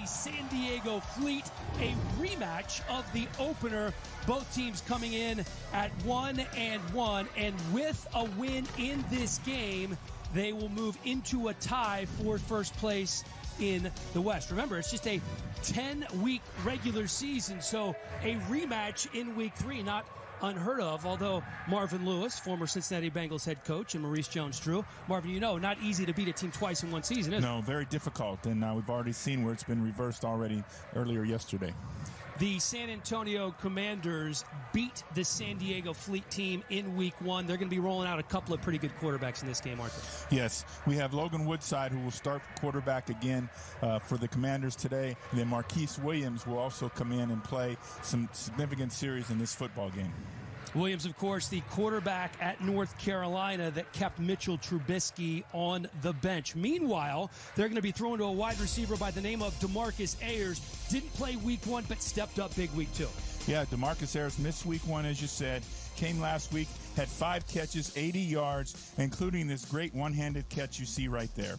San Diego Fleet, a rematch of the opener. Both teams coming in at 1-1, and with a win in this game, they will move into a tie for first place in the West. Remember, it's just a 10-week regular season, so a rematch in week 3, not unheard of, although Marvin Lewis, former Cincinnati Bengals head coach, and Maurice Jones-Drew. Marvin, you know, not easy to beat a team twice in one season, is it? No, very difficult, and we've already seen where it's been reversed already earlier yesterday. The San Antonio Commanders beat the San Diego Fleet team in week 1. They're going to be rolling out a couple of pretty good quarterbacks in this game, aren't they? Yes, we have Logan Woodside, who will start quarterback again for the Commanders today. And then Marquise Williams will also come in and play some significant series in this football game. Williams, of course, the quarterback at North Carolina that kept Mitchell Trubisky on the bench. Meanwhile, they're going to be thrown to a wide receiver by the name of DeMarcus Ayers. Didn't play week 1, but stepped up big week 2. Yeah, DeMarcus Ayers missed week 1, as you said. Came last week, had 5 catches, 80 yards, including this great one-handed catch you see right there.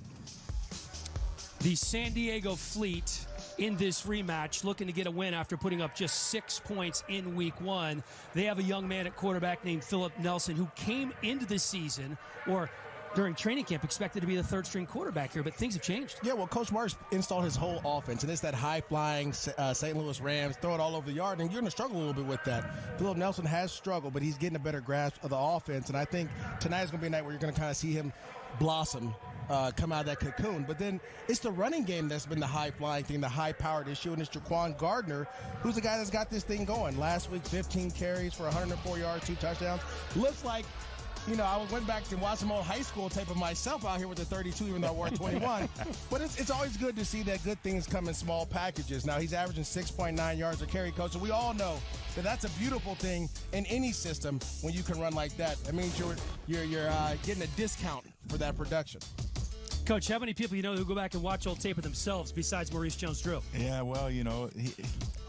The San Diego Fleet in this rematch looking to get a win after putting up just 6 points in week 1. They have a young man at quarterback named Philip Nelson who came into the season, or during training camp, expected to be the third-string quarterback here, but things have changed. Yeah, well, Coach Marks installed his whole offense, and it's that high-flying St. Louis Rams, throw it all over the yard, and you're going to struggle a little bit with that. Philip Nelson has struggled, but he's getting a better grasp of the offense, and I think tonight is going to be a night where you're going to kind of see him blossom, come out of that cocoon. But then it's the running game that's been the high-flying thing, the high-powered issue, and it's Jaquan Gardner, who's the guy that's got this thing going. Last week, 15 carries for 104 yards, 2 touchdowns. Looks like, you know, I went back and watched some old high school tape of myself out here with the 32, even though I wore 21. But it's always good to see that good things come in small packages. Now, he's averaging 6.9 yards a carry, Coach, so we all know that that's a beautiful thing in any system when you can run like that. That means you're getting a discount for that production. Coach, how many people you know who go back and watch old tape of themselves besides Maurice Jones-Drew? Yeah, well, you know,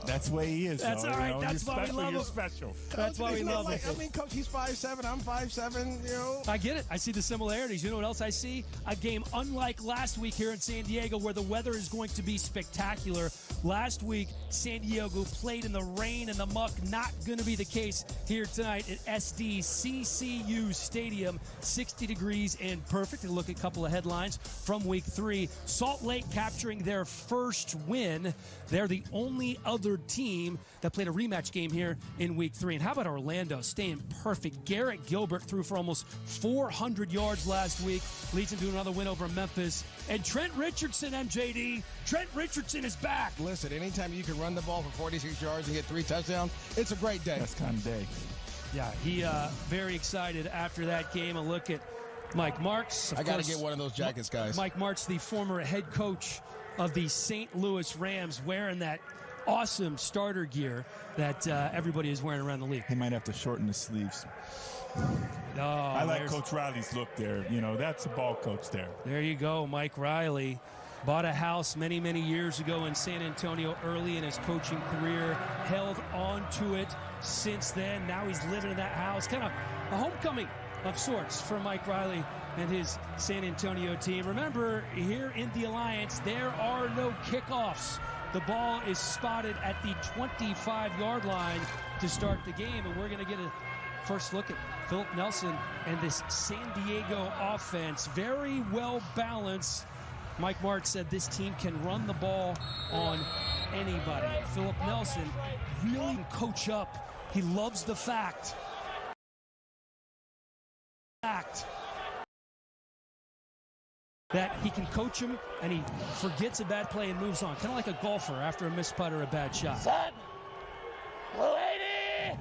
that's the way he is. That's though, all right. You know, That's why we love him. You're special. That's why we love him. I mean, Coach, he's 5'7", I'm 5'7", you know. I get it. I see the similarities. You know what else I see? A game unlike last week here in San Diego where the weather is going to be spectacular. Last week, San Diego played in the rain and the muck. Not going to be the case here tonight at SDCCU Stadium. 60 degrees and perfect. And look at a couple of headlines from week 3. Salt Lake capturing their first win. They're the only other team that played a rematch game here in week 3. And how about Orlando staying perfect? Garrett Gilbert threw for almost 400 yards last week. Leads into another win over Memphis. And Trent Richardson, MJD. Trent Richardson is back. Listen, anytime you can run the ball for 46 yards and get 3 touchdowns, it's a great day. That's kind of day. Yeah, he very excited after that game. A look at Mike Marks. I got to get one of those jackets, guys. Mike Marks, the former head coach of the St. Louis Rams, wearing that awesome starter gear that everybody is wearing around the league. He might have to shorten the sleeves. Oh, I like Coach Riley's look there. You know, that's a ball coach there. There you go, Mike Riley. Bought a house many, many years ago in San Antonio early in his coaching career. Held on to it since then. Now he's living in that house. Kind of a homecoming of sorts for Mike Riley and his San Antonio team. Remember, here in the Alliance, there are no kickoffs. The ball is spotted at the 25-yard line to start the game, and we're going to get a first look at Philip Nelson and this San Diego offense. Very well balanced. Mike Martz said this team can run the ball on anybody. Philip Nelson really can coach up. He loves the fact that he can coach him and he forgets a bad play and moves on. Kind of like a golfer after a missed putt or a bad shot. Son, lady,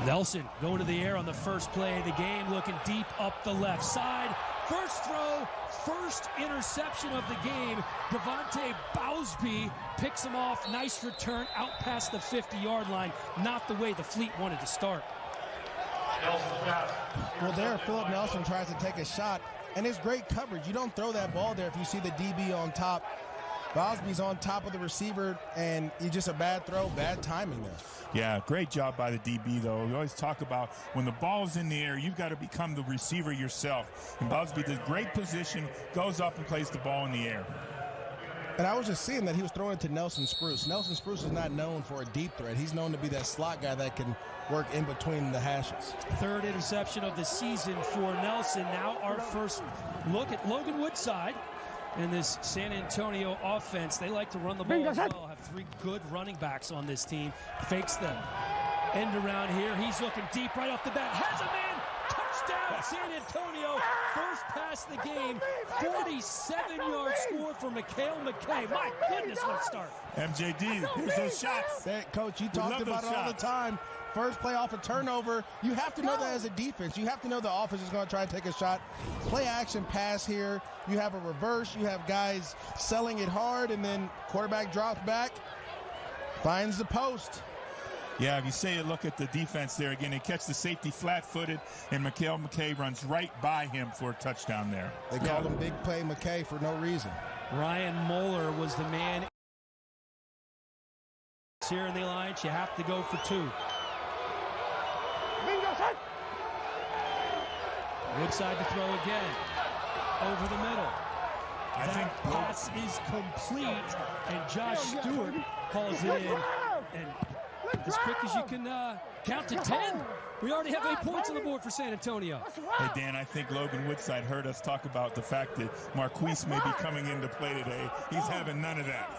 Nelson going to the air on the first play of the game, looking deep up the left side. First throw, first interception of the game. Devontae Bowsby picks him off. Nice return out past the 50-yard line. Not the way the Fleet wanted to start. Well, there, Philip Nelson tries to take a shot, and it's great coverage. You don't throw that ball there if you see the DB on top. Bowsby's on top of the receiver, and it's just a bad throw, bad timing there. Yeah, great job by the DB, though. We always talk about when the ball's in the air, you've got to become the receiver yourself. And Bowsby does great position, goes up and plays the ball in the air. And I was just seeing that he was throwing to Nelson Spruce. Nelson Spruce is not known for a deep threat. He's known to be that slot guy that can work in between the hashes. Third interception of the season for Nelson. Now our first look at Logan Woodside and this San Antonio offense. They like to run the ball as well. Have 3 good running backs on this team. Fakes them. End around here. He's looking deep right off the bat. Has a man. Touchdown, San Antonio. First pass of the game. 47-yard score for Mikhail McKay. My goodness, what a start. MJD, here's those shots. Hey, Coach, you talked about it all the time. First play off a turnover. You have to know that as a defense. You have to know the offense is going to try and take a shot. Play action pass here. You have a reverse. You have guys selling it hard, and then quarterback drops back, finds the post. Yeah, if you say it, look at the defense there again. They catch the safety flat-footed, and Mikhail McKay runs right by him for a touchdown there. They call him Big Play McKay for no reason. Ryan Moeller was the man. Here in the alliance, you have to go for 2. Woodside to throw again. Over the middle. That pass is complete, and Josh Stewart calls it in. And as quick as you can count to 10, we already have 8 points on the board for San Antonio. Hey, Dan, I think Logan Woodside heard us talk about the fact that Marquise may be coming into play today. He's having none of that.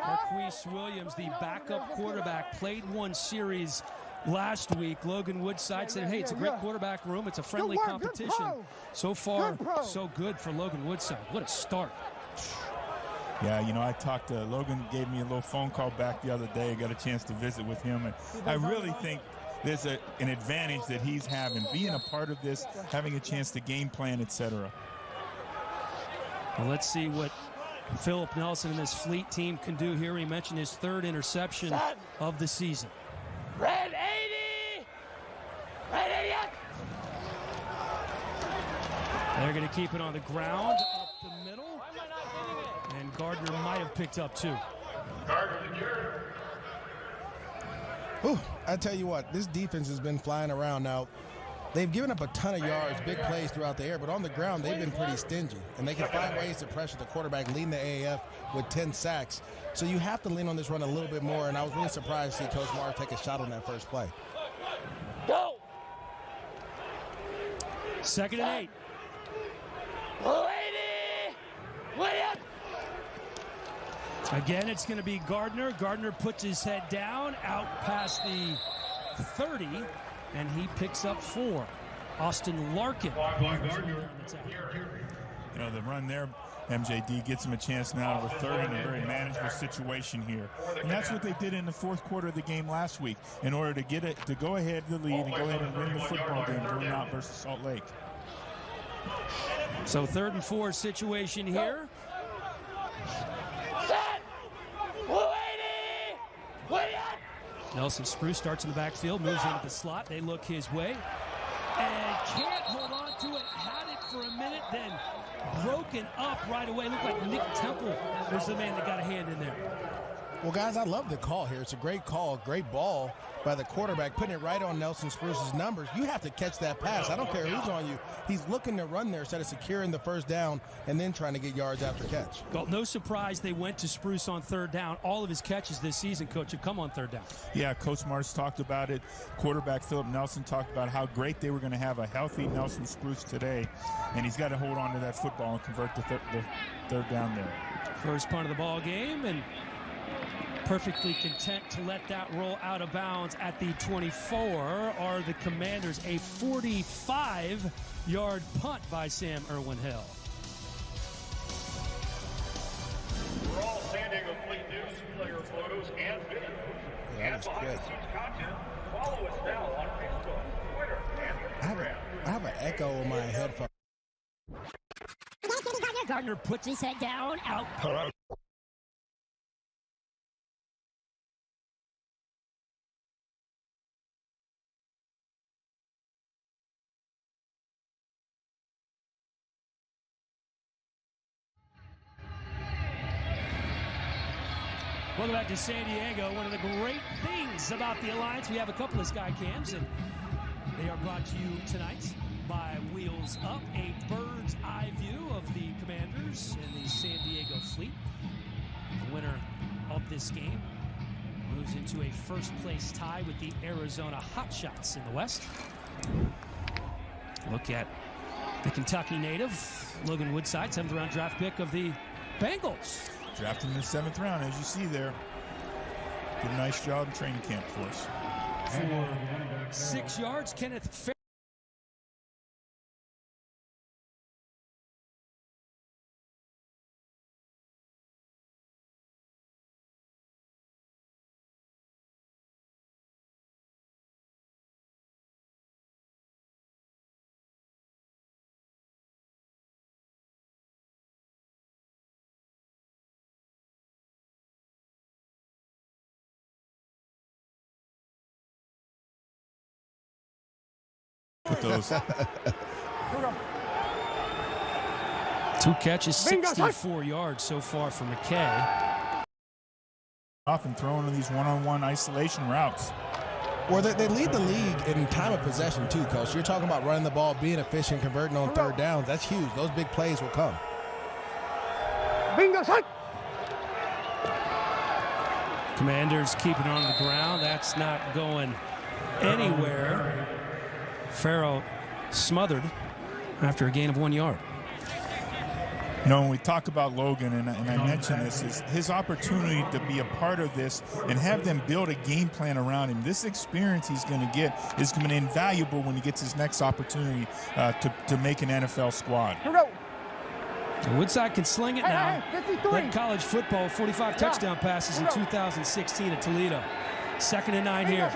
Marquise Williams, the backup quarterback, played 1 series last week. Logan Woodside said, hey, it's a great quarterback room. It's a friendly competition. So far, so good for Logan Woodside. What a start. Yeah, you know, I talked to Logan, gave me a little phone call back the other day. Got a chance to visit with him. And I really think there's an advantage that he's having, being a part of this, having a chance to game plan, etc. Well, let's see what Philip Nelson and this Fleet team can do here. He mentioned his 3rd interception of the season. Red 80! Red 80! They're going to keep it on the ground, up the middle. And Gardner might have picked up 2. Ooh, I tell you what, this defense has been flying around now. They've given up a ton of yards, big plays throughout the air, but on the ground, they've been pretty stingy. And they can find ways to pressure the quarterback, leading the AAF with 10 sacks. So you have to lean on this run a little bit more, and I was really surprised to see Coach Mars take a shot on that first play. Go! 2nd and 8. Williams! Again, it's going to be Gardner. Gardner puts his head down, out past the 30, and he picks up 4. Austin Larkin. You know, the run there, MJD, gets him a chance now of a 3rd in a very manageable situation here. And that's what they did in the 4th quarter of the game last week in order to get it, to go ahead to the lead and go ahead and win the football game going out versus Salt Lake. So 3rd and 4 situation here. Set! 180! Nelson Spruce starts in the backfield, moves into the slot. They look his way and can't hold on to it. Had it for a minute, then broken up right away. Looked like Nick Temple was the man that got a hand in there. Well, guys, I love the call here. It's a great call, great ball by the quarterback, putting it right on Nelson Spruce's numbers. You have to catch that pass. I don't care who's on you. He's looking to run there instead of securing the first down and then trying to get yards after catch. Well, no surprise they went to Spruce on 3rd down. All of his catches this season, Coach, have come on 3rd down. Yeah, Coach Mars talked about it. Quarterback Philip Nelson talked about how great they were going to have a healthy Nelson Spruce today, and he's got to hold on to that football and convert the 3rd down there. First punt of the ball game, and perfectly content to let that roll out of bounds at the 24 are the Commanders. A 45-yard punt by Sam Irwin-Hill. For all San Diego Fleet news, player photos, and videos, and behind-the-scenes content, follow us now on Facebook, Twitter, and Instagram. I have an echo on my headphones. Gardner puts his head down, out. Welcome back to San Diego. One of the great things about the Alliance, we have a couple of sky cams, and they are brought to you tonight by Wheels Up, a bird bird's eye view of the Commanders and the San Diego Fleet. The winner of this game moves into a first-place tie with the Arizona Hotshots in the West. Look at the Kentucky native, Logan Woodside, 7th-round draft pick of the Bengals. Drafted in the 7th round, as you see there. Did a nice job in training camp for us. For 6 yards, Kenneth Fair. With those. 2 catches, 64 yards so far for McKay. Often throwing these one-on-one isolation routes. Well, they lead the league in time of possession too, Coach. You're talking about running the ball, being efficient, converting on 3rd downs. That's huge. Those big plays will come. Bingo, shot. Commanders keep it on the ground. That's not going anywhere. Farrell smothered after a gain of 1 yard. You know, when we talk about Logan, and I mentioned this, is his opportunity to be a part of this and have them build a game plan around him. This experience he's going to get is going to be invaluable when he gets his next opportunity to make an NFL squad. Woodside can sling it now. Led college football, 45 touchdown passes in 2016 at Toledo. 2nd and 9 here.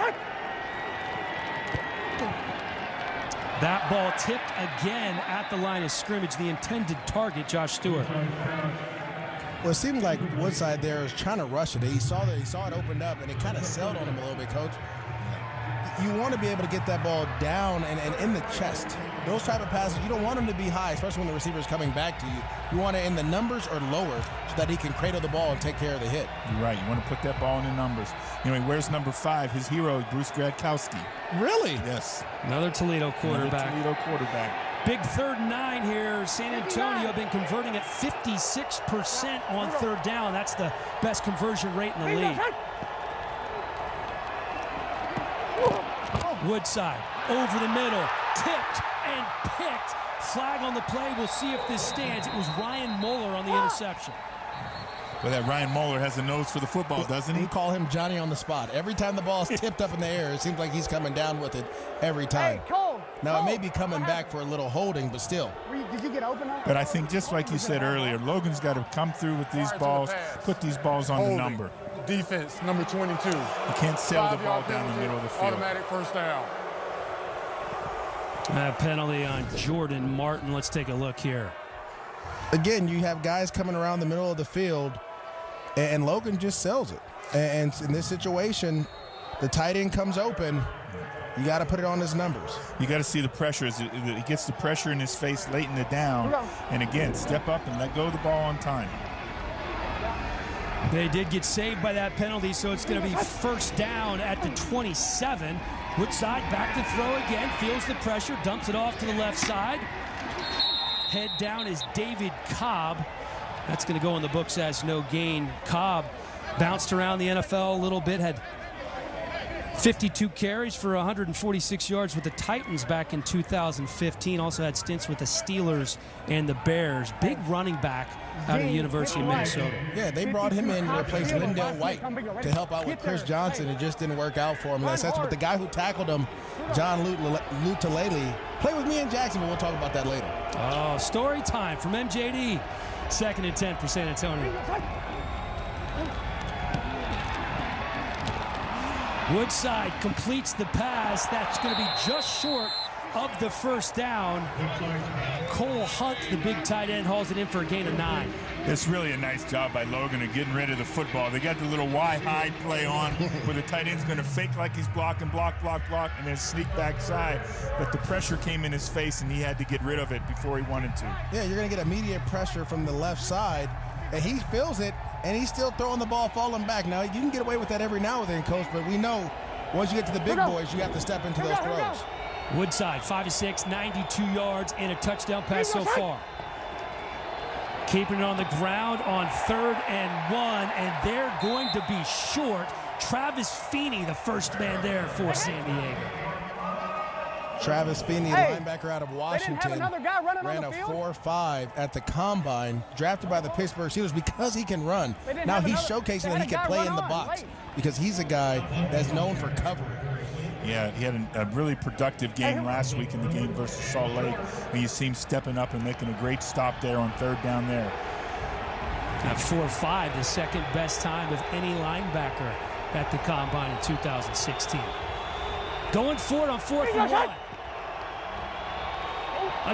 That ball tipped again at the line of scrimmage. The intended target, Josh Stewart. Well, it seemed like Woodside there was trying to rush it. He saw it opened up, and it kind of sailed on him a little bit, Coach. You want to be able to get that ball down and in the chest. Those type of passes, you don't want them to be high, especially when the receiver is coming back to you. You want it in the numbers or lower so that he can cradle the ball and take care of the hit. You're right. You want to put that ball in the numbers. You know, where's number 5? His hero, Bruce Gradkowski. Really? Yes. Another Toledo quarterback. Another Toledo quarterback. Big 3rd and 9 here. San Antonio been converting at 56% on 3rd down. That's the best conversion rate in the league. Woodside over the middle, tipped and picked. Flag on the play. We'll see if this stands. It was Ryan Moeller on the interception. Well, that Ryan Moeller has a nose for the football, doesn't he? We call him Johnny on the spot. Every time the ball is tipped up in the air, it seems like he's coming down with it every time. Now, it may be coming back for a little holding, but still. Did you get open? But I think just like you said earlier, Logan's got to come through with these balls, put these balls on the number. Defense, number 22. You can't sail the ball down the middle of the field. Automatic 1st down. A penalty on Jordan Martin. Let's take a look here. Again, you have guys coming around the middle of the field, and Logan just sells it. And in this situation, the tight end comes open. You got to put it on his numbers. You got to see the pressure. He gets the pressure in his face late in the down. And again, step up and let go of the ball on time. They did get saved by that penalty, so it's going to be 1st down at the 27. Woodside back to throw again, feels the pressure, dumps it off to the left side. Head down is David Cobb. That's going to go in the books as no gain. Cobb bounced around the NFL a little bit, had 52 carries for 146 yards with the Titans back in 2015. Also had stints with the Steelers and the Bears. Big running back out of the University of Minnesota. Yeah, they brought him in to replace Lindell White to help out with Chris Johnson. It just didn't work out for him. But the guy who tackled him, John Lutalele, played with me in Jacksonville. We'll talk about that later. Oh, story time from MJD. 2nd and 10 for San Antonio. Woodside completes the pass. That's going to be just short of the 1st down. Cole Hunt, the big tight end, hauls it in for a gain of 9. It's really a nice job by Logan of getting rid of the football. They got the little Y-hide play on where the tight end's going to fake like he's blocking, block, and then sneak backside. But the pressure came in his face, and he had to get rid of it before he wanted to. Yeah, you're going to get immediate pressure from the left side, and he feels it, and he's still throwing the ball, falling back. Now, you can get away with that every now and then, Coach, but we know once you get to the big boys, you have to step into those throws. Woodside, 5-6, 92 yards and a touchdown pass so far. Keeping it on the ground on 3rd and 1, and they're going to be short. Travis Feeney, the first man there for San Diego. Travis Feeney, linebacker out of Washington, another guy running ran on the a field? 4.5 at the Combine, drafted by the Pittsburgh Steelers because he can run. Now he's showcasing that he can play in the box because he's a guy that's known for covering. Yeah, he had a really productive game last week in the game versus Salt Lake. And you see him stepping up and making a great stop there on 3rd down there. At 4.5, the second best time of any linebacker at the Combine in 2016. Going for it on 4th and 1.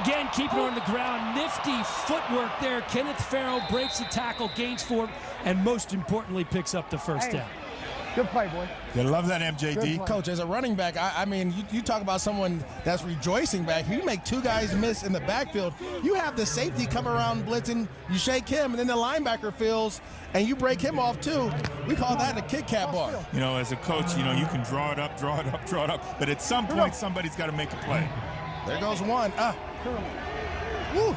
Again, keeping it on the ground. Nifty footwork there. Kenneth Farrell breaks the tackle, gains 4, and most importantly, picks up the first down. Good play, boy. They love that MJD. Coach, as a running back, I mean, you talk about someone that's rejoicing back. You make 2 guys miss in the backfield. You have the safety come around blitzing. You shake him, and then the linebacker feels, and you break him off too. We call that a Kit Kat bar. You know, as a coach, you know, you can draw it up, but at some point, somebody's got to make a play. There goes one. Woo.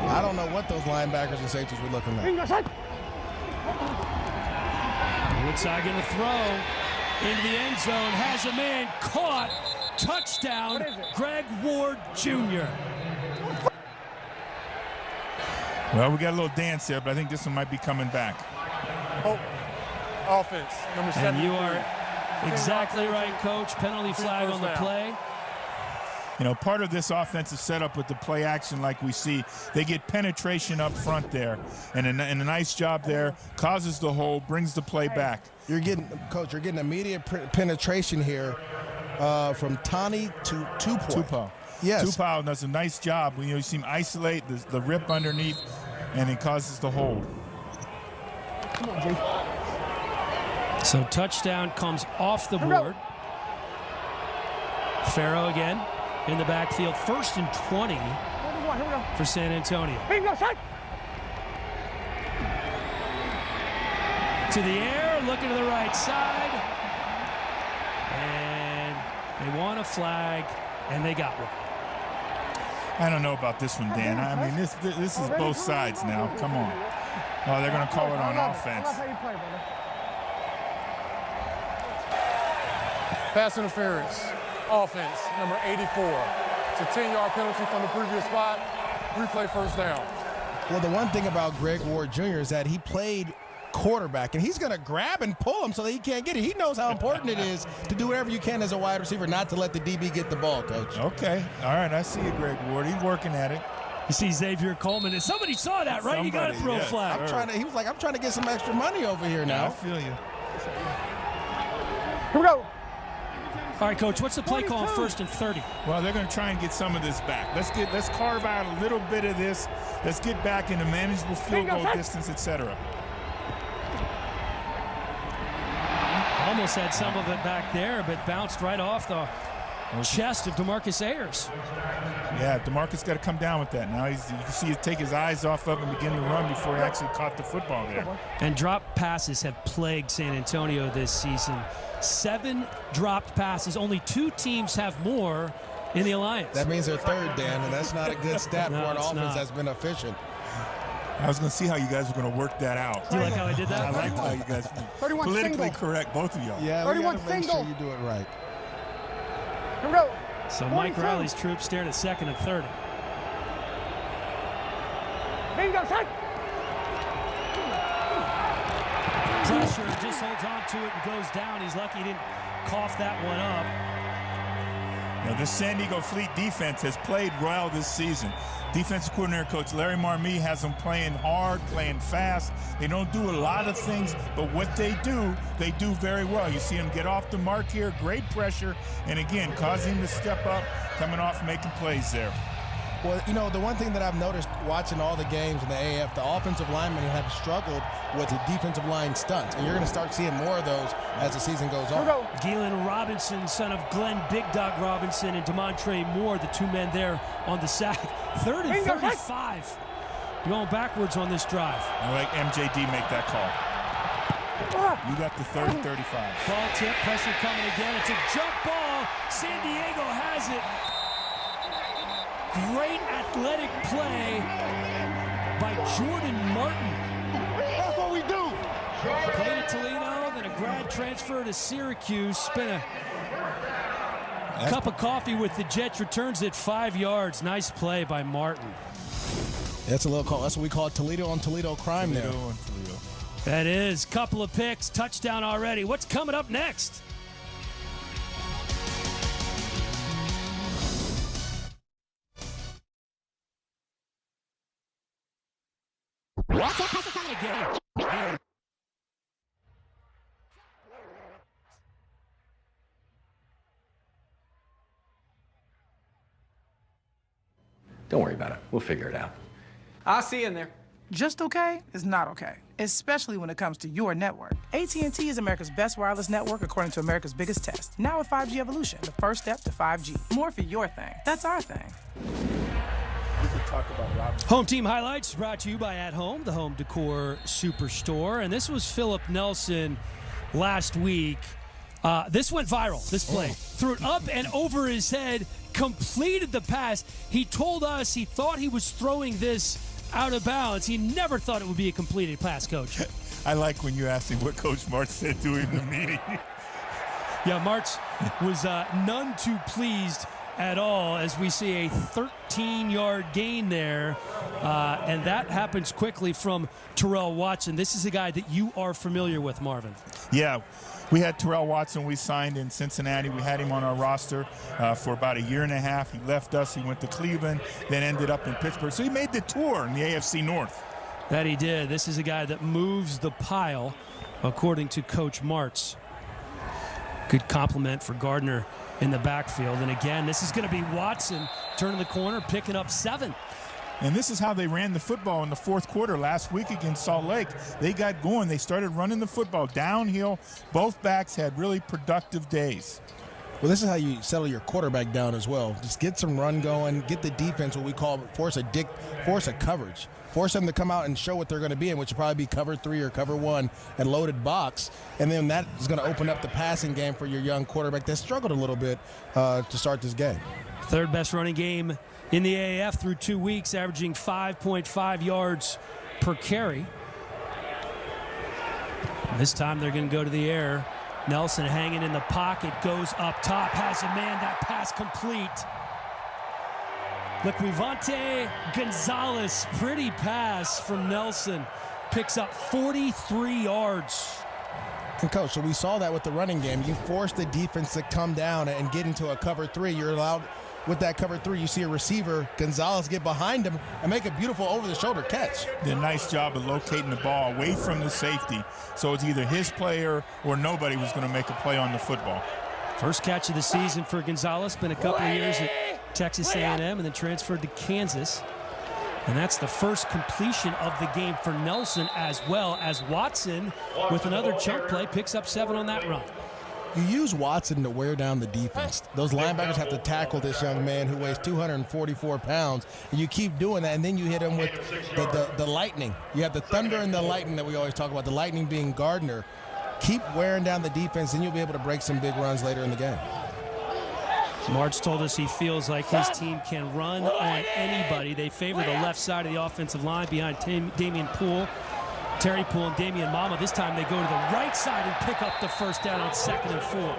I don't know what those linebackers and safeties were looking like. Woodside going to throw into the end zone. Has a man caught. Touchdown, Greg Ward Jr. Well, we got a little dance there, but I think this one might be coming back. Oh, offense, number 7. And you are exactly right, Coach. Penalty flag on the play. You know, part of this offensive setup with the play action like we see, they get penetration up front there. And a nice job there, causes the hole, brings the play back. Coach, you're getting immediate penetration here from Tani to Tupou. Yes. Tupou does a nice job. You see him isolate the rip underneath, and it causes the hold. Come on, G. So touchdown comes off the board. Farrow again in the backfield. 1st and 20 for San Antonio. Bingo, shot. To the air, looking to the right side. And they want a flag, and they got one. I don't know about this one, Dan. I mean, this is both sides now. Come on. Oh, they're going to call it on offense. That's how you play, brother. Pass interference, offense, number 84. It's a 10-yard penalty from the previous spot. Replay, 1st down. Well, the one thing about Greg Ward Jr. is that he played quarterback, and he's going to grab and pull him so that he can't get it. He knows how important it is to do whatever you can as a wide receiver, not to let the DB get the ball, Coach. Okay. All right. I see you, Greg Ward. He's working at it. You see Xavier Coleman, and somebody saw that, right? You got to throw a flag. He was like, I'm trying to get some extra money over here now. I feel you. Here we go. All right, Coach, what's the play call on 1st and 30? Well, they're going to try and get some of this back. Let's carve out a little bit of this. Let's get back into manageable field goal distance, etc. Almost had some of it back there, but bounced right off the chest of DeMarcus Ayers. Yeah, DeMarcus got to come down with that. Now you can see him take his eyes off of him and begin to run before he actually caught the football there. And drop passes have plagued San Antonio this season. 7 dropped passes. Only 2 teams have more in the Alliance. That means they're 3rd, Dan, and that's not a good stat No, for an it's offense not. that's been efficient. I was going to see how you guys were going to work that out. Do you like how I did that? I like how you guys 31 politically single. correct, both of y'all. Yeah, we 31 got to make single. sure you do it right. Here we go. So Mike 42. Riley's troops staring at 2nd and 30. Bingo, shot. Pressure, just holds on to it and goes down. He's lucky he didn't cough that one up. Now, this San Diego Fleet defense has played well this season. Defensive coordinator coach Larry Marmee has them playing hard, playing fast. They don't do a lot of things, but what they do very well. You see them get off the mark here, great pressure, and again, causing him to step up, coming off, making plays there. Well, you know, the one thing that I've noticed watching all the games in the AAF, the offensive linemen have struggled with the defensive line stunts, and you're going to start seeing more of those as the season goes on. Galen Robinson, son of Glenn Big Dog Robinson, and Demontre Moore, the 2 men there on the sack. 3rd and 35. Going backwards on this drive. I like MJD make that call. You got the 30-35. Ball tip, pressure coming again. It's a jump ball. San Diego has it. Great athletic play by Jordan Martin. That's what we do. Played at Toledo, then a grad transfer to Syracuse. Spent a cup of coffee with the Jets, returns it 5 yards. Nice play by Martin. That's a little call. That's what we call Toledo on Toledo crime there. That is. Couple of picks, touchdown already. What's coming up next? Don't worry about it. We'll figure it out. I'll see you in there. Just okay is not okay, especially when it comes to your network. AT&T is America's best wireless network according to America's biggest test. Now with 5G Evolution, the first step to 5G. More for your thing. That's our thing. We could talk about Robinson. Home team highlights brought to you by At Home, the home decor superstore. And this was Philip Nelson last week. This went viral, this play. Threw it up and over his head, completed the pass. He told us he thought he was throwing this out of bounds. He never thought it would be a completed pass, Coach. I like when you asked him what Coach March said to him in the meeting. Yeah, March was none too pleased at all as we see a 13-yard gain there. And that happens quickly from Terrell Watson. This is a guy that you are familiar with, Marvin. Yeah. We had Terrell Watson. We signed in Cincinnati. We had him on our roster for about a year and a half. He left us. He went to Cleveland, then ended up in Pittsburgh. So he made the tour in the AFC North. That he did. This is a guy that moves the pile, according to Coach Martz. Good compliment for Gardner in the backfield. And again, this is going to be Watson turning the corner, picking up 7. And this is how they ran the football in the fourth quarter last week against Salt Lake. They got going. They started running the football downhill. Both backs had really productive days. Well, this is how you settle your quarterback down as well. Just get some run going, get the defense, what we call force a coverage. Force them to come out and show what they're going to be in, which will probably be cover 3 or cover 1 and loaded box. And then that is going to open up the passing game for your young quarterback that struggled a little bit to start this game. Third best running game in the AAF through 2 weeks, averaging 5.5 yards per carry. This time they're going to go to the air. Nelson hanging in the pocket, goes up top, has a man, that pass complete. Liquivante Gonzalez, pretty pass from Nelson, picks up 43 yards. And Coach, so we saw that with the running game. You force the defense to come down and get into a cover 3. You're allowed, with that cover 3, you see a receiver, Gonzalez, get behind him and make a beautiful over-the-shoulder catch. Did a nice job of locating the ball away from the safety. So it's either his player or nobody was going to make a play on the football. First catch of the season for Gonzalez. Been a couple of years at Texas A&M and then transferred to Kansas. And that's the first completion of the game for Nelson, as well as Watson with another chunk play, picks up 7 on that run. You use Watson to wear down the defense. Those linebackers have to tackle this young man who weighs 244 pounds. And you keep doing that, and then you hit him with the lightning. You have the thunder and the lightning that we always talk about, the lightning being Gardner. Keep wearing down the defense, and you'll be able to break some big runs later in the game. March told us he feels like his team can run on anybody. They favor the left side of the offensive line behind Damian Poole, Terry Poole, and Damian Mama. This time they go to the right side and pick up the first down on 2nd and 4.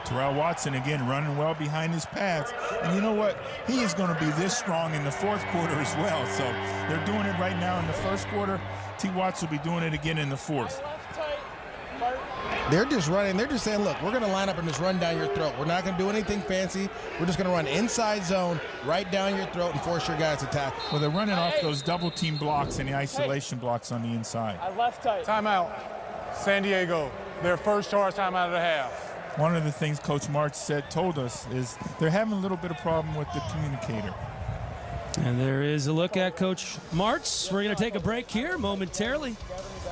Terrell Watson, again, running well behind his pads. And you know what? He is going to be this strong in the fourth quarter as well. So they're doing it right now in the first quarter. T. Watts will be doing it again in the fourth. They're just running. They're just saying, look, we're going to line up and just run down your throat. We're not going to do anything fancy. We're just going to run inside zone, right down your throat, and force your guys to tackle. Well, they're running off those double team blocks and the isolation blocks on the inside. Timeout. San Diego, their first charge timeout of the half. One of the things Coach March told us is they're having a little bit of problem with the communicator. And there is a look at Coach Martz. We're going to take a break here momentarily.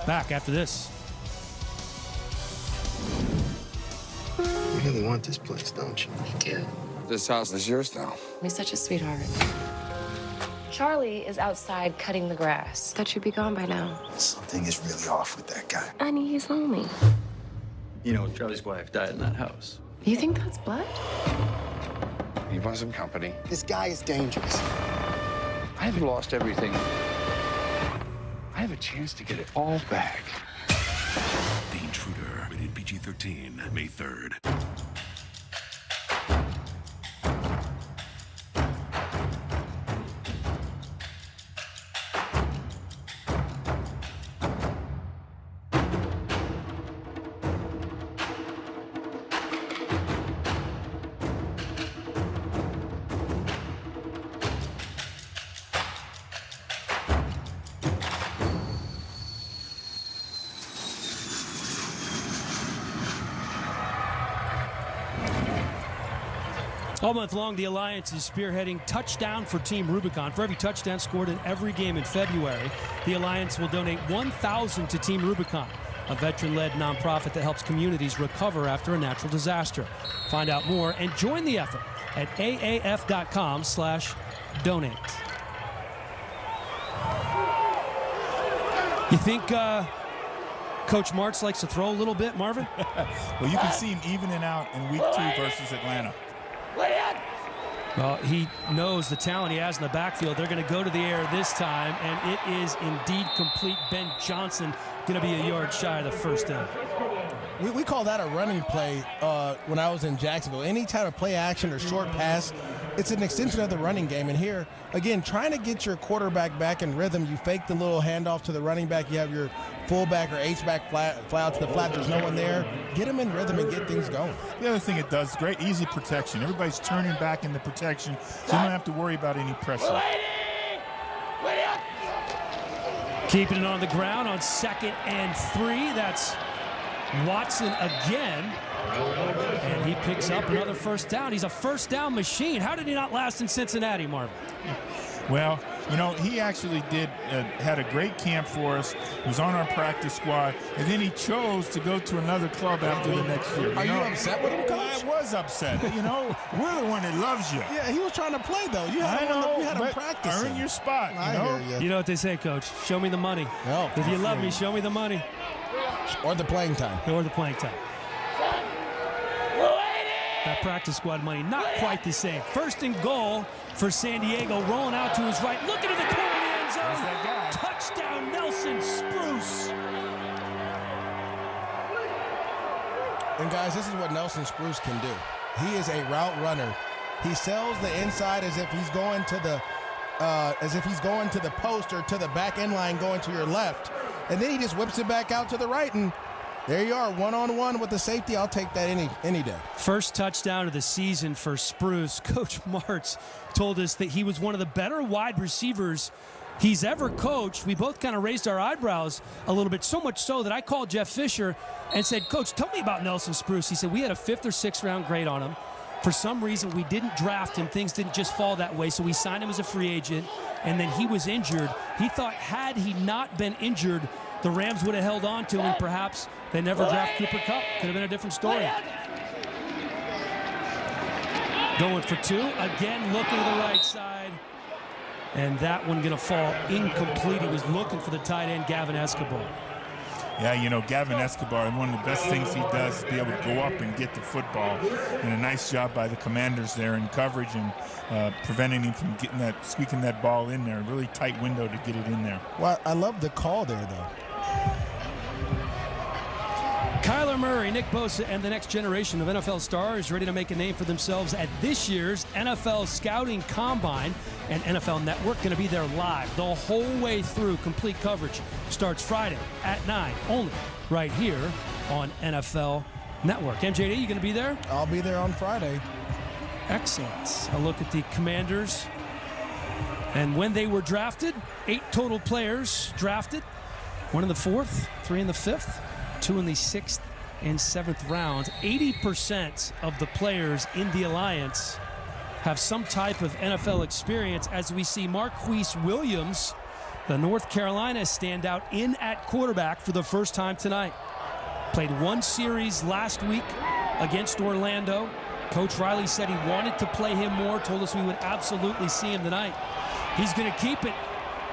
Back after this. You really want this place, don't you? I do. This house is yours now. He's such a sweetheart. Charlie is outside cutting the grass. That should be gone by now. Something is really off with that guy. Honey, he's lonely. You know, Charlie's wife died in that house. You think that's blood? He wants some company. This guy is dangerous. I've lost everything. I have a chance to get it all back. The Intruder, rated PG-13, May 3rd. All month long, the Alliance is spearheading Touchdown for Team Rubicon. For every touchdown scored in every game in February, the Alliance will donate $1,000 to Team Rubicon, a veteran-led nonprofit that helps communities recover after a natural disaster. Find out more and join the effort at aaf.com/donate. You think Coach Martz likes to throw a little bit, Marvin? Well, you can see him evening out in week 2 versus Atlanta. Well, he knows the talent he has in the backfield. They're going to go to the air this time, and it is indeed complete. Ben Johnson going to be a yard shy of the first down. We call that a running play when I was in Jacksonville. Any type of play action or short pass, it's an extension of the running game. And here, again, trying to get your quarterback back in rhythm, you fake the little handoff to the running back. You have your fullback or H-back fly out to the flat. There's no one there. Get them in rhythm and get things going. The other thing it does, great easy protection. Everybody's turning back into protection, so you don't have to worry about any pressure. Keeping it on the ground on 2nd and 3. That's Watson again. And he picks up another first down. He's a first down machine. How did he not last in Cincinnati, Marvin? Well, you know, he actually had a great camp for us. He was on our practice squad, and then he chose to go to another club after the next year. Are you upset with him, Coach? I was upset. You know, we're the one that loves you. Yeah, he was trying to play, though. You had him practicing. Earn your spot, I hear you. You know what they say, Coach? Show me the money. No, if you love me, show me the money. Or the playing time. Or the playing time. That practice squad money, not quite the same. 1st and goal for San Diego, rolling out to his right, looking at the corner of the end zone. Touchdown, Nelson Spruce. And guys, this is what Nelson Spruce can do. He is a route runner. He sells the inside as if he's going to the post or to the back end line going to your left. And then he just whips it back out to the right, and there you are, one-on-one with the safety. I'll take that any day. First touchdown of the season for Spruce. Coach Martz told us that he was one of the better wide receivers he's ever coached. We both kind of raised our eyebrows a little bit, so much so that I called Jeff Fisher and said, Coach, tell me about Nelson Spruce. He said, we had a 5th or 6th round grade on him. For some reason, we didn't draft him. Things didn't just fall that way, so we signed him as a free agent, and then he was injured. He thought had he not been injured, the Rams would have held on to him, and perhaps they never draft Cooper Kupp. Could have been a different story. Going for 2. Again, looking to the right side. And that one going to fall incomplete. He was looking for the tight end, Gavin Escobar. Yeah, you know, Gavin Escobar, one of the best things he does is be able to go up and get the football. And a nice job by the Commanders there in coverage and preventing him from squeaking that ball in there. A really tight window to get it in there. Well, I love the call there, though. Kyler Murray, Nick Bosa, and the next generation of NFL stars ready to make a name for themselves at this year's NFL Scouting Combine. And NFL Network going to be there live the whole way through. Complete coverage starts Friday at 9, only right here on NFL Network. MJD, you going to be there? I'll be there on Friday. Excellent. A look at the Commanders. And when they were drafted, 8 total players drafted. 1 in the 4th, 3 in the 5th. 2 in the 6th and 7th rounds. 80% of the players in the Alliance have some type of NFL experience, as we see Marquise Williams, the North Carolina standout, in at quarterback for the first time tonight. Played 1 series last week against Orlando. Coach Riley said he wanted to play him more, told us we would absolutely see him tonight. He's going to keep it.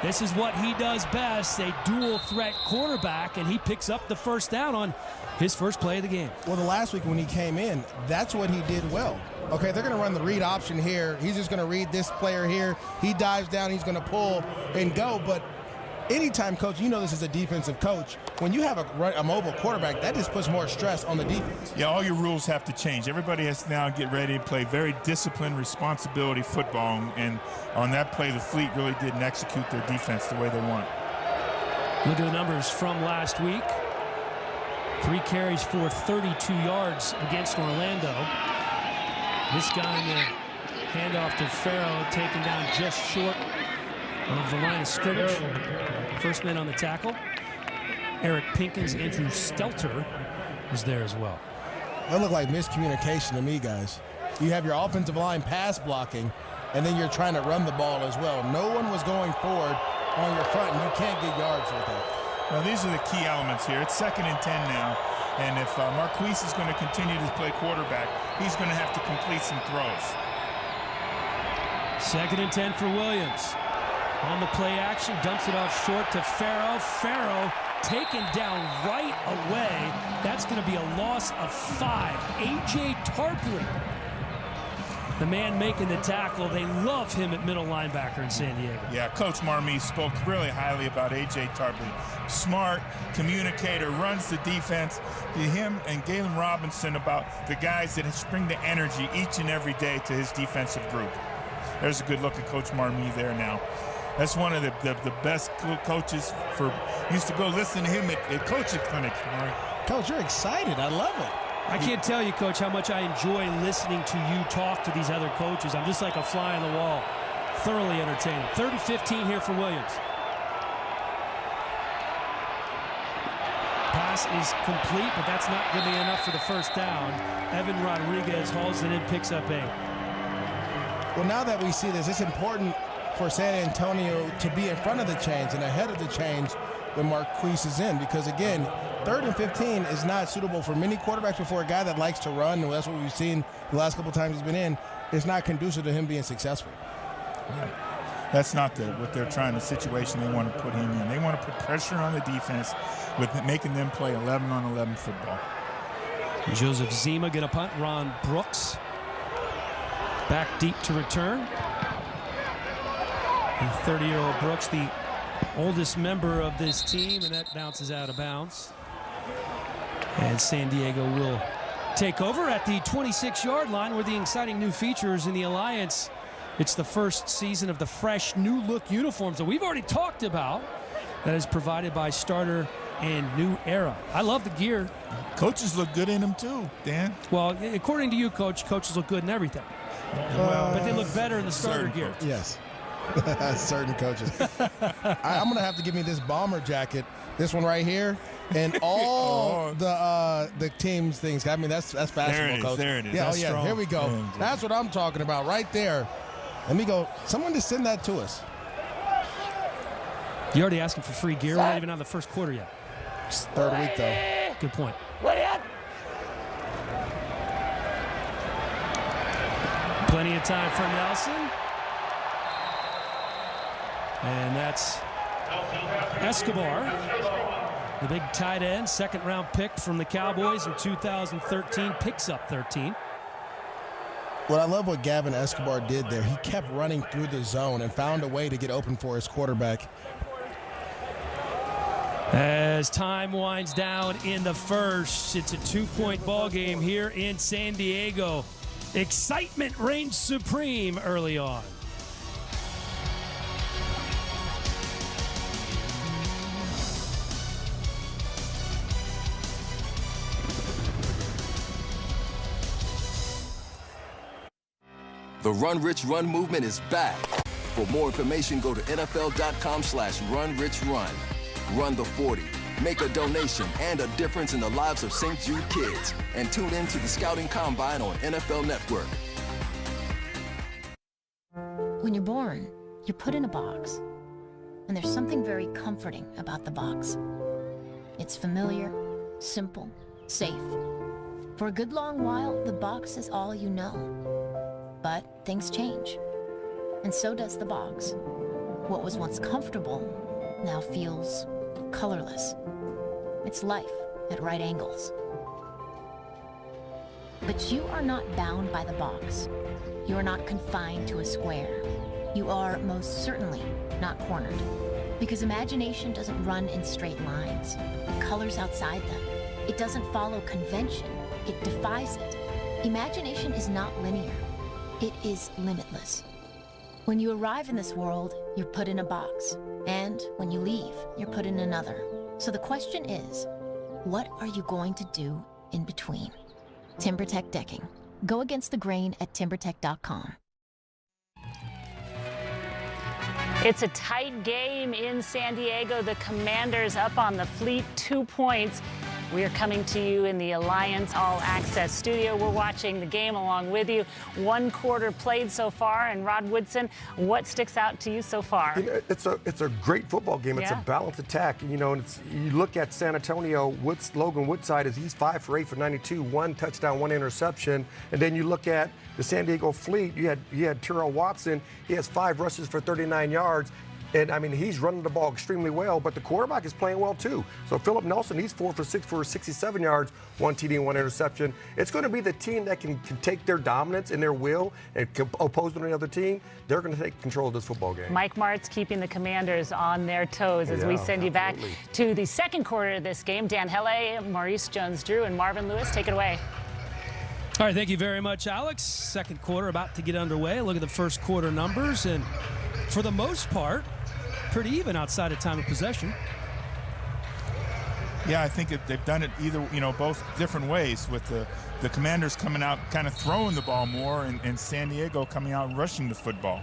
This is what he does best, a dual threat quarterback, and he picks up the first down on his first play of the game. Well, the last week when he came in, that's what he did well. Okay, they're going to run the read option here. He's just going to read this player here. He dives down, he's going to pull and go. But anytime, coach, you know this is a defensive coach, when you have a mobile quarterback, that just puts more stress on the defense. Yeah, all your rules have to change. Everybody has to now get ready to play very disciplined responsibility football. And on that play, the Fleet really didn't execute their defense the way they want. Look at the numbers from last week. 3 carries for 32 yards against Orlando. This guy in the handoff to Farrow, taken down just short of the line of scrimmage. First man on the tackle. Eric Pinkins, Andrew Stelter is there as well. That looked like miscommunication to me, guys. You have your offensive line pass blocking, and then you're trying to run the ball as well. No one was going forward on your front, and you can't get yards with that. Now, these are the key elements here. It's 2nd and 10 now, and if Marquise is going to continue to play quarterback, he's going to have to complete some throws. 2nd and 10 for Williams. On the play action, dumps it off short to Farrow. Farrow taken down right away. That's going to be a loss of 5. A.J. Tarpley, the man making the tackle. They love him at middle linebacker in San Diego. Yeah, Coach Marmee spoke really highly about A.J. Tarpley. Smart, communicator, runs the defense. Him and Galen Robinson about the guys that bring the energy each and every day to his defensive group. There's a good look at Coach Marmee there now. That's one of the best coaches for. Used to go listen to him at coaching clinics. Coach, you're excited. I love it. I can't tell you, Coach, how much I enjoy listening to you talk to these other coaches. I'm just like a fly on the wall. Thoroughly entertaining. 3rd and 15 here for Williams. Pass is complete, but that's not going to be enough for the first down. Evan Rodriguez hauls it in, picks up 8. Well, now that we see this, it's important for San Antonio to be in front of the chains and ahead of the chains when Marquise is in, because again, 3rd and 15 is not suitable for many quarterbacks, but for a guy that likes to run, and that's what we've seen the last couple times he's been in, it's not conducive to him being successful. Right. That's not what they're trying, the situation they want to put him in. They want to put pressure on the defense with making them play 11-on-11 football. Joseph Zima get a punt. Ron Brooks back deep to return. And 30-year-old Brooks, the oldest member of this team, and that bounces out of bounds. And San Diego will take over at the 26-yard line where the exciting new features in the Alliance. It's the first season of the fresh new look uniforms that we've already talked about that is provided by Starter and New Era. I love the gear. Coaches look good in them too, Dan. Well, according to you, Coach, coaches look good in everything. But they look better in the starter gear. Coaches. Yes. Certain coaches. I'm going to have to give me this bomber jacket, this one right here, and all the team's things. I mean, that's basketball, Coach. There it is. Yeah, that's strong. Here we go. That's what I'm talking about right there. Let me go. Someone just send that to us. You already asking for free gear. We're not even out of the first quarter yet. It's 3rd week, though. Good point. Plenty of time for Nelson. And that's Escobar, the big tight end, 2nd-round pick from the Cowboys in 2013, picks up 13. Well, I love what Gavin Escobar did there. He kept running through the zone and found a way to get open for his quarterback. As time winds down in the first, it's a 2-point ball game here in San Diego. Excitement reigns supreme early on. The Run Rich Run movement is back. For more information, go to NFL.com/runrichrun. Run the 40. Make a donation and a difference in the lives of St. Jude kids. And tune in to the Scouting Combine on NFL Network. When you're born, you're put in a box. And there's something very comforting about the box. It's familiar, simple, safe. For a good long while, the box is all you know. But things change, and so does the box. What was once comfortable now feels colorless. It's life at right angles. But you are not bound by the box. You are not confined to a square. You are most certainly not cornered. Because imagination doesn't run in straight lines. It colors outside them. It doesn't follow convention. It defies it. Imagination is not linear. It is limitless. When you arrive in this world, you're put in a box. And when you leave, you're put in another. So the question is, what are you going to do in between? TimberTech Decking. Go against the grain at timbertech.com. It's a tight game in San Diego. The Commanders up on the Fleet, 2 points. We are coming to you in the Alliance All Access studio. We're watching the game along with you. 1 quarter played so far. And Rod Woodson, what sticks out to you so far? You know, it's a great football game. It's a balanced attack. You know, and you look at San Antonio. Logan Woodside he's 5 for 8 for 92, 1 touchdown, 1 interception. And then you look at the San Diego Fleet. You had Terrell Watson. He has 5 rushes for 39 yards. And, I mean, he's running the ball extremely well, but the quarterback is playing well, too. So, Philip Nelson, he's 4 for 6 for 67 yards, 1 TD and 1 interception. It's going to be the team that can take their dominance and their will and oppose to any other team. They're going to take control of this football game. Mike Martz keeping the Commanders on their toes as we send you back to the second quarter of this game. Dan Hele, Maurice Jones-Drew, and Marvin Lewis, take it away. All right, thank you very much, Alex. Second quarter about to get underway. Look at the first quarter numbers, and for the most part, pretty even outside of time of possession. Yeah, I think they've done it either, both different ways, with the Commanders coming out kind of throwing the ball more and San Diego coming out rushing the football.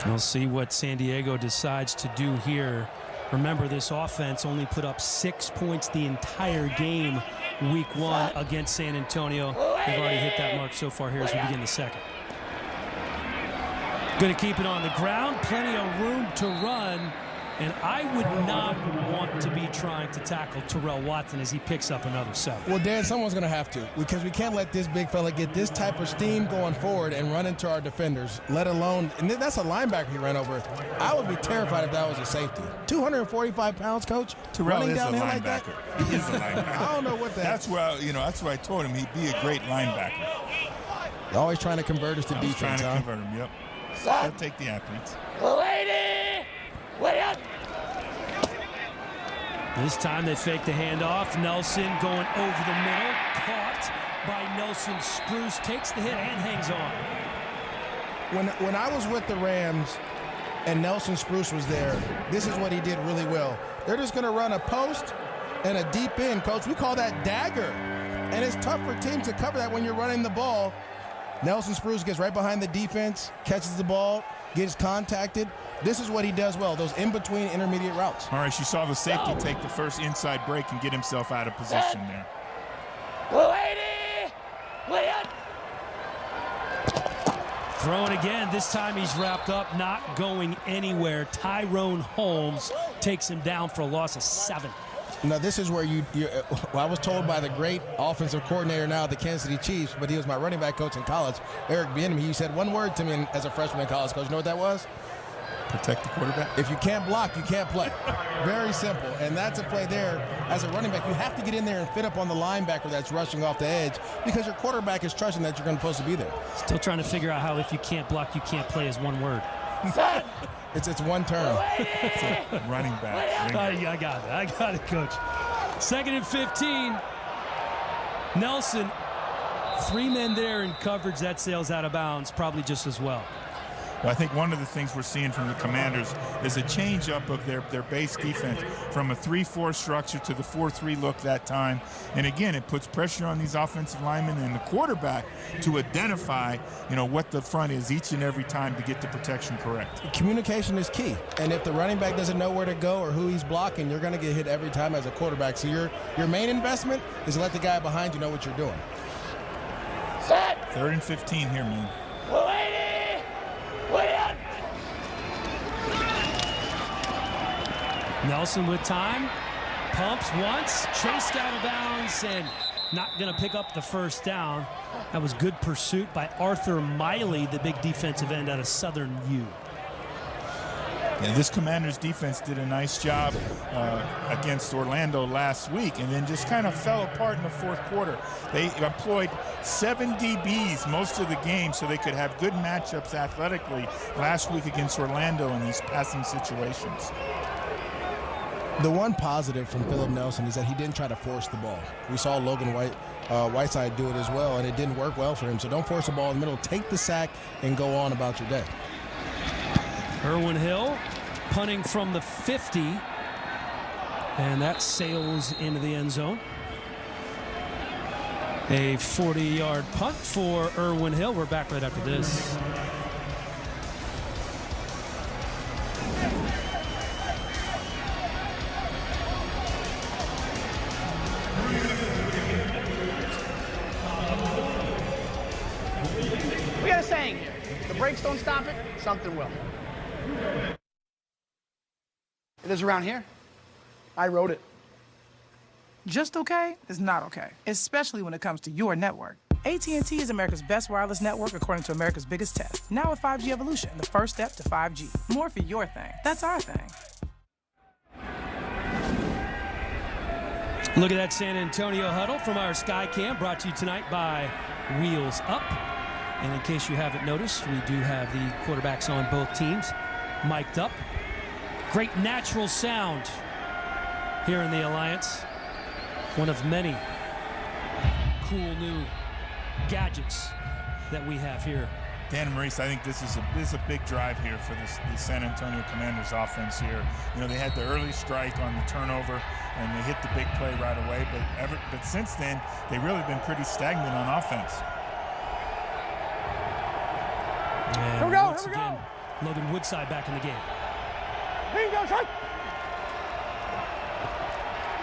We'll see what San Diego decides to do here. Remember, this offense only put up 6 points the entire game week 1 against San Antonio. They've already hit that mark so far here as we begin the second. Going to keep it on the ground, plenty of room to run, and I would not want to be trying to tackle Terrell Watson as he picks up another 7. Well, Dan, someone's going to have to, because we can't let this big fella get this type of steam going forward and run into our defenders, let alone, and that's a linebacker he ran over. I would be terrified if that was a safety. 245 pounds, Coach, Terrell running is downhill a like that. linebacker. He is a linebacker. I don't know what that. That's why I told him he'd be a great linebacker. You're always trying to convert us to defense, trying to convert him, yep. He'll take the athletes. Lady, wait up. This time they fake the handoff. Nelson going over the middle. Caught by Nelson. Spruce takes the hit and hangs on. When I was with the Rams and Nelson Spruce was there, this is what he did really well. They're just going to run a post and a deep end, Coach. We call that dagger. And it's tough for teams to cover that when you're running the ball. Nelson Spruce gets right behind the defense, catches the ball, gets contacted. This is what he does well, those in-between intermediate routes. All right, you saw the safety take the first inside break and get himself out of position there. Throwing again. This time he's wrapped up, not going anywhere. Tyrone Holmes takes him down for a loss of 7. Now, this is where I was told by the great offensive coordinator now of the Kansas City Chiefs, but he was my running back coach in college, Eric Bieniemy. He said one word to me as a freshman in college, Coach. You know what that was? Protect the quarterback. If you can't block, you can't play. Very simple. And that's a play there. As a running back, you have to get in there and fit up on the linebacker that's rushing off the edge, because your quarterback is trusting that you're going to supposed to be there. Still trying to figure out how if you can't block, you can't play is one word. It's one term. Running back. I got it, Coach. 2nd and 15. Nelson, 3 men there in coverage. That sails out of bounds, probably just as well. Well, I think one of the things we're seeing from the Commanders is a change-up of their base defense from a 3-4 structure to the 4-3 look that time. And again, it puts pressure on these offensive linemen and the quarterback to identify, what the front is each and every time to get the protection correct. Communication is key. And if the running back doesn't know where to go or who he's blocking, you're going to get hit every time as a quarterback. So your main investment is to let the guy behind you know what you're doing. 3rd and 15 here, man. Nelson with time, pumps once, chased out of bounds, and not going to pick up the first down. That was good pursuit by Arthur Miley, the big defensive end out of Southern U. Yeah, this Commanders defense did a nice job against Orlando last week and then just kind of fell apart in the fourth quarter. They employed 7 DBs most of the game so they could have good matchups athletically last week against Orlando in these passing situations. The one positive from Philip Nelson is that he didn't try to force the ball. We saw Logan Whiteside do it as well, and it didn't work well for him. So don't force the ball in the middle. Take the sack and go on about your day. Irwin Hill punting from the 50, and that sails into the end zone. A 40-yard punt for Irwin Hill. We're back right after this. We got a saying here. The brakes don't stop it, something will. It is around here. I wrote it. Just okay is not okay, especially when it comes to your network. AT&T is America's best wireless network according to America's biggest test. Now with 5G Evolution, the first step to 5G. More for your thing. That's our thing. Look at that San Antonio huddle from our Skycam, brought to you tonight by Wheels Up. And in case you haven't noticed, we do have the quarterbacks on both teams mic'd up. Great natural sound here in the Alliance. One of many cool new gadgets that we have here. Dan and Maurice, I think this is a big drive here for the San Antonio Commanders offense here. You know, they had the early strike on the turnover and they hit the big play right away, but since then, they've really been pretty stagnant on offense. And here we go, once again, Logan Woodside back in the game. Bingo, shot.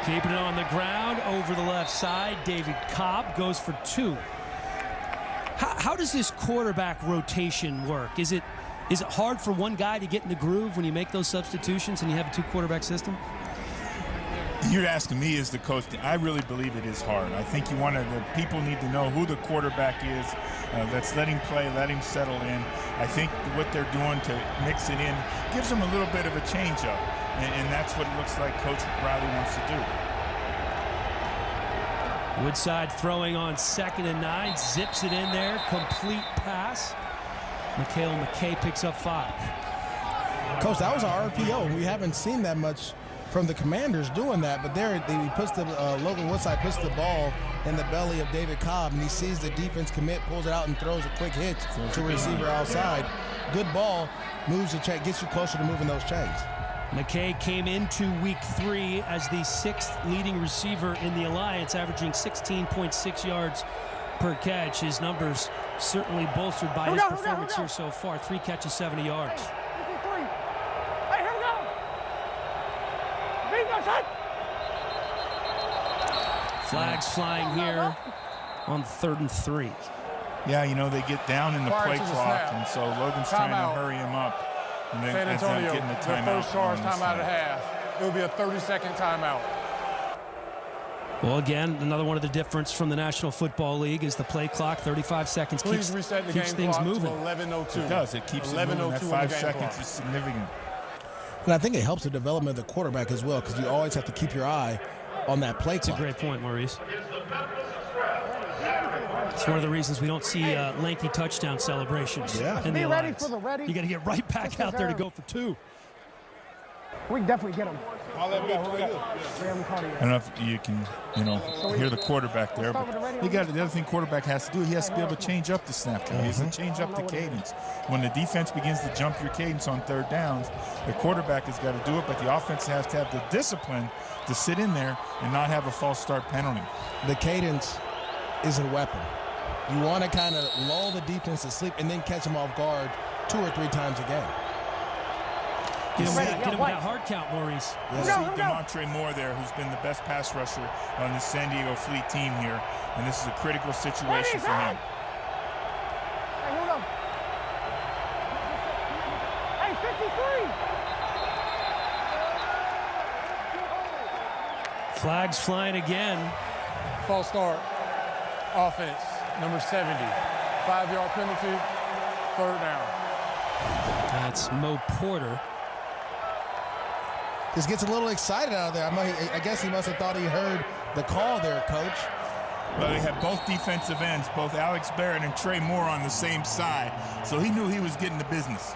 Keeping it on the ground over the left side. David Cobb goes for 2. How does this quarterback rotation work? Is it hard for one guy to get in the groove when you make those substitutions and you have a 2-quarterback system? You're asking me as the coach. I really believe it is hard. I think the people need to know who the quarterback is. Let's let him play, let him settle in. I think what they're doing to mix it in gives them a little bit of a change-up, and that's what it looks like Coach Riley wants to do. Woodside throwing on 2nd and 9, zips it in there, complete pass. Mikhail McKay picks up 5. Coach, that was our RPO. We haven't seen that much from the Commanders doing that, but Logan Woodside puts the ball in the belly of David Cobb, and he sees the defense commit, pulls it out, and throws a quick hitch to a receiver outside. Good ball, moves the chain, gets you closer to moving those chains. McKay came into week 3 as the 6th leading receiver in the Alliance, averaging 16.6 yards per catch. His numbers certainly bolstered by his performance here so far. 3 catches, 70 yards. Hey, here we go. Bingo, shot. Flags flying here on 3rd and 3. Yeah, you know, they get down in the play clock, and so Logan's trying to hurry him up. And then San Antonio, getting the timeout. their first charge timeout at half. It will be a 30-second timeout. Well, again, another one of the difference from the National Football League is the play clock. 35 seconds keeps things moving. 11:02. It does. It keeps it moving. That 5 seconds is significant. And I think it helps the development of the quarterback as well, because you always have to keep your eye on that play clock. That's a great point, Maurice. It's one of the reasons we don't see lengthy touchdown celebrations in the Alliance. You got to get right back out there to go for 2. We can definitely get him. I don't know if you can, hear the quarterback there, but the other thing quarterback has to do, he has to be able to change up the snap count. He has to change up the cadence. When the defense begins to jump your cadence on 3rd downs, the quarterback has got to do it, but the offense has to have the discipline to sit in there and not have a false start penalty. The cadence is a weapon. You want to kind of lull the defense to sleep and then catch them off guard 2 or 3 times a game. Get him with that hard count, Maurice. You see DeMontre Moore there, who's been the best pass rusher on the San Diego Fleet team here, and this is a critical situation for him. Hey, here we go. Hey, 53. Flags flying again. False start. Offense, number 70. 5-yard penalty, 3rd down. That's Mo Porter. just gets a little excited out of there. I guess he must have thought he heard the call there, Coach. Well, they had both defensive ends, both Alex Barrett and Trey Moore on the same side, so he knew he was getting the business.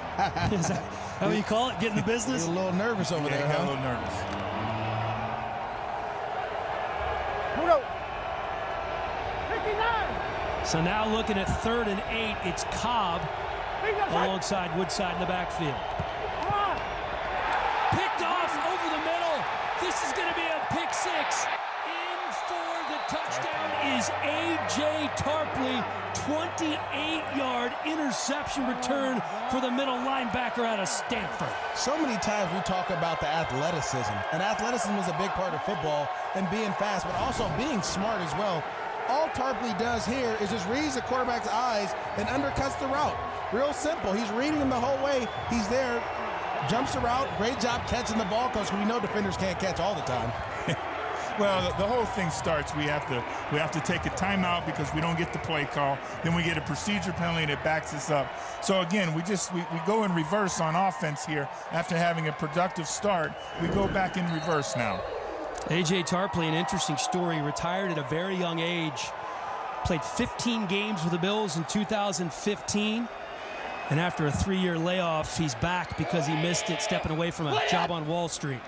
Is that how you call it, getting the business? He's a little nervous over there, he got huh? a little nervous. So now looking at 3rd and 8, it's Cobb alongside Woodside in the backfield. Picked off over the middle. This is going to be a pick 6. In for the touchdown is A.J. Tarpley. 28-yard interception return for the middle linebacker out of Stanford. So many times we talk about the athleticism, and athleticism is a big part of football, and being fast, but also being smart as well. All Tarpley does here is just reads the quarterback's eyes and undercuts the route. Real simple. He's reading him the whole way. He's there, jumps the route. Great job catching the ball, because we know defenders can't catch all the time. Well, the whole thing starts. We have to take a timeout because we don't get the play call. Then we get a procedure penalty that backs us up. So again, we go in reverse on offense here after having a productive start. We go back in reverse now. A.J. Tarpley, an interesting story, retired at a very young age, played 15 games with the Bills in 2015, and after a 3-year layoff, he's back because he missed it stepping away from a job on Wall Street.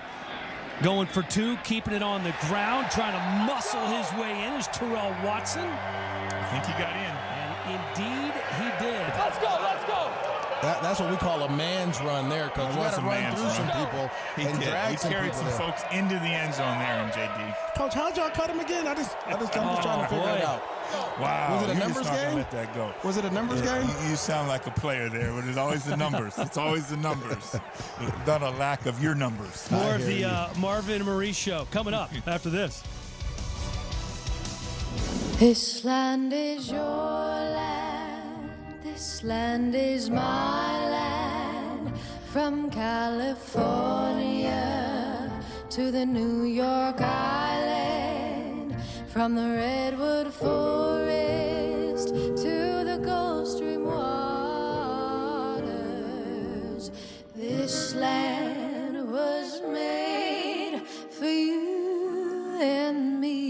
Going for 2, keeping it on the ground, trying to muscle his way in is Terrell Watson. I think he got in. And indeed, he did. Let's go, let's go. That's what we call a man's run there, Coach. You got to run through some people and drag some people. He carried some folks into the end zone there, MJD. Coach, how'd y'all cut him again? I'm just trying to figure it out. Wow. Was it a numbers game? Let that go. Was it a numbers game? You sound like a player there, but it's always the numbers. It's always the numbers. Not a lack of your numbers. More of the Marvin Marie show coming up after this. This land is your land. This land is my land. From California to the New York Island. From the Redwood Forest to the Gulf Stream waters. This land was made for you and me.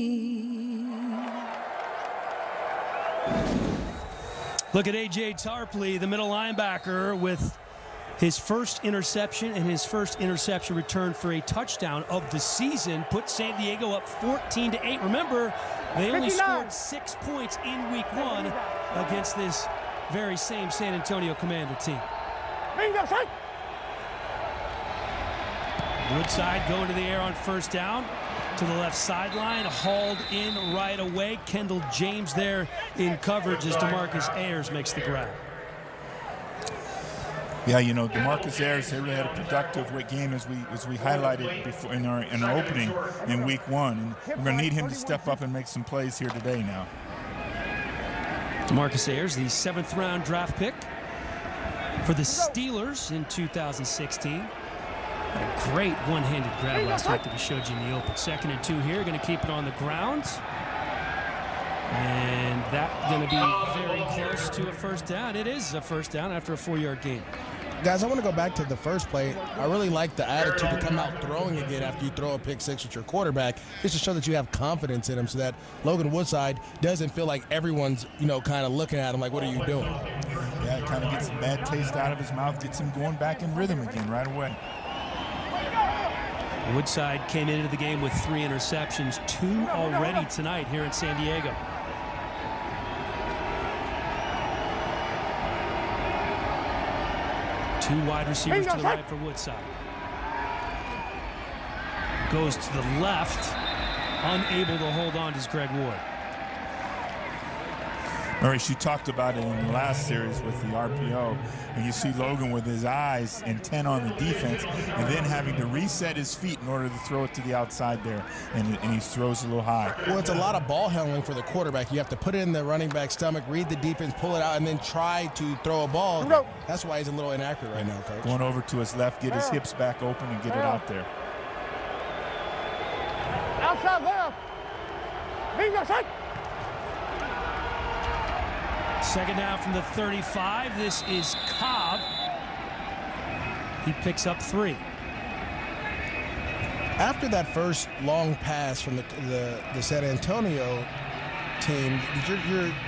Look at A.J. Tarpley, the middle linebacker, with his first interception and his first interception return for a touchdown of the season. Put San Diego up 14-8. Remember, they only scored 6 points in week 1 against this very same San Antonio Commander team. Woodside going to the air on first down. To the left sideline, hauled in right away. Kendall James there in coverage as DeMarcus Ayers makes the grab. Yeah, you know, DeMarcus Ayers really had a productive game as we highlighted before in our opening in week 1. And we're going to need him to step up and make some plays here today now. DeMarcus Ayers, the 7th round draft pick for the Steelers in 2016. Had a great one-handed grab last week that we showed you in the open. 2nd and 2 here, going to keep it on the ground. And that's going to be very close to a first down. It is a first down after a 4-yard gain. Guys, I want to go back to the first play. I really like the attitude to come out throwing again after you throw a pick 6 with your quarterback, just to show that you have confidence in him so that Logan Woodside doesn't feel like everyone's, kind of looking at him like, what are you doing? Yeah, it kind of gets a bad taste out of his mouth, gets him going back in rhythm again right away. Woodside came into the game with 3 interceptions, 2 already tonight here in San Diego. Two wide receivers to the right for Woodside. Goes to the left, unable to hold on to Greg Ward. Maurice, you talked about it in the last series with the RPO, and you see Logan with his eyes intent on the defense and then having to reset his feet in order to throw it to the outside there, and he throws a little high. Well, it's a lot of ball handling for the quarterback. You have to put it in the running back's stomach, read the defense, pull it out, and then try to throw a ball. That's why he's a little inaccurate right now, Coach. Going over to his left, get his hips back open and get it out there. Outside left. Bingo, side. 2nd down from the 35. This is Cobb. He picks up 3. After that first long pass from the San Antonio team,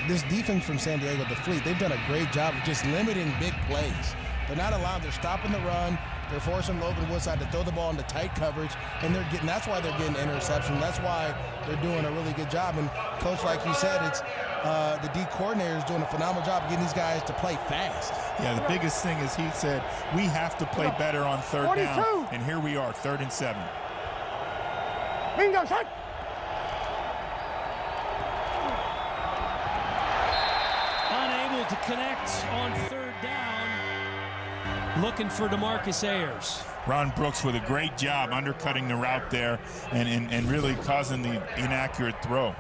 this defense from San Diego, the Fleet, they've done a great job of just limiting big plays. They're not allowed, they're stopping the run, they're forcing Logan Woodside to throw the ball into tight coverage, and that's why they're getting interception. That's why they're doing a really good job. And Coach, like you said, it's the D coordinator is doing a phenomenal job of getting these guys to play fast. Yeah, the biggest thing is he said, we have to play better on third down, and here we are, 3rd and 7. Bingo, set. Unable to connect on 3rd down. Looking for DeMarcus Ayers. Ron Brooks with a great job undercutting the route there and really causing the inaccurate throw.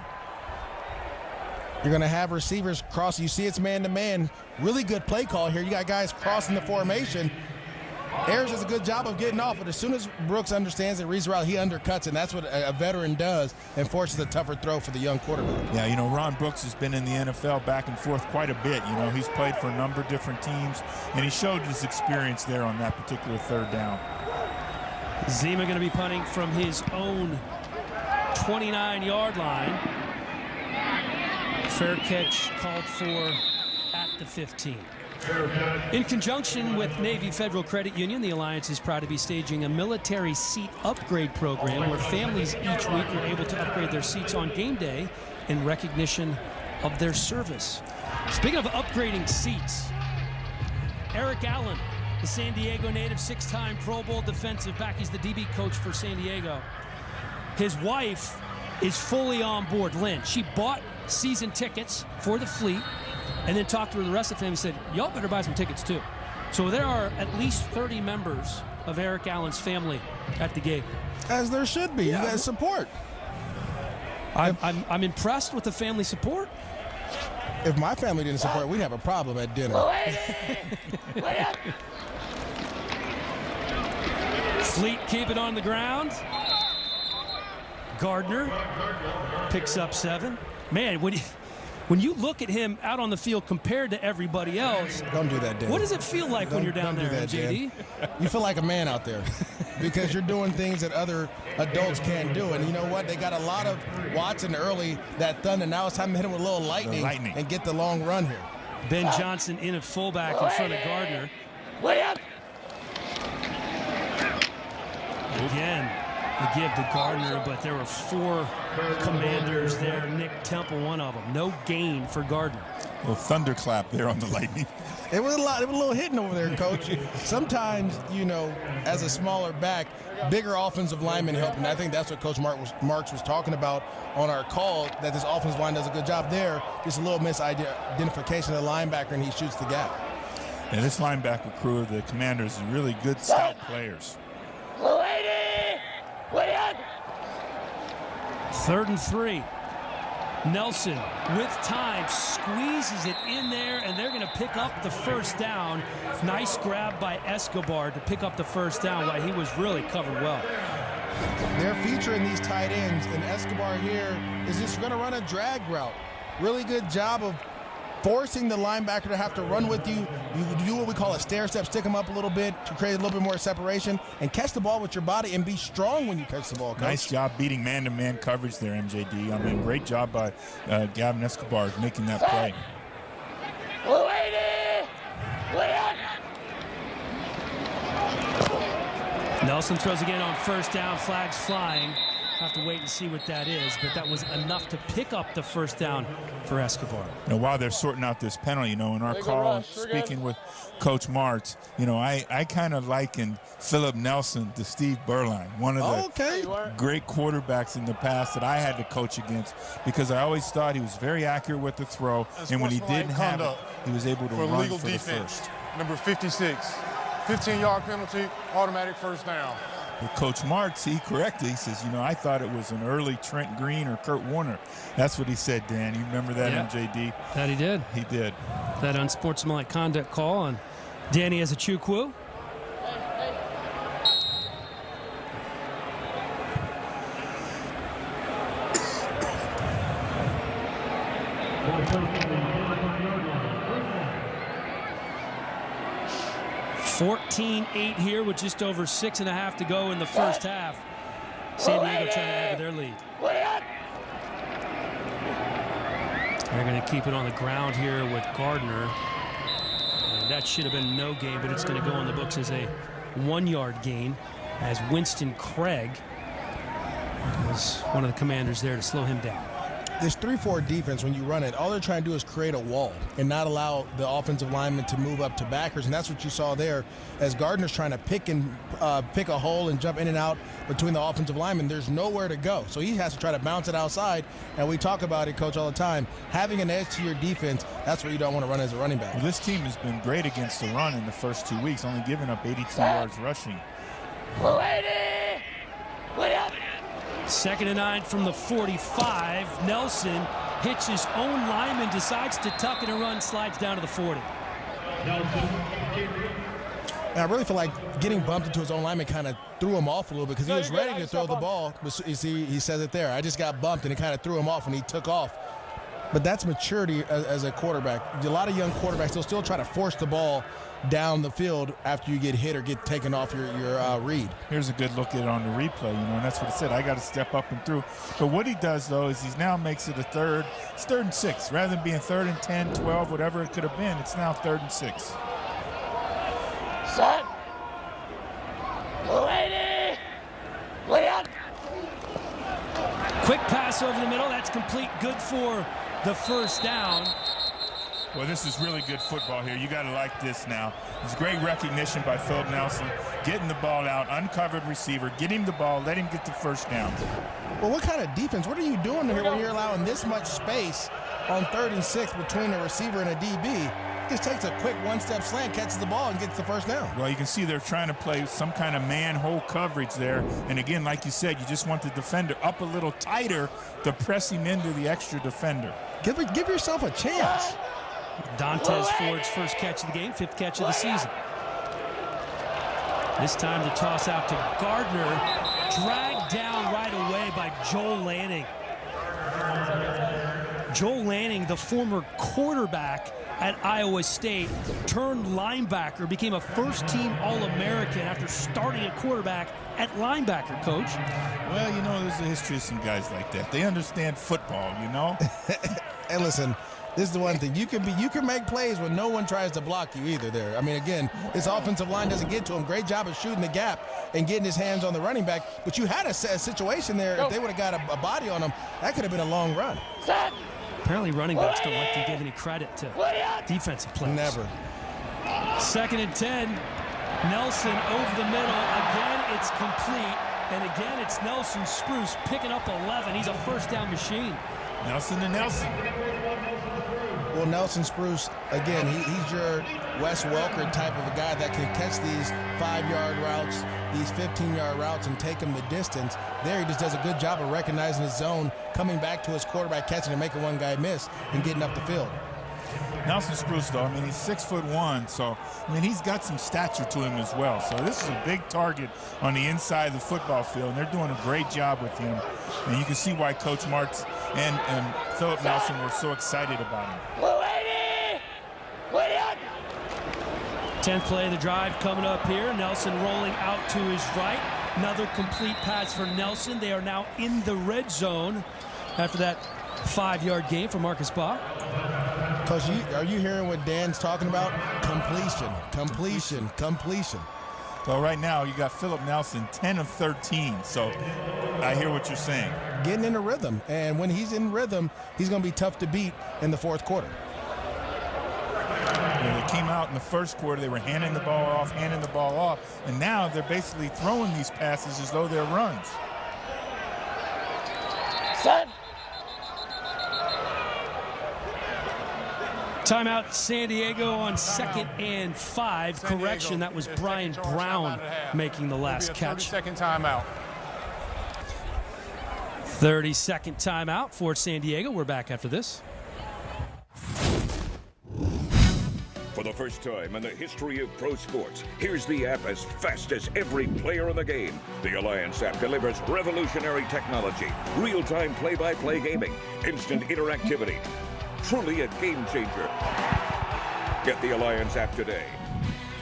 You're going to have receivers cross. You see it's man-to-man. Really good play call here. You got guys crossing the formation. Ayers does a good job of getting off, but as soon as Brooks understands and reads the route, he undercuts, and that's what a veteran does and forces a tougher throw for the young quarterback. Yeah, you know, Ron Brooks has been in the NFL back and forth quite a bit. You know, he's played for a number of different teams, and he showed his experience there on that particular 3rd down. Zima going to be punting from his own 29-yard line. Fair catch called for at the 15. In conjunction with Navy Federal Credit Union, the Alliance is proud to be staging a military seat upgrade program where families each week are able to upgrade their seats on game day in recognition of their service. Speaking of upgrading seats, Eric Allen, the San Diego native, 6-time Pro Bowl defensive back. He's the DB coach for San Diego. His wife is fully on board, Lynn. She bought season tickets for the Fleet and then talked to the rest of the family and said, y'all better buy some tickets too. So there are at least 30 members of Eric Allen's family at the game. As there should be. Yeah. You guys support. I'm impressed with the family support. If my family didn't support, we'd have a problem at dinner. Fleet keep it on the ground. Gardner picks up 7. Man, when you look at him out on the field compared to everybody else, don't do that, Dan. What does it feel like when you're down there, JD? You feel like a man out there because you're doing things that other adults can't do. And you know what? They got a lot of Watson early, that thunder. Now it's time to hit him with a little lightning. And get the long run here. Ben Johnson in at fullback in front of Gardner. Again, the give to Gardner, but there were 4 commanders there. Nick Temple, one of them. No gain for Gardner. A little thunderclap there on the lightning. It was a little hitting over there, Coach. Sometimes, you know, as a smaller back, bigger offensive linemen help, and I think that's what Coach Marks was talking about on our call, that this offensive line does a good job there. Just a little misidentification of the linebacker, and he shoots the gap. And this linebacker crew of the Commanders is really good scout players. 3rd and 3. Nelson with time squeezes it in there, and they're going to pick up the 1st down. Nice grab by Escobar to pick up the 1st down while he was really covered well. They're featuring these tight ends, and Escobar here is just going to run a drag route. Really good job of forcing the linebacker to have to run with you. You do what we call a stair step, stick them up a little bit to create a little bit more separation, and catch the ball with your body and be strong when you catch the ball, Coach. Nice job beating man-to-man coverage there, MJD. I mean, great job by Gavin Escobar making that play. Nelson throws again on 1st down, flags flying. Have to wait and see what that is, but that was enough to pick up the 1st down for Escobar. Now, while they're sorting out this penalty, you know, in our call, speaking with Coach Martz, you know, I kind of liken Philip Nelson to Steve Berline, one of the great quarterbacks in the past that I had to coach against, because I always thought he was very accurate with the throw, and when he didn't have it, he was able to run for the 1st. Number 56, 15-yard penalty, automatic 1st down. With Coach Martz, he corrected. He says, you know, I thought it was an early Trent Green or Kurt Warner. That's what he said, Dan. You remember that, MJD? That he did. He did. That unsportsmanlike conduct call on Danny Ezechukwu. (14-8) here with just over 6.5 to go in the 1st half. San Diego trying to add to their lead. They're going to keep it on the ground here with Gardner. And that should have been no gain, but it's going to go on the books as a 1-yard gain, as Winston Craig was one of the commanders there to slow him down. This 3-4 defense, when you run it, all they're trying to do is create a wall and not allow the offensive linemen to move up to backers, and that's what you saw there as Gardner's trying to pick a hole and jump in and out between the offensive linemen. There's nowhere to go, so he has to try to bounce it outside, and we talk about it, Coach, all the time. Having an edge to your defense, that's what you don't want to run as a running back. Well, this team has been great against the run in the first 2 weeks, only giving up 82 yards rushing. 2nd and 9 from the 45. Nelson hits his own lineman, decides to tuck it and run, slides down to the 40. And I really feel like getting bumped into his own lineman kind of threw him off a little bit because he was ready to throw the ball. But you see, he says it there. I just got bumped, and it kind of threw him off when he took off. But that's maturity as a quarterback. A lot of young quarterbacks, they'll still try to force the ball down the field after you get hit or get taken off your read. Here's a good look at it on the replay, and that's what it said. I got to step up and through. But what he does, though, is he now makes it a third. It's 3rd and 6. Rather than being 3rd and 10, 12, whatever it could have been, it's now 3rd and 6. Set. Lady. Leon. Quick pass over the middle. That's complete. Good for the first down. Well, this is really good football here. You got to like this now. It's great recognition by Philip Nelson, getting the ball out, uncovered receiver, get him the ball, let him get the first down. Well, what kind of defense? What are you doing here when you're allowing this much space on 3rd and 6 between a receiver and a DB? Just takes a quick one-step slant, catches the ball, and gets the first down. Well, you can see they're trying to play some kind of man-hole coverage there. And again, like you said, you just want the defender up a little tighter to press him into the extra defender. Give yourself a chance. Dantes Ford's first catch of the game, 5th catch of the season. This time the toss out to Gardner, dragged down right away by Joel Lanning. Joel Lanning, the former quarterback at Iowa State, turned linebacker, became a first-team All-American after starting at quarterback at linebacker, Coach. Well, there's a history of some guys like that. They understand football, And listen, this is the one thing. You can make plays when no one tries to block you either there. I mean, again, this offensive line doesn't get to him. Great job of shooting the gap and getting his hands on the running back. But you had a situation there. If they would have got a body on him, that could have been a long run. Apparently running backs don't like to give any credit to defensive players. Never. 2nd and 10. Nelson over the middle. Again, it's complete. And again, it's Nelson Spruce picking up 11. He's a first down machine. Nelson to Nelson. Well, Nelson Spruce, again, he's your Wes Welker type of a guy that can catch these 5-yard routes, these 15-yard routes, and take them the distance. There he just does a good job of recognizing his zone, coming back to his quarterback, catching and making one guy miss, and getting up the field. Nelson Spruce, though, he's 6'1", so, he's got some stature to him as well. So this is a big target on the inside of the football field, and they're doing a great job with him. And you can see why Coach Martz and Philip Nelson were so excited about him. 10th play of the drive coming up here. Nelson rolling out to his right. Another complete pass for Nelson. They are now in the red zone after that 5-yard gain for Marcus Baugh. Coach, are you hearing what Dan's talking about? Completion. Well, right now you got Philip Nelson, 10 of 13. So I hear what you're saying. Getting in a rhythm, and when he's in rhythm, he's going to be tough to beat in the 4th quarter. They came out in the 1st quarter, they were handing the ball off, and now they're basically throwing these passes as though they're runs. Set. Timeout San Diego on 2nd and 5. Correction, that was Brian Brown making the last catch. 30-second timeout. 30-second timeout for San Diego. We're back after this. For the first time in the history of pro sports, here's the app as fast as every player in the game. The Alliance app delivers revolutionary technology, real-time play-by-play gaming, instant interactivity. Truly a game changer. Get the Alliance app today.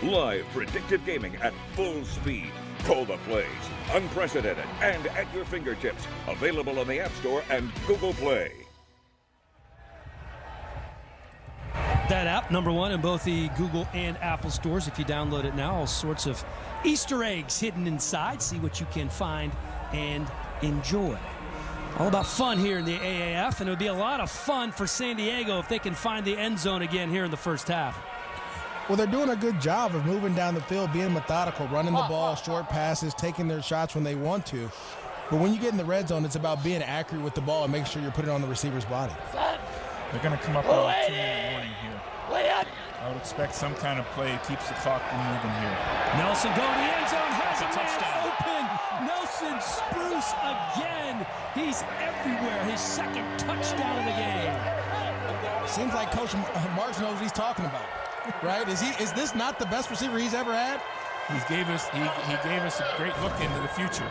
Live predictive gaming at full speed. Call the plays. Unprecedented and at your fingertips. Available on the App Store and Google Play. That app, #1 in both the Google and Apple stores. If you download it now, all sorts of Easter eggs hidden inside. See what you can find and enjoy. All about fun here in the AAF, and it would be a lot of fun for San Diego if they can find the end zone again here in the first half. Well, they're doing a good job of moving down the field, being methodical, running the ball, short passes, taking their shots when they want to. But when you get in the red zone, it's about being accurate with the ball and making sure you're putting it on the receiver's body. They're going to come up with a 2-minute warning here. I would expect some kind of play keeps the clock moving here. Nelson going to the end zone, has a touchdown. Open. Nelson Spruce again. He's everywhere. His second touchdown of the game. Seems like Coach Marks knows what he's talking about, right? Is this not the best receiver he's ever had? He gave us a great look into the future.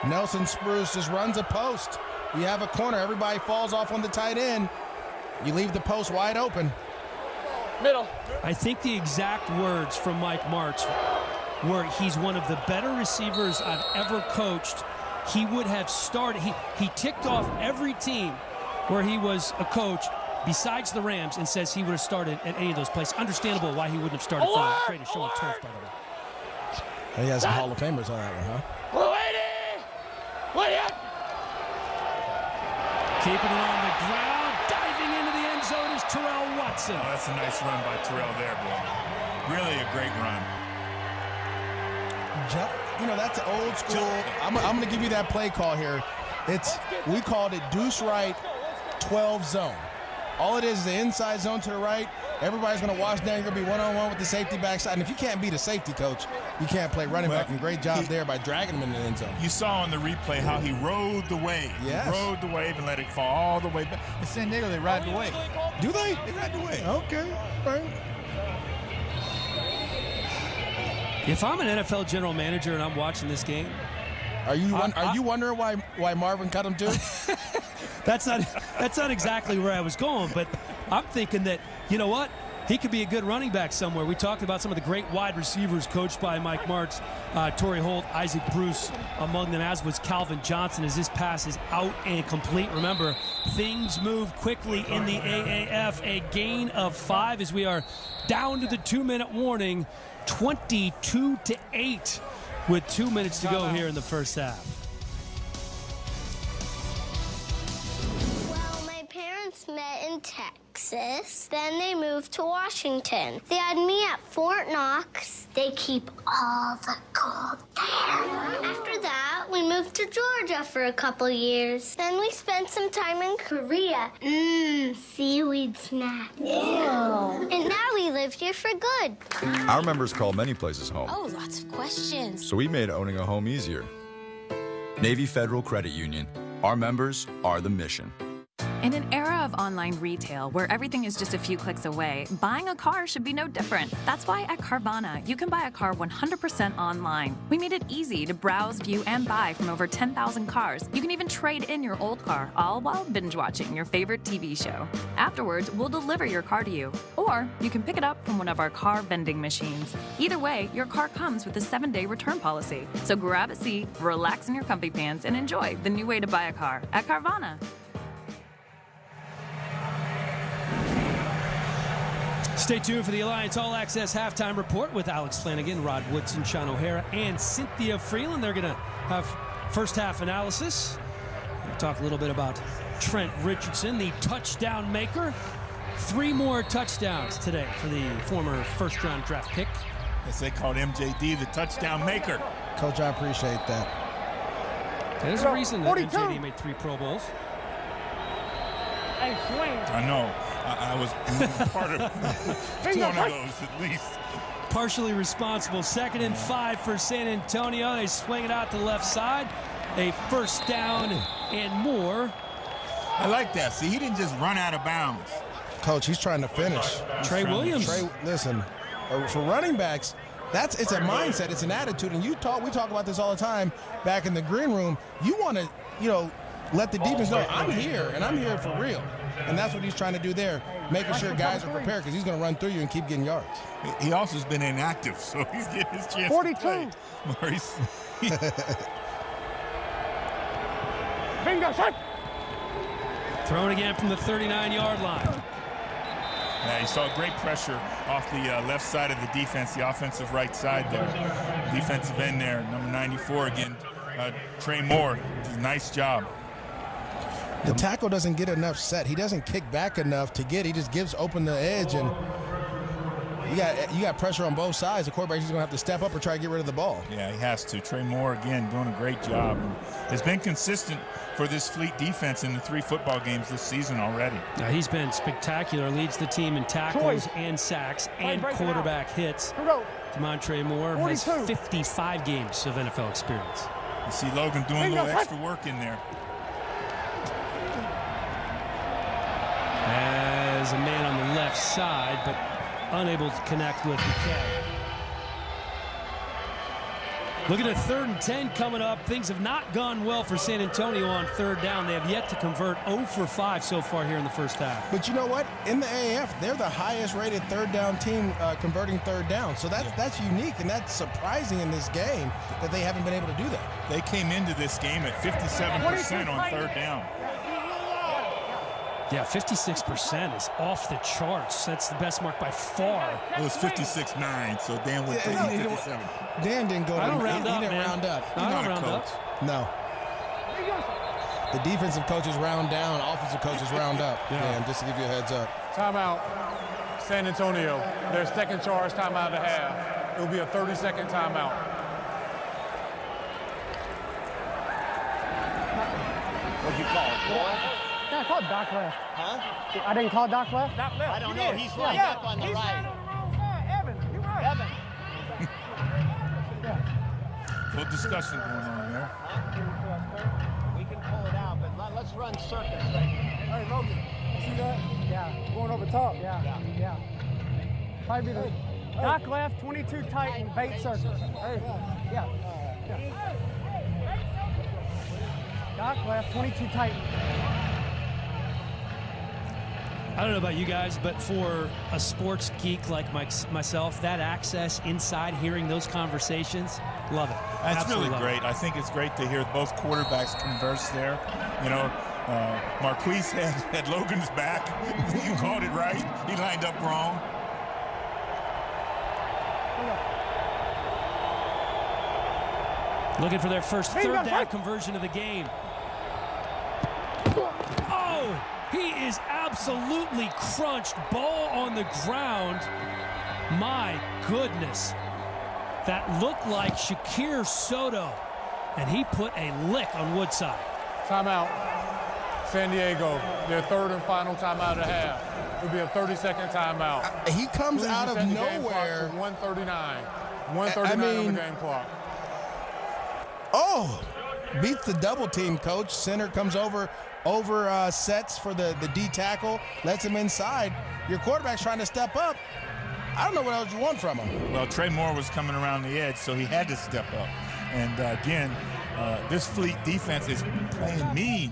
Nelson Spruce just runs a post. You have a corner. Everybody falls off on the tight end. You leave the post wide open. Middle. I think the exact words from Mike Martz were, he's one of the better receivers I've ever coached. He would have started. He ticked off every team where he was a coach besides the Rams and says he would have started at any of those places. Understandable why he wouldn't have started for the greatest show on turf, by the way. He has some Hall of Famers on that one, huh? Keeping it on the ground, diving into the end zone is Terrell Watson. Oh, that's a nice run by Terrell there, boy. Really a great run. That's old school. I'm going to give you that play call here. We called it deuce right, 12 zone. All it is the inside zone to the right. Everybody's going to wash down. You're going to be one-on-one with the safety backside. And if you can't beat a safety coach, you can't play running back. And great job there by dragging him in the end zone. You saw on the replay how he rode the wave. Yes. He rode the wave and let it fall all the way back. In San Diego, they ride the wave. Do they? They ride the wave. Okay. All right. If I'm an NFL general manager and I'm watching this game, are you wondering why Marvin cut him too? That's not exactly where I was going, but I'm thinking that, you know what? He could be a good running back somewhere. We talked about some of the great wide receivers coached by Mike Martz, Torrey Holt, Isaac Bruce among them, as was Calvin Johnson, as this pass is out and complete. Remember, things move quickly in the AAF. A gain of 5 as we are down to the 2-minute warning, 22-8 with 2 minutes to go here in the first half. Met in Texas, then they moved to Washington. They had me at Fort Knox. They keep all the gold there. After that, we moved to Georgia for a couple years. Then we spent some time in Korea. Seaweed snack. Ew. And now we live here for good. Our members call many places home. Oh, lots of questions. So we made owning a home easier. Navy Federal Credit Union. Our members are the mission. In an era of online retail where everything is just a few clicks away, buying a car should be no different. That's why at Carvana, you can buy a car 100% online. We made it easy to browse, view, and buy from over 10,000 cars. You can even trade in your old car, all while binge watching your favorite TV show. Afterwards, we'll deliver your car to you. Or you can pick it up from one of our car vending machines. Either way, your car comes with a 7-day return policy. So grab a seat, relax in your comfy pants, and enjoy the new way to buy a car at Carvana. Stay tuned for the Alliance All Access Halftime Report with Alex Flanagan, Rod Woodson, Sean O'Hara, and Cynthia Freeland. They're going to have first half analysis. We'll talk a little bit about Trent Richardson, the touchdown maker. 3 more touchdowns today for the former first-round draft pick. As they called MJD the touchdown maker. Coach, I appreciate that. There's a reason that MJD made 3 Pro Bowls. I know. I was part of one of those at least. Partially responsible. 2nd and 5 for San Antonio. They swing it out to the left side. A first down and more. I like that. See, he didn't just run out of bounds. Coach, he's trying to finish. Trey Williams. Listen, for running backs, it's a mindset. It's an attitude. And we talk about this all the time back in the green room. You want to, let the defense know I'm here, and I'm here for real. And that's what he's trying to do there, making sure guys are prepared because he's going to run through you and keep getting yards. He also has been inactive, so he's getting his chance 42. to play. Maurice. Bingo, shot. Thrown again from the 39-yard line. Yeah, he saw great pressure off the left side of the defense, the offensive right side there. Defensive end there, number 94 again, Trey Moore. Nice job. The tackle doesn't get enough set. He doesn't kick back enough to get. He just gives open the edge, and you got pressure on both sides. The quarterback is going to have to step up or try to get rid of the ball. Yeah, he has to. Trey Moore, again, doing a great job. And has been consistent for this Fleet defense in the 3 football games this season already. Now, he's been spectacular. Leads the team in tackles and sacks and quarterback hits. Trey Moore has 55 games of NFL experience. You see Logan doing a little extra work in there. As a man on the left side, but unable to connect with McKay. Looking at 3rd and 10 coming up. Things have not gone well for San Antonio on 3rd down. They have yet to convert 0 for 5 so far here in the first half. But you know what? In the AAF, they're the highest rated 3rd down team converting 3rd down. So that's unique, and that's surprising in this game that they haven't been able to do that. They came into this game at 57% on 3rd down. Yeah, 56% is off the charts. That's the best mark by far. It was 56.9, so Dan went 57. Dan didn't go. I don't round up, he didn't man. round up. I don't round up. No. The defensive coaches round down, offensive coaches round up. Yeah, just to give you a heads up. Timeout. San Antonio. Their second charge timeout of the half. It will be a 30-second timeout. What'd you call it? I called Doc left. Huh? I didn't call Doc left? Doc left. I don't know. He's lined up on the right. Evan, you're right. Evan. Little discussion going on there. We can pull it out, but let's run circuits right now. Hey, Logan, you see that? Yeah. Going over top. Yeah. Probably be the Doc left, 22 tight, and bait circles. Hey. Yeah. Doc left, 22 tight. I don't know about you guys, but for a sports geek like myself, that access inside, hearing those conversations, love it. That's Absolutely really great. It. I think it's great to hear both quarterbacks converse there. You know, Marquise had Logan's back. You called it right. He lined up wrong. Looking for their first 3rd down conversion of the game. Oh, he is absolutely crunched. Ball on the ground. My goodness. That looked like Shakir Soto, and he put a lick on Woodside. Timeout. San Diego, their 3rd and final timeout of the half. It will be a 30-second timeout. He comes out of nowhere. 139. 139 on the game clock. Oh, beats the double team, coach. Center comes over sets for the D tackle, lets him inside. Your quarterback's trying to step up. I don't know what else you want from him. Well, Trey Moore was coming around the edge, so he had to step up. And again, this Fleet defense is playing mean,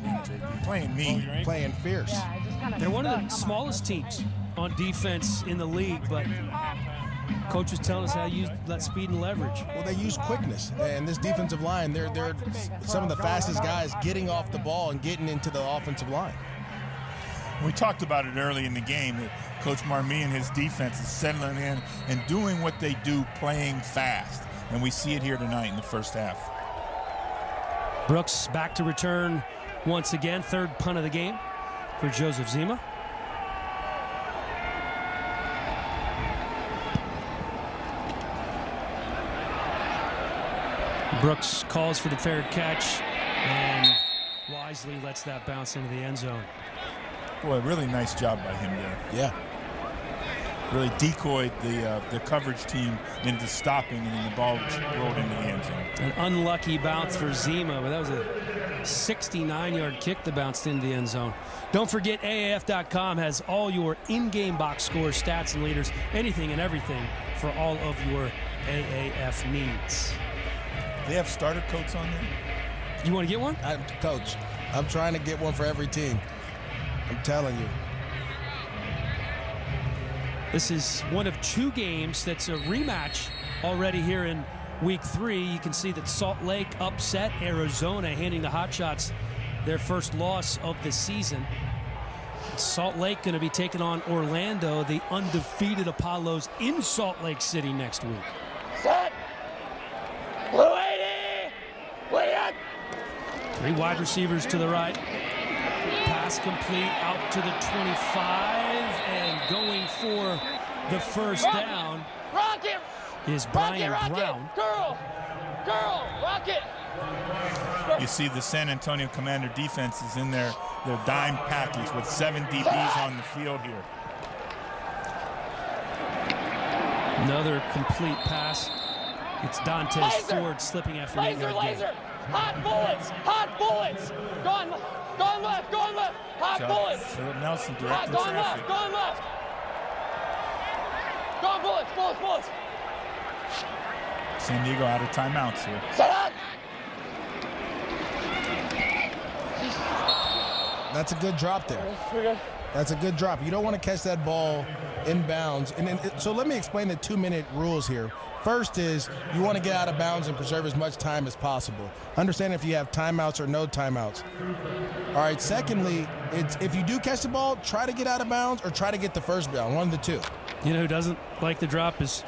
playing mean. Playing fierce. They're one of the smallest teams on defense in the league, but coach was telling us how to use that speed and leverage. Well, they use quickness, and this defensive line, they're some of the fastest guys getting off the ball and getting into the offensive line. We talked about it early in the game. Coach Marmee and his defense is settling in and doing what they do, playing fast. And we see it here tonight in the first half. Brooks back to return once again. 3rd punt of the game for Joseph Zima. Brooks calls for the fair catch and wisely lets that bounce into the end zone. Boy, really nice job by him there. Yeah. Really decoyed the coverage team into stopping, and then the ball rolled into the end zone. An unlucky bounce for Zima, but that was a 69-yard kick that bounced into the end zone. Don't forget, AAF.com has all your in-game box scores, stats, and leaders, anything and everything for all of your AAF needs. They have starter coats on there? You want to get one? Coach, I'm trying to get one for every team. I'm telling you. This is one of 2 games that's a rematch already here in week 3. You can see that Salt Lake upset Arizona, handing the Hotshots their first loss of the season. Salt Lake going to be taking on Orlando, the undefeated Apollos, in Salt Lake City next week. Set. Blue 80. Way up. 3 wide receivers to the right. Pass complete out to the 25, and going for the first down is Brian Brown. Girl, rocket. You see the San Antonio Commander defense is in their dime package with 7 DBs on the field here. Another complete pass. It's Dantes Ford slipping after an 8-yard gain. Hot bullets. Going left. Hot bullets. Philip Nelson directing Going traffic. left. Going bullets. San Diego out of timeouts here. Set up. That's a good drop there. That's a good drop. You don't want to catch that ball inbounds. So let me explain the 2-minute rules here. First is you want to get out of bounds and preserve as much time as possible. Understand if you have timeouts or no timeouts. All right, secondly, it's if you do catch the ball, try to get out of bounds or try to get the first down, one of the 2. You know who doesn't like the drop is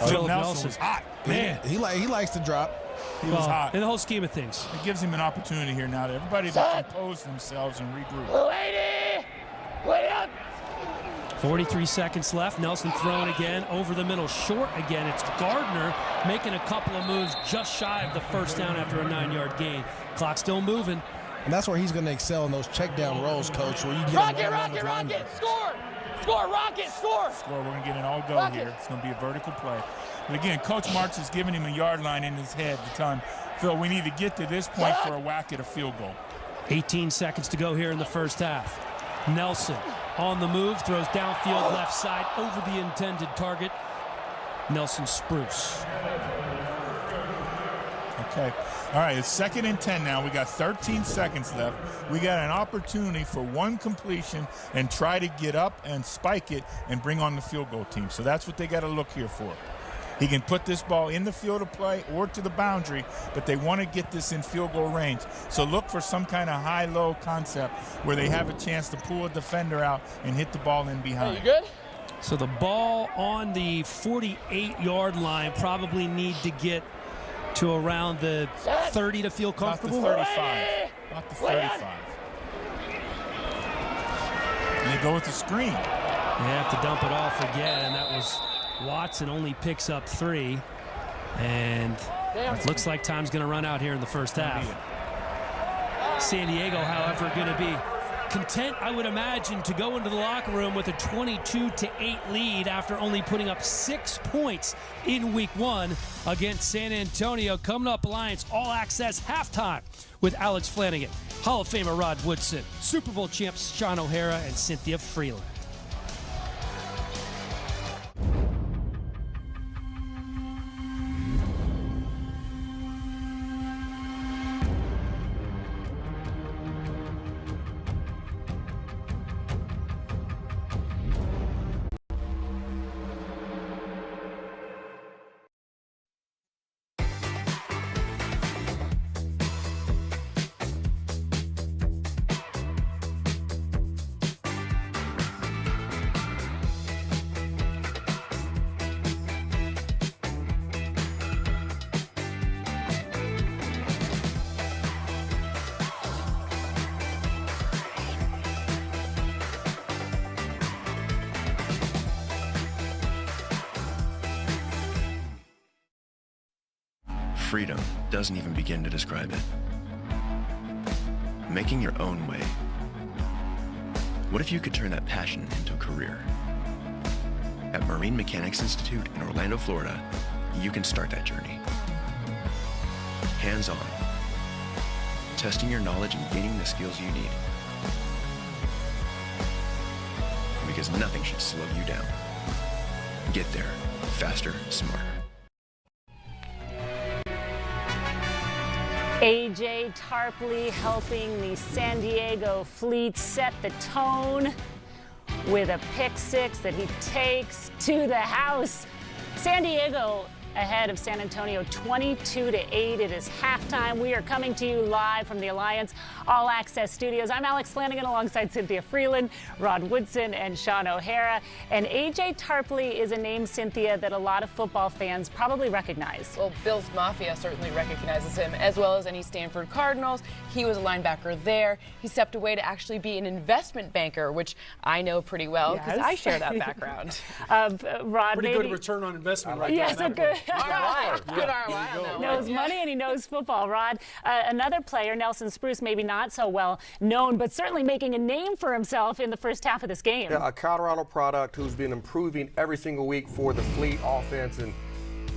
Philip Nelson. Was hot. Man, he likes to drop. He was hot. In the whole scheme of things. It gives him an opportunity here now to everybody to compose themselves and regroup. Way up. 43 seconds left. Nelson throwing again over the middle, short again. It's Gardner making a couple of moves just shy of the first down after a 9-yard gain. Clock still moving. And that's where he's going to excel in those check down rolls, Coach, where you get Rocket. Score, Rocket, score. We're going to get an all-go here. It's going to be a vertical play. But again, Coach Marks is giving him a yard line in his head to tell him, Phil, we need to get to this point for a whack at a field goal. 18 seconds to go here in the first half. Nelson on the move, throws downfield left side over the intended target. Nelson Spruce. Okay. All right, it's 2nd and 10 now. We got 13 seconds left. We got an opportunity for one completion and try to get up and spike it and bring on the field goal team. So that's what they got to look here for. He can put this ball in the field of play or to the boundary, but they want to get this in field goal range. So look for some kind of high-low concept where they have a chance to pull a defender out and hit the ball in behind. You good? So the ball on the 48-yard line, probably need to get to around the 30 to feel comfortable. About the 35. About the 35. And they go with the screen. They have to dump it off again. That was Watson, only picks up 3. And it looks like time's going to run out here in the first half. San Diego, however, going to be content, I would imagine, to go into the locker room with a 22-8 lead after only putting up 6 points in week 1 against San Antonio. Coming up, Alliance All Access halftime with Alex Flanagan, Hall of Famer Rod Woodson, Super Bowl champs Sean O'Hara, and Cynthia Freeland. Freedom doesn't even begin to describe it. Making your own way. What if you could turn that passion into a career? At Marine Mechanics Institute in Orlando, Florida, you can start that journey. Hands-on, testing your knowledge and gaining the skills you need. Because nothing should slow you down. Get there, faster, smarter. A.J. Tarpley helping the San Diego Fleet set the tone with a pick six that he takes to the house. San Diego ahead of San Antonio 22-8. It is halftime. We are coming to you live from the Alliance All Access Studios. I'm Alex Flanagan alongside Cynthia Freeland, Rod Woodson, and Sean O'Hara. And A.J. Tarpley is a name, Cynthia, that a lot of football fans probably recognize. Well, Bills Mafia certainly recognizes him, as well as any Stanford Cardinals. He was a linebacker there. He stepped away to actually be an investment banker, which I know pretty well because I share that background. Rod, pretty good return on investment right yes, there. Yes, good ROI. Knows money and he knows football. Rod, another player, Nelson Spruce, maybe not so well known, but certainly making a name for himself in the first half of this game. Yeah, a Colorado product who's been improving every single week for the Fleet offense. And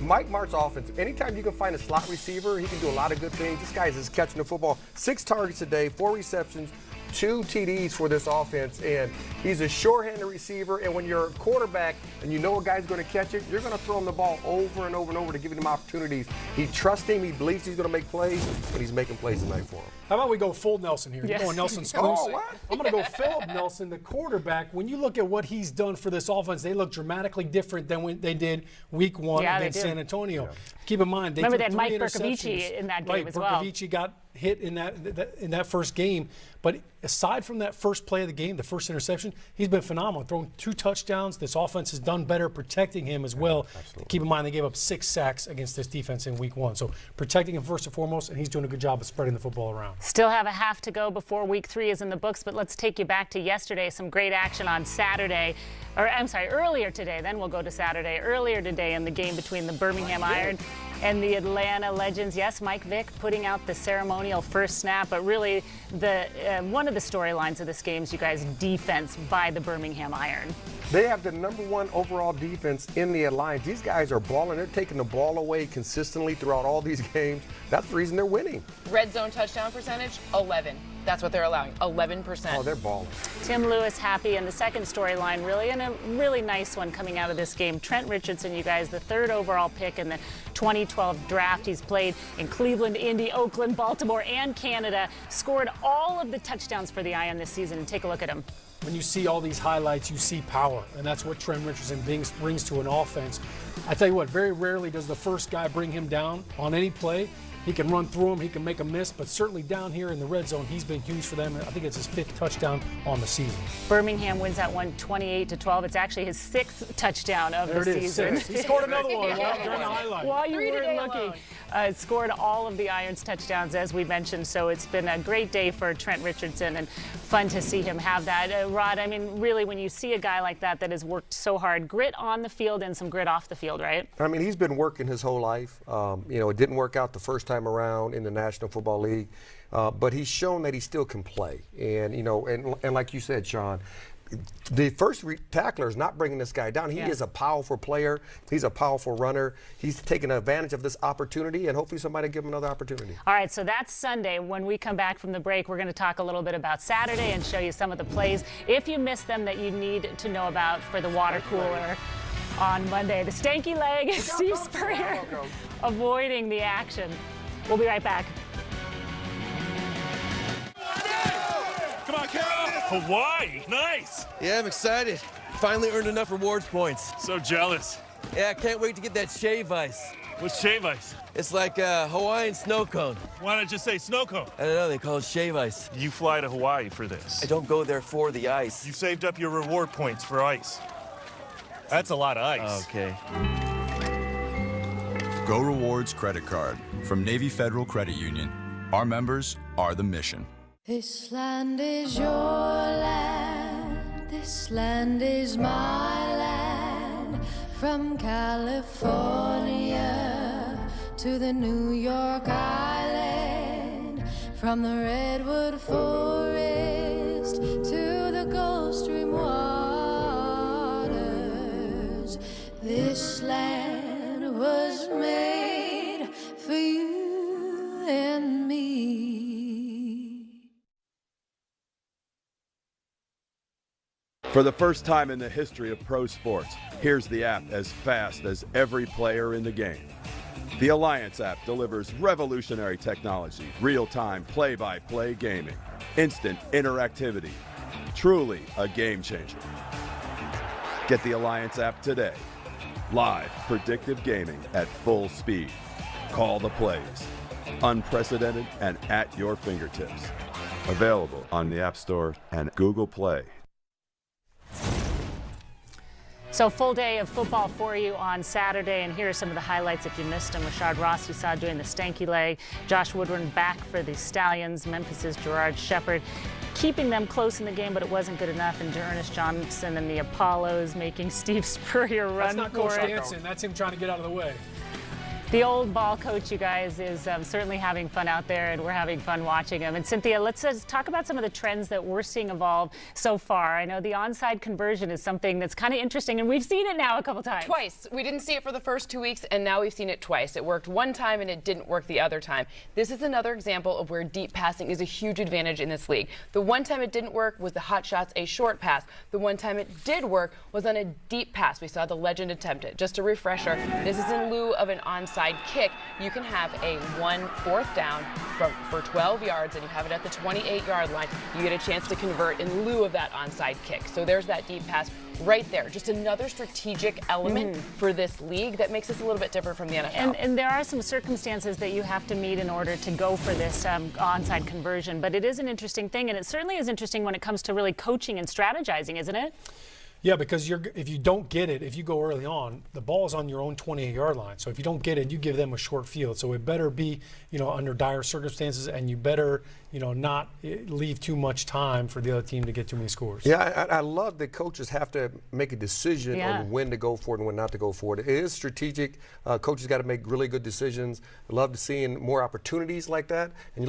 Mike Martz's offense, anytime you can find a slot receiver, he can do a lot of good things. This guy is just catching the football. 6 targets a day, 4 receptions, 2 TDs for this offense, and he's a short-handed receiver, and when you're a quarterback and you know a guy's going to catch it, you're going to throw him the ball over and over and over to give him opportunities. He trusts him, he believes he's going to make plays, and he's making plays tonight for him. How about we go full Nelson here? Yes. You're going Nelson Spruce. I'm going to go Philip Nelson, the quarterback. When you look at what he's done for this offense, they look dramatically different than when they did week 1 against San Antonio. Yeah. Keep in mind, they remember threw that Mike 3 Bercovici in that game as well. Bercovici got hit in that first game, but aside from that first play of the game, the first interception, he's been phenomenal, throwing 2 touchdowns. This offense has done better protecting him as well. Keep in mind, they gave up 6 sacks against this defense in week 1, so protecting him first and foremost, and he's doing a good job of spreading the football around. Still have a half to go before week 3 is in the books, but let's take you back to yesterday. Some great action on Saturday, or I'm sorry, earlier today, then we'll go to Saturday. Earlier today in the game between the Birmingham Iron and the Atlanta Legends. Yes, Mike Vick putting out the ceremonial first snap, but really the one of the storylines of this game is you guys' defense by the Birmingham Iron. They have the #1 overall defense in the Alliance. These guys are balling. They're taking the ball away consistently throughout all these games. That's the reason they're winning. Red zone touchdown percentage, 11. That's what they're allowing, 11%. Oh, they're balling. Tim Lewis happy, and the second storyline really, and a really nice one coming out of this game. Trent Richardson, you guys, the 3rd overall pick in the 2012 draft. He's played in Cleveland, Indy, Oakland, Baltimore, and Canada. Scored all of the touchdowns for the Iron this season. And take a look at him. When you see all these highlights, you see power, and that's what Trent Richardson brings to an offense. I tell you what, very rarely does the first guy bring him down on any play. He can run through him, he can make a miss, but certainly down here in the red zone, he's been huge for them. I think it's his 5th touchdown on the season. Birmingham wins that one 28-12. It's actually his 6th touchdown of the season. He scored another one during the highlight. While you weren't looking, scored all of the Irons touchdowns, as we mentioned. So it's been a great day for Trent Richardson and fun to see him have that. Rod, I mean, really, when you see a guy like that that has worked so hard, grit on the field and some grit off the field, right? I mean, he's been working his whole life. It didn't work out the first time around in the National Football League, but he's shown that he still can play. And, and like you said, Sean, the first tackler is not bringing this guy down. He is a powerful player. He's a powerful runner. He's taking advantage of this opportunity, and hopefully somebody give him another opportunity. All right, so that's Sunday. When we come back from the break, we're going to talk a little bit about Saturday and show you some of the plays, if you missed them, that you need to know about for the water cooler on Monday. The stanky leg, Steve Spurrier, avoiding the action. We'll be right back. Come on, Carol. Hawaii, nice. Yeah, I'm excited. Finally earned enough rewards points. So jealous. Yeah, I can't wait to get that shave ice. What's shave ice? It's like a Hawaiian snow cone. Why not just say snow cone? I don't know, they call it shave ice. You fly to Hawaii for this. I don't go there for the ice. You saved up your reward points for ice. That's a lot of ice. Okay. Go Rewards credit card from Navy Federal Credit Union. Our members are the mission. This land is your land. This land is my land. From California to the New York Island. From the redwood forest to the Gulf Stream waters. This land was made for you and me. For the first time in the history of pro sports, here's the app as fast as every player in the game. The Alliance app delivers revolutionary technology, real-time play-by-play gaming, instant interactivity, truly a game changer. Get the Alliance app today. Live predictive gaming at full speed. Call the plays. Unprecedented and at your fingertips. Available on the App Store and Google Play. So full day of football for you on Saturday, and here are some of the highlights if you missed them. Rashard Ross, you saw doing the stanky leg. Josh Woodward back for the Stallions. Memphis's Gerard Shepard keeping them close in the game, but it wasn't good enough. And Ernest Johnson and the Apollos making Steve Spurrier run for it. That's not Coach Jansen. That's him trying to get out of the way. The old ball coach, you guys, is certainly having fun out there, and we're having fun watching him. And Cynthia, let's talk about some of the trends that we're seeing evolve so far. I know the onside conversion is something that's kind of interesting, and we've seen it now a couple times. Twice. We didn't see it for the first 2 weeks, and now we've seen it twice. It worked one time, and it didn't work the other time. This is another example of where deep passing is a huge advantage in this league. The one time it didn't work was the hot shots, a short pass. The one time it did work was on a deep pass. We saw the legend attempt it. Just a refresher, this is in lieu of an onside kick. You can have a 1-4th down for 12 yards, and you have it at the 28-yard line. You get a chance to convert in lieu of that onside kick. So there's that deep pass right there. Just another strategic element for this league that makes us a little bit different from the NFL. And there are some circumstances that you have to meet in order to go for this onside conversion. But it is an interesting thing, and it certainly is interesting when it comes to really coaching and strategizing, isn't it? Yeah, because if you don't get it, if you go early on, the ball's on your own 28-yard line. So if you don't get it, you give them a short field. So it better be, under dire circumstances, and you better, not leave too much time for the other team to get too many scores. Yeah, I love that coaches have to make a decision on when to go for it and when not to go for it. It is strategic. Coaches got to make really good decisions. I love seeing more opportunities like that, and you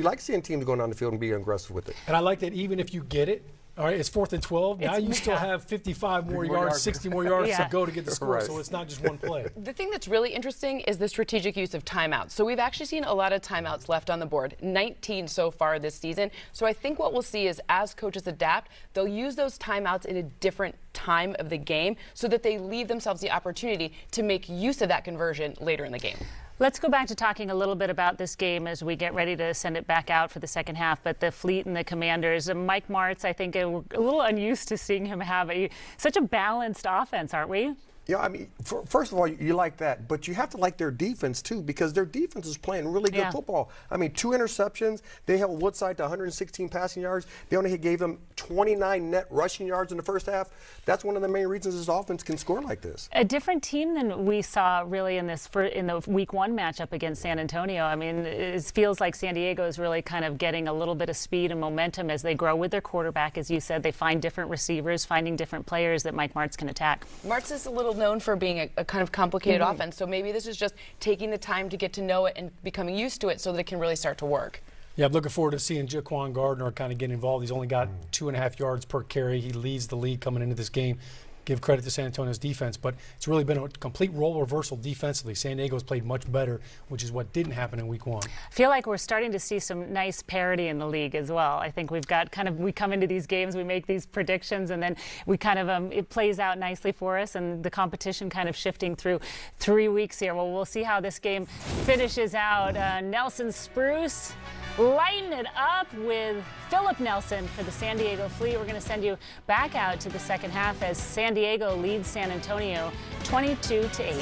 like seeing teams going on the field and being aggressive with it. And I like that even if you get it. All right, it's 4th and 12. Now you still have 55 more yards, 60 more yards to go to get the score, so it's not just one play. The thing that's really interesting is the strategic use of timeouts. So we've actually seen a lot of timeouts left on the board, 19 so far this season. So I think what we'll see is as coaches adapt, they'll use those timeouts in a different time of the game so that they leave themselves the opportunity to make use of that conversion later in the game. Let's go back to talking a little bit about this game as we get ready to send it back out for the second half. But the Fleet and the Commanders, Mike Martz, I think we're a little unused to seeing him have such a balanced offense, aren't we? Yeah, I mean, first of all, you like that, but you have to like their defense too, because their defense is playing really good football. I mean, 2 interceptions. They held Woodside to 116 passing yards. They only gave them 29 net rushing yards in the first half. That's one of the main reasons this offense can score like this. A different team than we saw really in the Week 1 matchup against San Antonio. I mean, it feels like San Diego is really kind of getting a little bit of speed and momentum as they grow with their quarterback. As you said, they find different receivers, finding different players that Mike Martz can attack. Martz is a little known for being a kind of complicated offense, so maybe this is just taking the time to get to know it and becoming used to it so that it can really start to work. Yeah, I'm looking forward to seeing Jaquan Gardner kind of get involved. He's only got 2.5 yards per carry. He leads the league coming into this game. Give credit to San Antonio's defense, but it's really been a complete role reversal defensively. San Diego's played much better, which is what didn't happen in Week 1. I feel like we're starting to see some nice parity in the league as well. I think we've got we come into these games, we make these predictions, and then we kind of, it plays out nicely for us, and the competition kind of shifting through 3 weeks here. Well, we'll see how this game finishes out. Nelson Spruce lighting it up with Philip Nelson for the San Diego Fleet. We're going to send you back out to the second half as San Diego leads San Antonio 22-8.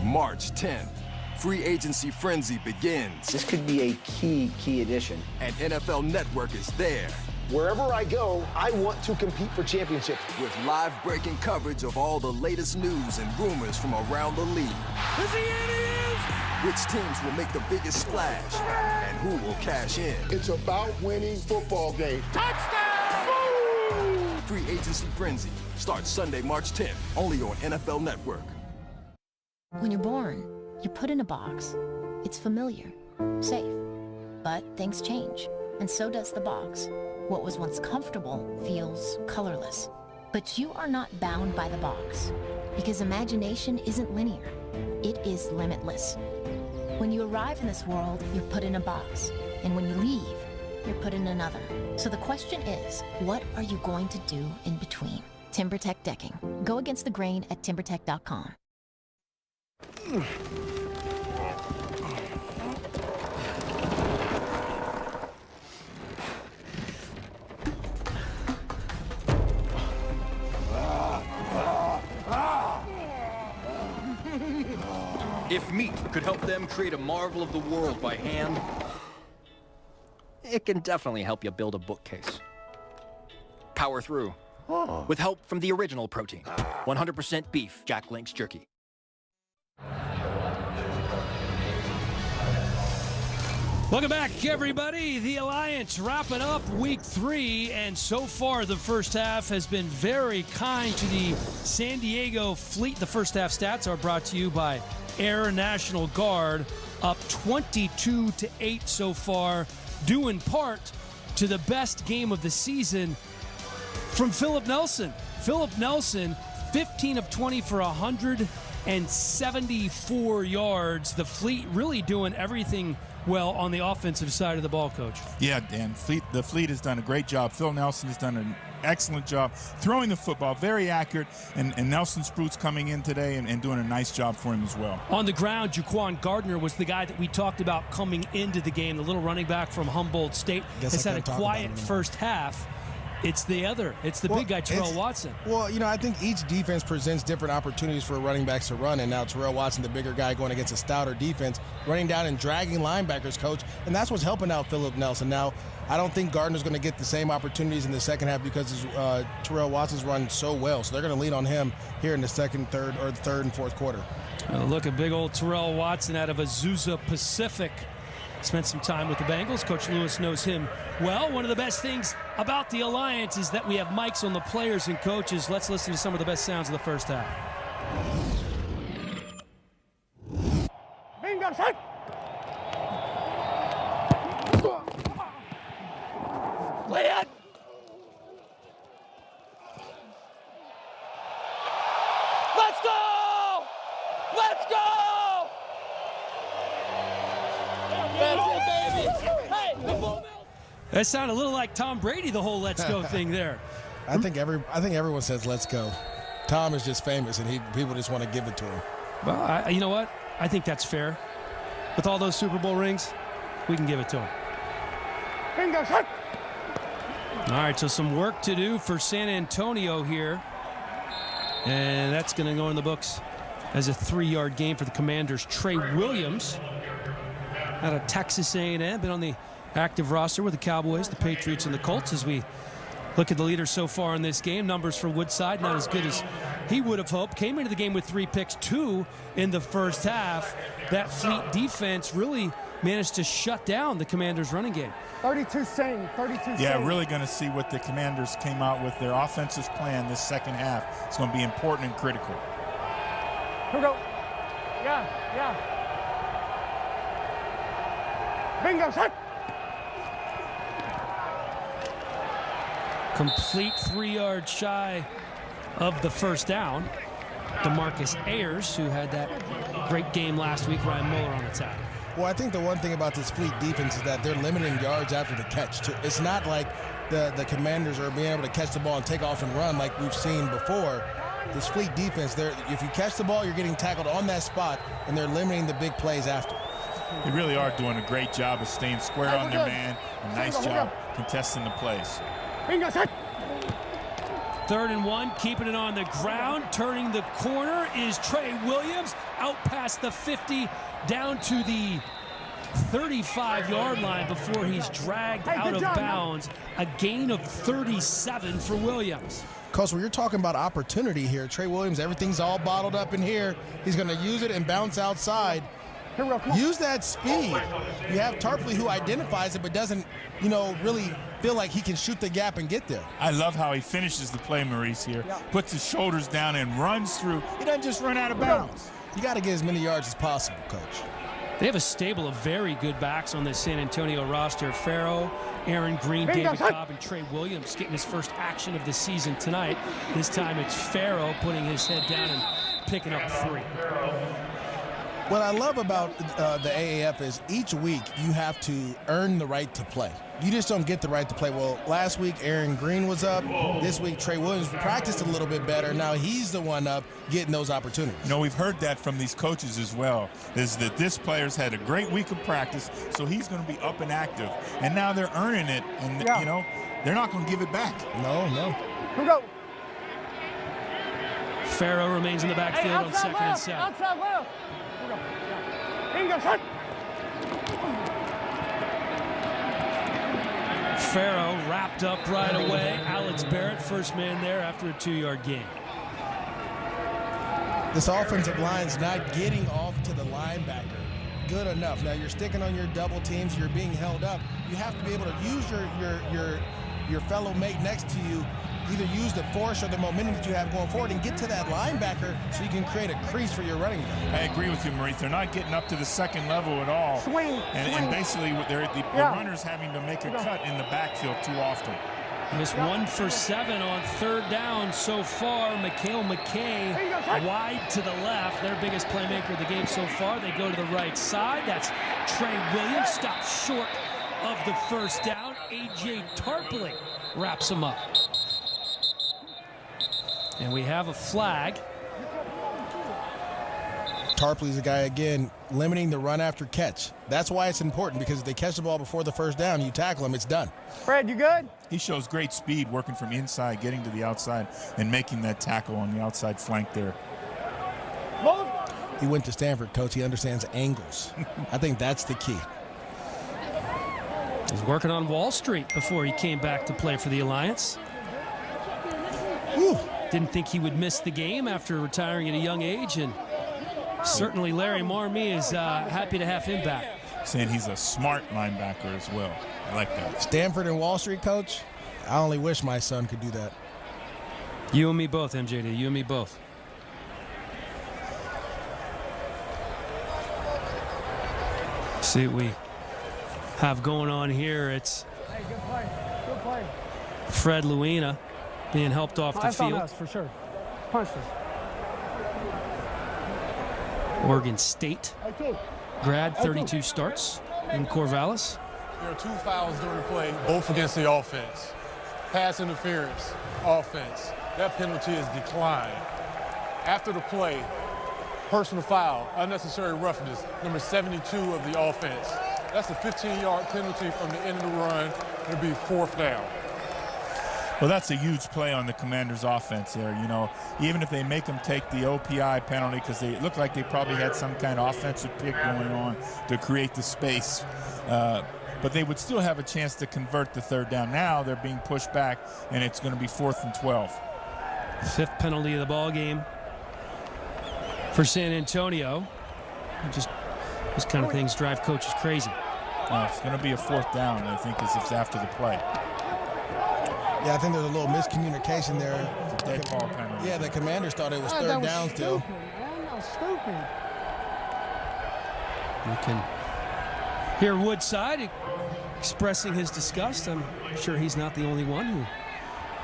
March 10th, free agency frenzy begins. This could be a key addition. And NFL Network is there. Wherever I go, I want to compete for championships. With live breaking coverage of all the latest news and rumors from around the league. Which teams will make the biggest splash and who will cash in. It's about winning football games. Touchdown! Woo! Free agency frenzy starts Sunday, March 10th, only on NFL Network. When you're born, you're put in a box. It's familiar, safe, but things change, and so does the box. What was once comfortable feels colorless. But you are not bound by the box, because imagination isn't linear. It is limitless. When you arrive in this world, you're put in a box, and when you leave, you're put in another. So the question is, what are you going to do in between? TimberTech decking. Go against the grain at TimberTech.com. If meat could help them create a marvel of the world by hand, it can definitely help you build a bookcase. Power through. With help from the original protein. 100% beef Jack Link's jerky. Welcome back, everybody. The Alliance wrapping up week 3, and so far the first half has been very kind to the San Diego Fleet. The first half stats are brought to you by Air National Guard, up 22-8 so far, due in part to the best game of the season from Philip Nelson. Philip Nelson, 15 of 20 for 174 yards. The Fleet really doing everything well on the offensive side of the ball, Coach. Yeah, Dan. The Fleet has done a great job. Phil Nelson has done an excellent job throwing the football, very accurate, and Nelson Spruce coming in today and doing a nice job for him as well. On the ground, Jaquan Gardner was the guy that we talked about coming into the game, the little running back from Humboldt State. Has had a quiet first half. It's the big guy, Terrell Watson. Well, I think each defense presents different opportunities for running backs to run, and now Terrell Watson, the bigger guy, going against a stouter defense, running down and dragging linebackers, Coach, and that's what's helping out Philip Nelson. Now, I don't think Gardner's going to get the same opportunities in the second half because Terrell Watson's run so well, so they're going to lean on him here in the third and fourth quarter. Look at big old Terrell Watson out of Azusa Pacific. Spent some time with the Bengals. Coach Lewis knows him well. One of the best things about the Alliance is that we have mics on the players and coaches. Let's listen to some of the best sounds of the first half. Bingo, set! Play it! Let's go! Let's go! That sounded a little like Tom Brady, the whole "let's go" thing there. I think everyone says "let's go." Tom is just famous, and people just want to give it to him. Well, you know what? I think that's fair. With all those Super Bowl rings, we can give it to him. Bingo, shot! All right, so some work to do for San Antonio here, and that's going to go in the books as a 3-yard gain for the Commanders. Trey Williams out of Texas A&M, been on the active roster with the Cowboys, the Patriots, and the Colts. As we look at the leaders so far in this game, numbers for Woodside not as good as he would have hoped. Came into the game with 3 picks, 2 in the first half. That Fleet defense really managed to shut down the Commanders' running game. 32 sane, 32 sane. Yeah, really going to see what the Commanders came out with. Their offensive plan this second half. It's going to be important and critical. Here we go. Yeah. Bingo, set! Complete 3 yards shy of the first down. DeMarcus Ayers, who had that great game last week, Ryan Muller on the tackle. Well, I think the one thing about this Fleet defense is that they're limiting yards after the catch. It's not like the Commanders are being able to catch the ball and take off and run like we've seen before. This Fleet defense, if you catch the ball, you're getting tackled on that spot, and they're limiting the big plays after. They really are doing a great job of staying square on their man. A nice job contesting the plays. Bingo, set! 3rd and 1, keeping it on the ground. Turning the corner is Trey Williams, out past the 50, down to the 35-yard line before he's dragged out of bounds. A gain of 37 for Williams. Coach, when you're talking about opportunity here, Trey Williams, everything's all bottled up in here. He's going to use it and bounce outside. Use that speed. You have Tarpley who identifies it but doesn't, really feel like he can shoot the gap and get there. I love how he finishes the play, Maurice, here. Puts his shoulders down and runs through. He doesn't just run out of bounds. You got to get as many yards as possible, Coach. They have a stable of very good backs on this San Antonio roster. Farrow, Aaron Green, David Cobb, and Trey Williams getting his first action of the season tonight. This time it's Farrow putting his head down and picking up 3. What I love about the AAF is each week you have to earn the right to play. You just don't get the right to play. Well, last week Aaron Green was up. This week Trey Williams practiced a little bit better. Now he's the one up getting those opportunities. You know, we've heard that from these coaches as well, is that this player's had a great week of practice, so he's going to be up and active. And now they're earning it, and, you know, they're not going to give it back. No. Here we go. Farrow remains in the backfield on second and 7. Outside left. Here you go, son. Farrow wrapped up right away. Alex Barrett, first man there after a 2-yard gain. This offensive line's not getting off to the linebacker good enough. Now you're sticking on your double teams. You're being held up. You have to be able to use your fellow mate next to you. Either use the force or the momentum that you have going forward and get to that linebacker so you can create a crease for your running game. I agree with you, Maurice. They're not getting up to the second level at all. Swing. And basically, the runner's having to make a cut in the backfield too often. Just 1 for 7 on third down so far. Mikhail McKay wide to the left. Their biggest playmaker of the game so far. They go to the right side. That's Trey Williams. Stopped short of the first down. A.J. Tarpley wraps him up. And we have a flag. Tarpley's a guy, again, limiting the run after catch. That's why it's important, because if they catch the ball before the first down, you tackle them, it's done. Fred, you good? He shows great speed working from inside, getting to the outside, and making that tackle on the outside flank there. He went to Stanford, Coach. He understands angles. I think that's the key. He's working on Wall Street before he came back to play for the Alliance. Whew. Didn't think he would miss the game after retiring at a young age, and certainly Larry Marmee is happy to have him back. Saying he's a smart linebacker as well. I like that. Stanford and Wall Street, Coach, I only wish my son could do that. You and me both, MJD. You and me both. See what we have going on here. It's Good play. Fred Luina being helped off the field. Us, for sure. Punch us. Oregon State grad, 32 starts in Corvallis. There are 2 fouls during the play, both against the offense. Pass interference, offense. That penalty is declined. After the play, personal foul, unnecessary roughness, number 72 of the offense. That's a 15-yard penalty from the end of the run. It'll be 4th down. Well, that's a huge play on the Commanders' offense there. You know, even if they make them take the OPI penalty, because they look like they probably had some kind of offensive pick going on to create the space, but they would still have a chance to convert the third down. Now they're being pushed back, and it's going to be 4th and 12. 5th penalty of the ball game for San Antonio. Just those kind of things drive coaches crazy. It's going to be a 4th down, I think, as it's after the play. Yeah, I think there's a little miscommunication there. It's a dead ball penalty. Yeah, the Commanders thought it was third down still. That was stupid. You can hear Woodside expressing his disgust. I'm sure he's not the only one who.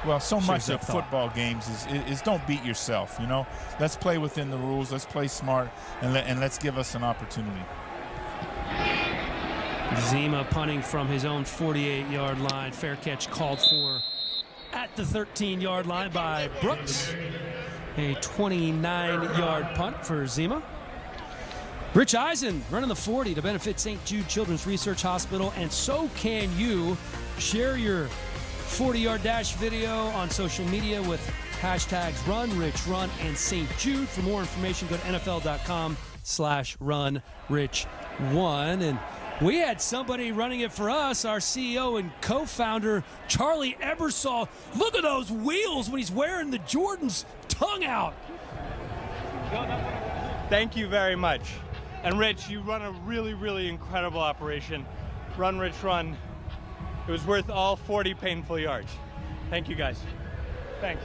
Well, so much of football games is don't beat yourself, you know. Let's play within the rules. Let's play smart, and let's give us an opportunity. Zima punting from his own 48-yard line. Fair catch called for at the 13-yard line by Brooks. A 29-yard punt for Zima. Rich Eisen running the 40 to benefit St. Jude Children's Research Hospital, and so can you. Share your 40-yard dash video on social media with hashtags RunRichRun and St. Jude. For more information, go to NFL.com/RunRich1. And we had somebody running it for us, our CEO and co-founder, Charlie Ebersol. Look at those wheels when he's wearing the Jordans. Tongue out. Thank you very much. And Rich, you run a really, really incredible operation. Run, Rich, run. It was worth all 40 painful yards. Thank you, guys. Thanks.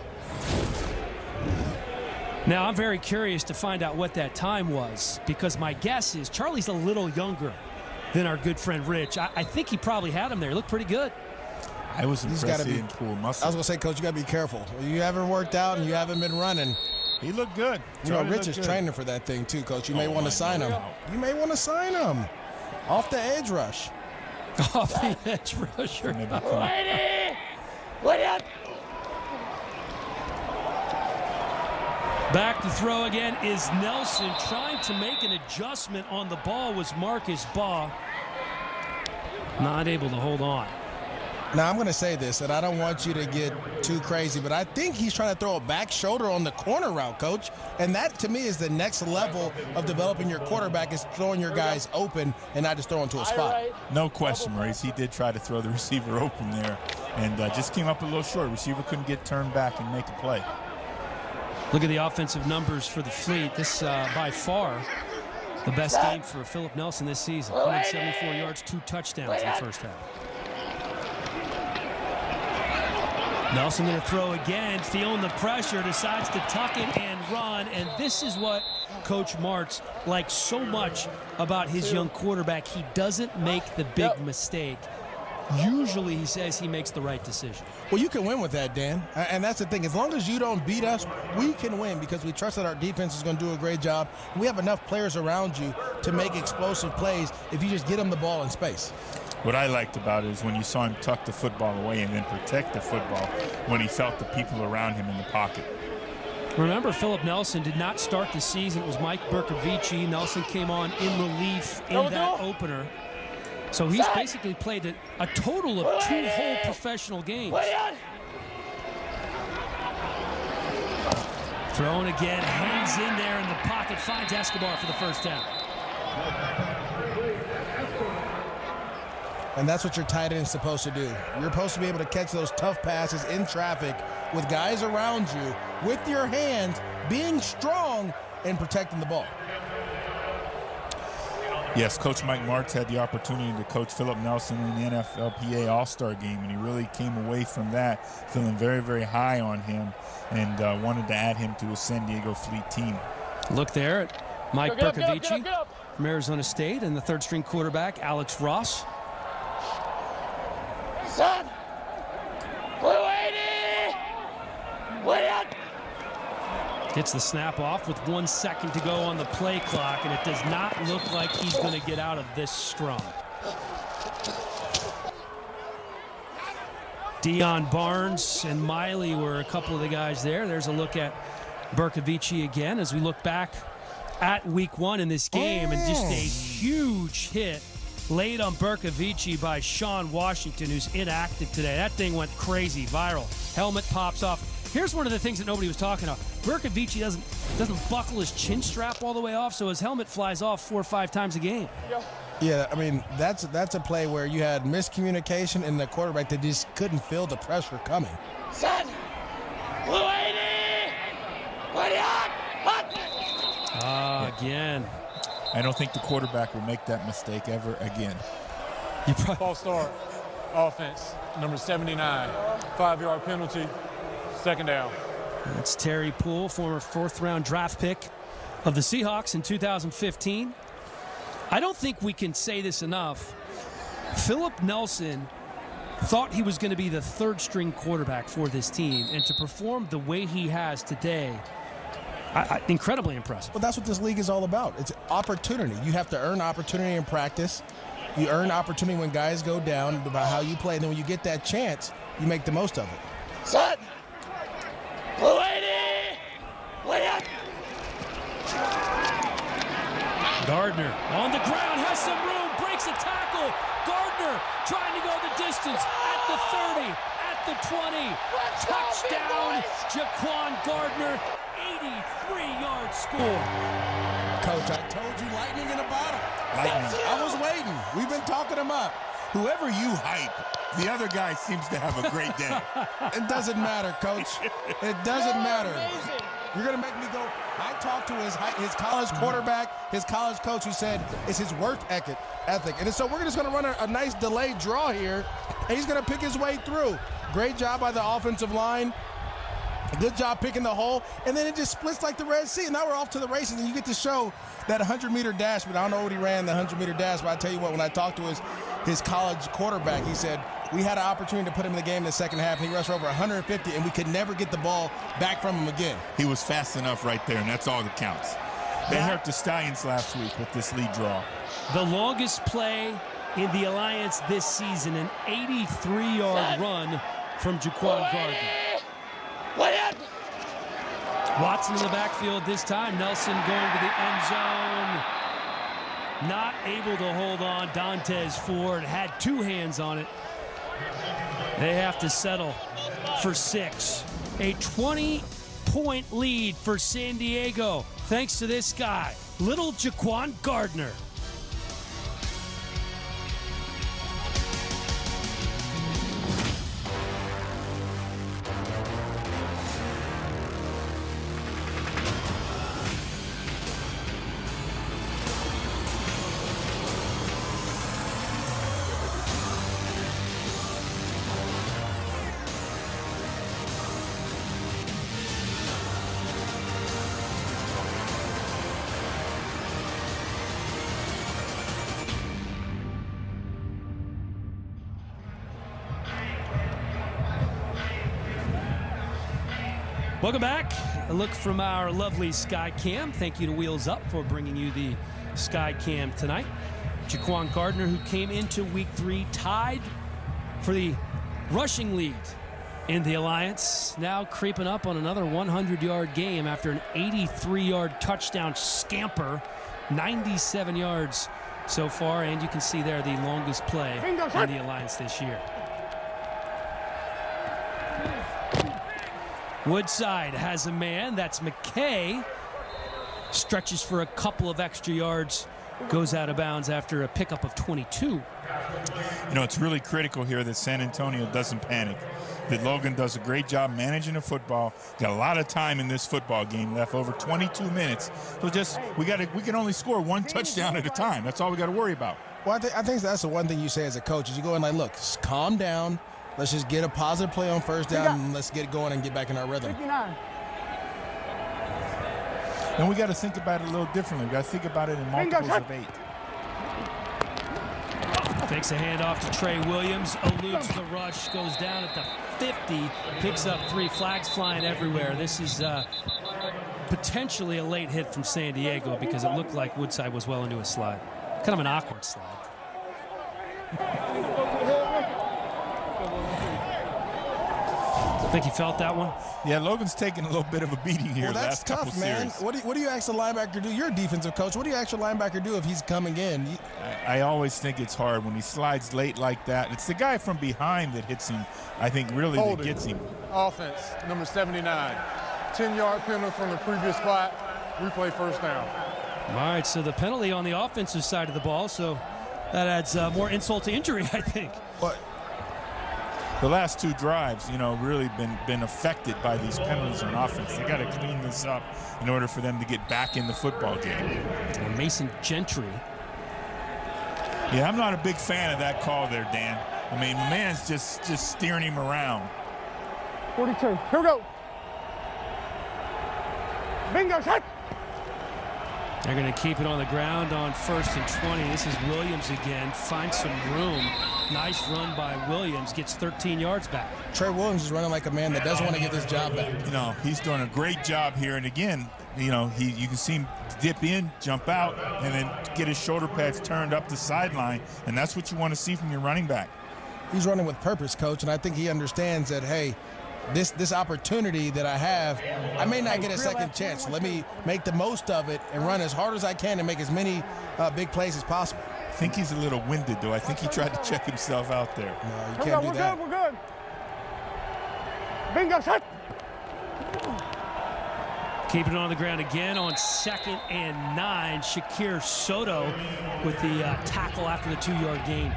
Now, I'm very curious to find out what that time was, because my guess is Charlie's a little younger than our good friend Rich. I think he probably had him there. He looked pretty good. I was impressed he didn't pull muscle. I was going to say, Coach, you got to be careful. You haven't worked out and you haven't been running. He looked good. You know, Rich is training for that thing too, Coach. You may want to sign him. You may want to sign him off the edge rush. Off the edge rusher. Back to throw again is Nelson. Trying to make an adjustment on the ball was Marcus Baugh. Not able to hold on. Now, I'm going to say this, and I don't want you to get too crazy, but I think he's trying to throw a back shoulder on the corner route, Coach. And that, to me, is the next level of developing your quarterback, is throwing your guys open and not just throwing to a spot. No question, Maurice. He did try to throw the receiver open there and just came up a little short. Receiver couldn't get turned back and make a play. Look at the offensive numbers for the Fleet. This, by far, the best game for Philip Nelson this season. 174 yards, 2 touchdowns in the first half. Nelson going to throw again, feeling the pressure, decides to tuck it and run, and this is what Coach Martz likes so much about his young quarterback. He doesn't make the big mistake. Usually, he says he makes the right decision. Well, you can win with that, Dan, and that's the thing. As long as you don't beat us, we can win because we trust that our defense is going to do a great job. We have enough players around you to make explosive plays if you just get them the ball in space. What I liked about it is when you saw him tuck the football away and then protect the football when he felt the people around him in the pocket. Remember, Philip Nelson did not start the season. It was Mike Bercovici. Nelson came on in relief in that opener. So he's basically played a total of 2 whole professional games. Throwing again, hangs in there in the pocket, finds Escobar for the first down. And that's what your tight end is supposed to do. You're supposed to be able to catch those tough passes in traffic with guys around you, with your hands, being strong and protecting the ball. Yes, Coach Mike Martz had the opportunity to coach Philip Nelson in the NFLPA All-Star game, and he really came away from that feeling very, very high on him and wanted to add him to his San Diego Fleet team. Look there at Mike Bercovici from Arizona State and the third-string quarterback, Alex Ross. Son! Gets the snap off with 1 second to go on the play clock, and it does not look like he's going to get out of this strong. Deion Barnes and Miley were a couple of the guys there. There's a look at Bercovici again as we look back at week 1 in this game, and just a huge hit laid on Bercovici by Sean Washington, who's inactive today. That thing went crazy, viral. Helmet pops off. Here's one of the things that nobody was talking about. Bercovici doesn't buckle his chin strap all the way off, so his helmet flies off 4 or 5 times a game. Yeah, I mean, that's a play where you had miscommunication in the quarterback that just couldn't feel the pressure coming. Son! Again. I don't think the quarterback will make that mistake ever again. False start. Offense, number 79. 5-yard penalty. Second down. That's Terry Poole, former 4th-round draft pick of the Seahawks in 2015. I don't think we can say this enough. Philip Nelson thought he was going to be the 3rd-string quarterback for this team, and to perform the way he has today, incredibly impressive. Well, that's what this league is all about. It's opportunity. You have to earn opportunity in practice. You earn opportunity when guys go down about how you play, and then when you get that chance, you make the most of it. Son! Gardner on the ground, has some room, breaks a tackle. Gardner trying to go the distance at the 30, at the 20. Touchdown, Jaquan Gardner, 83-yard score. Coach, I told you lightning in a bottle. Lightning. I was waiting. We've been talking him up. Whoever you hype, the other guy seems to have a great day. It doesn't matter, Coach. It doesn't matter. You're going to make me go. I talked to his college quarterback, his college coach, who said it's his work ethic. And so we're just going to run a nice delayed draw here, and he's going to pick his way through. Great job by the offensive line. Good job picking the hole. And then it just splits like the Red Sea. And now we're off to the races, and you get to show that 100-meter dash. But I don't know what he ran the 100-meter dash, but I tell you what, when I talked to his college quarterback, he said, we had an opportunity to put him in the game in the second half, and he rushed for over 150, and we could never get the ball back from him again. He was fast enough right there, and that's all that counts. They hurt the Stallions last week with this lead draw. The longest play in the Alliance this season, an 83-yard run from Jaquan Gardner. Watson in the backfield this time. Nelson going to the end zone. Not able to hold on. Dantes Ford had two hands on it. They have to settle for 6. A 20-point lead for San Diego, thanks to this guy, little Jaquan Gardner. Welcome back. A look from our lovely Skycam. Thank you to Wheels Up for bringing you the Skycam tonight. Jaquan Gardner, who came into week 3 tied for the rushing lead in the Alliance, now creeping up on another 100-yard game after an 83-yard touchdown scamper, 97 yards so far, and you can see there the longest play in the Alliance this year. Woodside has a man. That's McKay. Stretches for a couple of extra yards. Goes out of bounds after a pickup of 22. You know, it's really critical here that San Antonio doesn't panic. That Logan does a great job managing the football. Got a lot of time in this football game left, over 22 minutes. So we can only score one touchdown at a time. That's all we got to worry about. Well, I think that's the one thing you say as a coach is you go in like, look, calm down. Let's just get a positive play on first down, and let's get going and get back in our rhythm. 59. And we got to think about it a little differently. We got to think about it in multiples of 8. Takes a handoff to Trey Williams, eludes the rush, goes down at the 50, picks up 3 flags flying everywhere. This is potentially a late hit from San Diego because it looked like Woodside was well into a slide. Kind of an awkward slide. Think he felt that one? Yeah, Logan's taking a little bit of a beating here. Well, that's tough, man. What do you ask the linebacker do? You're a defensive coach. What do you ask the linebacker do if he's coming in? I always think it's hard when he slides late like that. It's the guy from behind that hits him, I think, really that gets him. Offense, number 79. 10-yard penalty from the previous spot. Replay first down. All right, so the penalty on the offensive side of the ball, so that adds more insult to injury, I think. But the last 2 drives, you know, really been affected by these penalties on offense. They got to clean this up in order for them to get back in the football game. And Mason Gentry. Yeah, I'm not a big fan of that call there, Dan. I mean, the man's just steering him around. 42. Here we go. Bingo shot. They're going to keep it on the ground on 1st and 20. This is Williams again. Finds some room. Nice run by Williams. Gets 13 yards back. Trey Williams is running like a man that doesn't want to get this job back. You know, he's doing a great job here. And again, you know, you can see him dip in, jump out, and then get his shoulder pads turned up the sideline. And that's what you want to see from your running back. He's running with purpose, Coach. And I think he understands that, hey, this opportunity that I have, I may not get a second chance. Let me make the most of it and run as hard as I can and make as many big plays as possible. I think he's a little winded, though. I think he tried to check himself out there. No, you can't do that. We're good. Bingo shot. Keeping it on the ground again on 2nd and 9. Shakir Soto with the tackle after the 2-yard gain.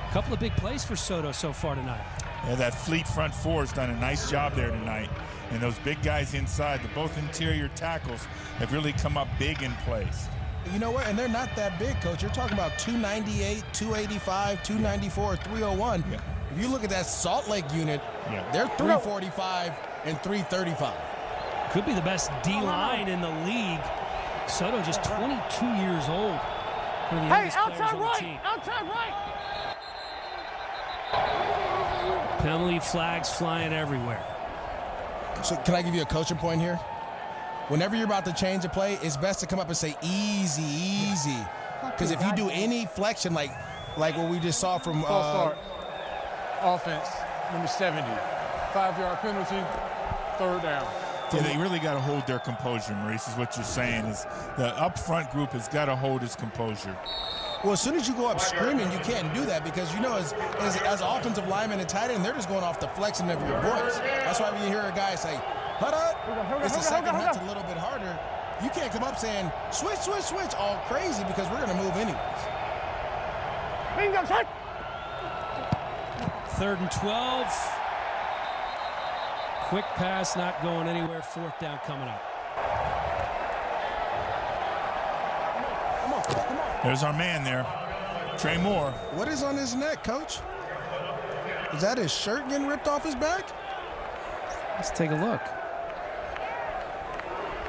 A couple of big plays for Soto so far tonight. Yeah, that fleet front 4 has done a nice job there tonight. And those big guys inside, both interior tackles, have really come up big in plays. You know what? And they're not that big, Coach. You're talking about 298, 285, 294, 301. Yeah. If you look at that Salt Lake unit, they're 345 and 335. Could be the best D-line in the league. Soto just 22 years old. One of the youngest players on the team. Outside right. Penalty flags flying everywhere. So can I give you a coaching point here? Whenever you're about to change a play, it's best to come up and say easy, easy. Because if you do any flexion, like what we just saw from false start, offense, number 70, 5-yard penalty, 3rd down. Yeah, they really got to hold their composure, Maurice, is what you're saying. Is the up front group has got to hold its composure. Well, as soon as you go up screaming, you can't do that because, you know, as offensive linemen and tight end, they're just going off the flexion of your voice. That's why when you hear a guy say, "Hut up," it's the second hut's a little bit harder. You can't come up saying, "Switch, switch, switch," all crazy because we're going to move anyways. Bingo, shot. 3rd and 12. Quick pass not going anywhere. 4th down coming up. There's our man there, Trey Moore. What is on his neck, Coach? Is that his shirt getting ripped off his back? Let's take a look.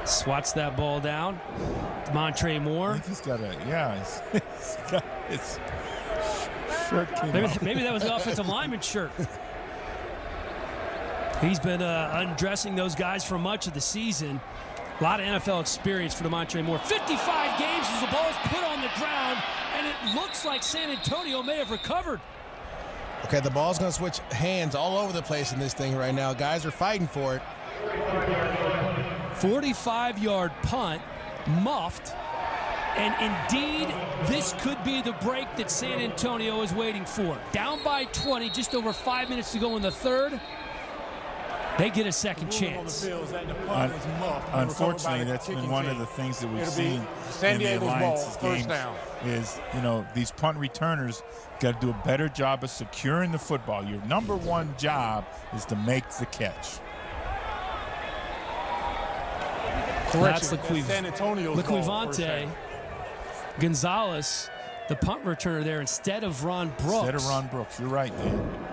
Swats that ball down. Montre Moore. I think he's got he's got his shirt came off. Maybe that was the offensive lineman's shirt. He's been undressing those guys for much of the season. A lot of NFL experience for DeMontre Moore. 55 games as the ball is put on the ground, and it looks like San Antonio may have recovered. Okay, the ball's going to switch hands all over the place in this thing right now. Guys are fighting for it. 45-yard punt, muffed, and indeed, this could be the break that San Antonio is waiting for. Down by 20, just over 5 minutes to go in the 3rd. They get a second chance. Unfortunately, that's been one of the things that we've seen in the Alliance's games is, you know, these punt returners got to do a better job of securing the football. Your number one job is to make the catch. That's Laquivante Gonzalez, the punt returner there instead of Ron Brooks. Instead of Ron Brooks, you're right, Dan.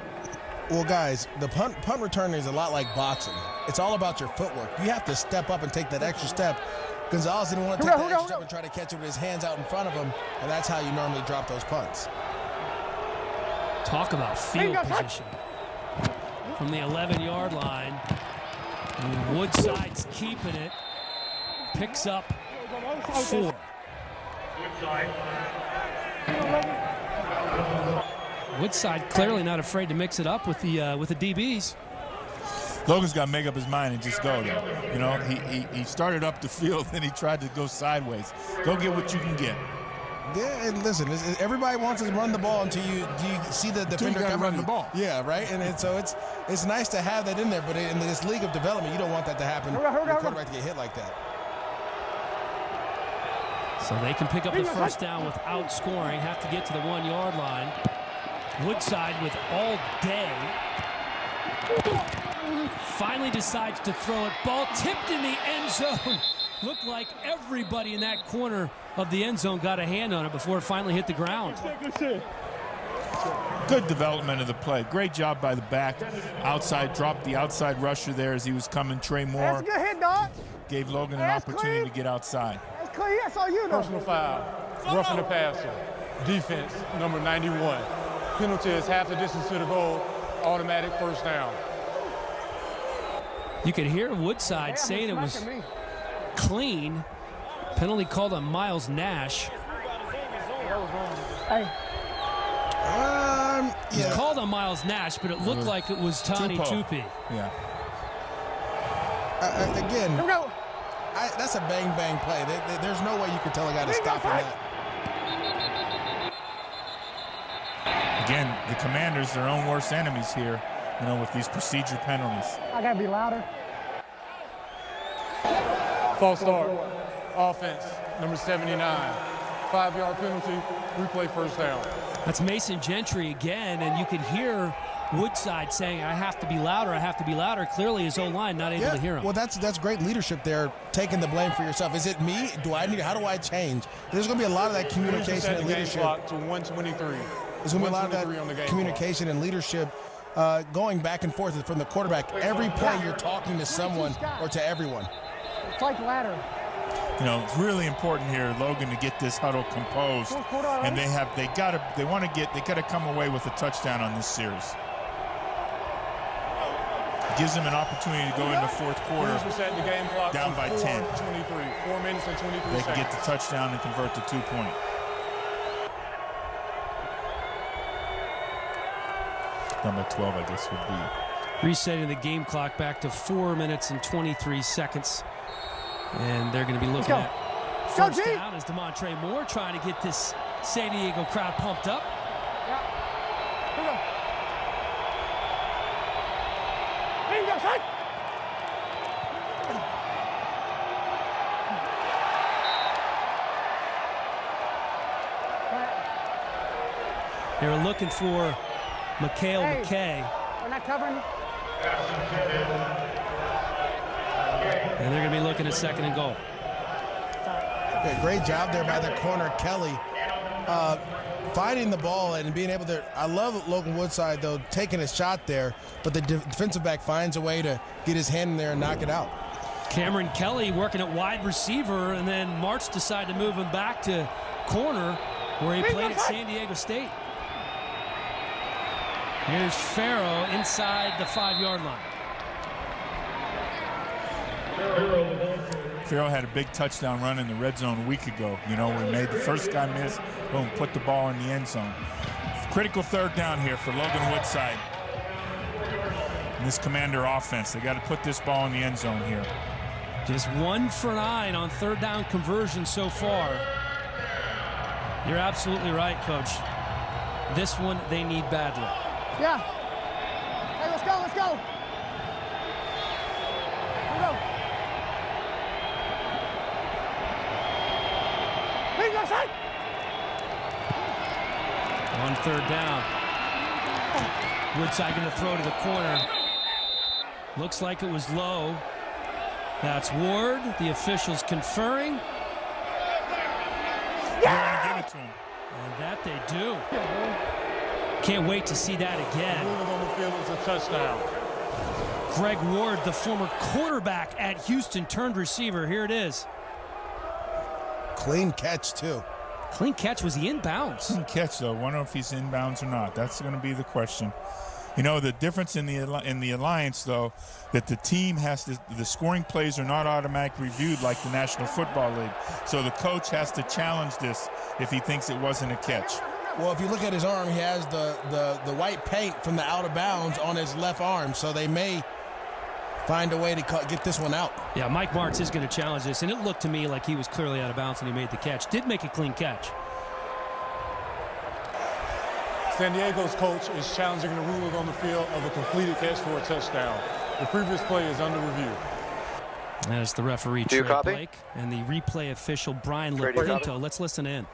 Well, guys, the punt return is a lot like boxing. It's all about your footwork. You have to step up and take that extra step. Gonzalez didn't want to take that extra step and try to catch it with his hands out in front of him, and that's how you normally drop those punts. Talk about field position. From the 11-yard line, Woodside's keeping it. Picks up 4. Woodside clearly not afraid to mix it up with the DBs. Logan's got to make up his mind and just go there. You know, he started up the field, then he tried to go sideways. Go get what you can get. Yeah, and listen, everybody wants to run the ball until you see the defender come run the ball. Yeah, right. And so it's nice to have that in there, but in this league of development, you don't want that to happen. Your quarterback to get hit like that. So they can pick up the 1st down without scoring. Have to get to the 1-yard line. Woodside with all day. Finally decides to throw it. Ball tipped in the end zone. Looked like everybody in that corner of the end zone got a hand on it before it finally hit the ground. Good development of the play. Great job by the back. Outside, dropped the outside rusher there as he was coming. Trey Moore That's a good hit, dog. Gave Logan an opportunity to get outside. That's clean. That's all you know. Personal foul. Roughing the passer. Defense, number 91. Penalty is half the distance to the goal. Automatic 1st down. You could hear Woodside saying it was clean. Penalty called on Miles Nash. Hey. It was called on Miles Nash, but it looked like it was Tani Tupi. Yeah. Again, that's a bang-bang play. There's no way you can tell a guy to stop from that. Again, the Commanders, their own worst enemies here, you know, with these procedure penalties. I got to be louder. False start. Offense, number 79. 5-yard penalty. Replay 1st down. That's Mason Gentry again, and you could hear Woodside saying, I have to be louder, I have to be louder. Clearly his O-line not able to hear him. Well, that's great leadership there, taking the blame for yourself. Is it me? How do I change? There's going to be a lot of that communication and leadership. To 123. There's going to be a lot of that communication and leadership going back and forth from the quarterback. Every play you're talking to someone or to everyone. It's like ladder. You know, it's really important here, Logan, to get this huddle composed, and they got to come away with a touchdown on this series. gives them an opportunity to go in the fourth quarter The game clock down by 10. 23. 4 minutes and 23 They seconds. can get the touchdown and convert the 2-point. Down by 12, I guess, would be. Resetting the game clock back to 4 minutes and 23 seconds. And they're going to be looking at first down as DeMontre Moore trying to get this San Diego crowd pumped up. They were looking for Mikhail McKay. We're not covering. And they're going to be looking at second and goal. Okay, great job there by the corner, Kelly. Finding the ball and being able to, I love Logan Woodside, though, taking a shot there, but the defensive back finds a way to get his hand in there and knock it out. Cameron Kelly working at wide receiver, and then March decided to move him back to corner where he played at San Diego State. Here's Farrow inside the 5-yard line. Farrell had a big touchdown run in the red zone a week ago. You know, we made the first guy miss, boom, put the ball in the end zone. Critical third down here for Logan Woodside. And this Commander offense, they got to put this ball in the end zone here. Just 1 for 9 on third down conversion so far. You're absolutely right, Coach. This one they need badly. Yeah. Hey, let's go, let's go. Here we go. Hey, go side. On third down. Woodside going to throw to the corner. Looks like it was low. That's Ward. The officials conferring. Yeah! Give it to him. And that they do. Can't wait to see that again. Moving on the field is a touchdown. Greg Ward, the former quarterback at Houston, turned receiver. Here it is. Clean catch, too. Clean catch. Was he inbounds? Clean catch, though. Wonder if he's inbounds or not. That's going to be the question. You know, the difference in the alliance, though, that the team has to, the scoring plays are not automatically reviewed like the National Football League. So the coach has to challenge this if he thinks it wasn't a catch. Well, if you look at his arm, he has the white paint from the out of bounds on his left arm, so they may find a way to get this one out. Yeah, Mike Martz is going to challenge this, and it looked to me like he was clearly out of bounds and he made the catch. Did make a clean catch. San Diego's coach is challenging the ruling on the field of a completed catch for a touchdown. The previous play is under review. As the referee, Trey Blake, and the replay official, Brian Lapinto. Let's listen in.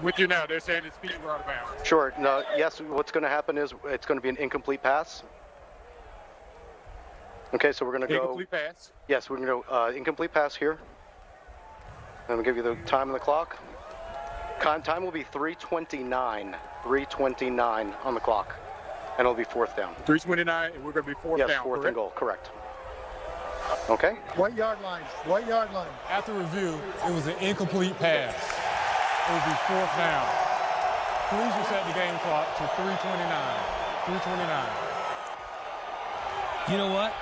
With you now, they're saying it's feet were out of bounds. Sure. No, yes, what's going to happen is it's going to be an incomplete pass. Okay, so we're going to go. Incomplete pass? Yes, we're going to go incomplete pass here. And we'll give you the time on the clock. Time will be 3:29. 3:29 on the clock. And it'll be fourth down. 3:29, and we're going to be fourth down. Yes, fourth and goal, correct. Okay. White yard line. White yard line. After review, it was an incomplete pass. It will be fourth down. Please reset the game clock to 3:29. 3:29. You know what?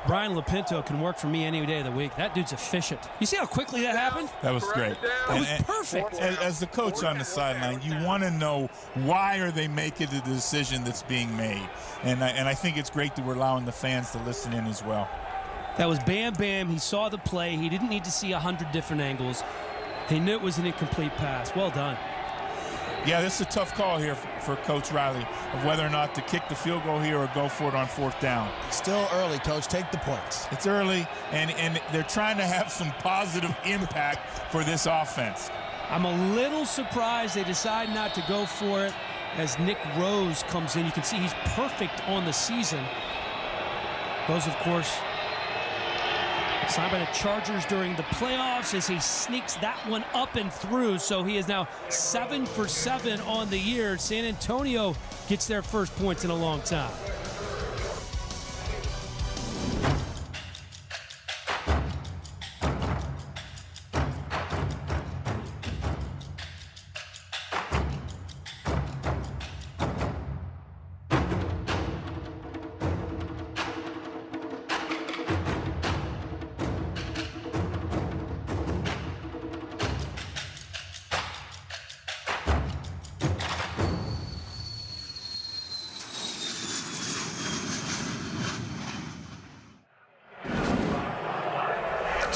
Brian Lapinto can work for me any day of the week. That dude's efficient. You see how quickly that happened? That was great. That was perfect. As the coach on the sideline, you want to know why are they making the decision that's being made. And I think it's great that we're allowing the fans to listen in as well. That was Bam Bam. He saw the play. He didn't need to see 100 different angles. He knew it was an incomplete pass. Well done. Yeah, this is a tough call here for Coach Riley of whether or not to kick the field goal here or go for it on fourth down. Still early, Coach. Take the points. It's early, and they're trying to have some positive impact for this offense. I'm a little surprised they decide not to go for it as Nick Rose comes in. You can see he's perfect on the season. Rose, of course, signed by the Chargers during the playoffs as he sneaks that one up and through. So he is now 7 for 7 on the year. San Antonio gets their first points in a long time.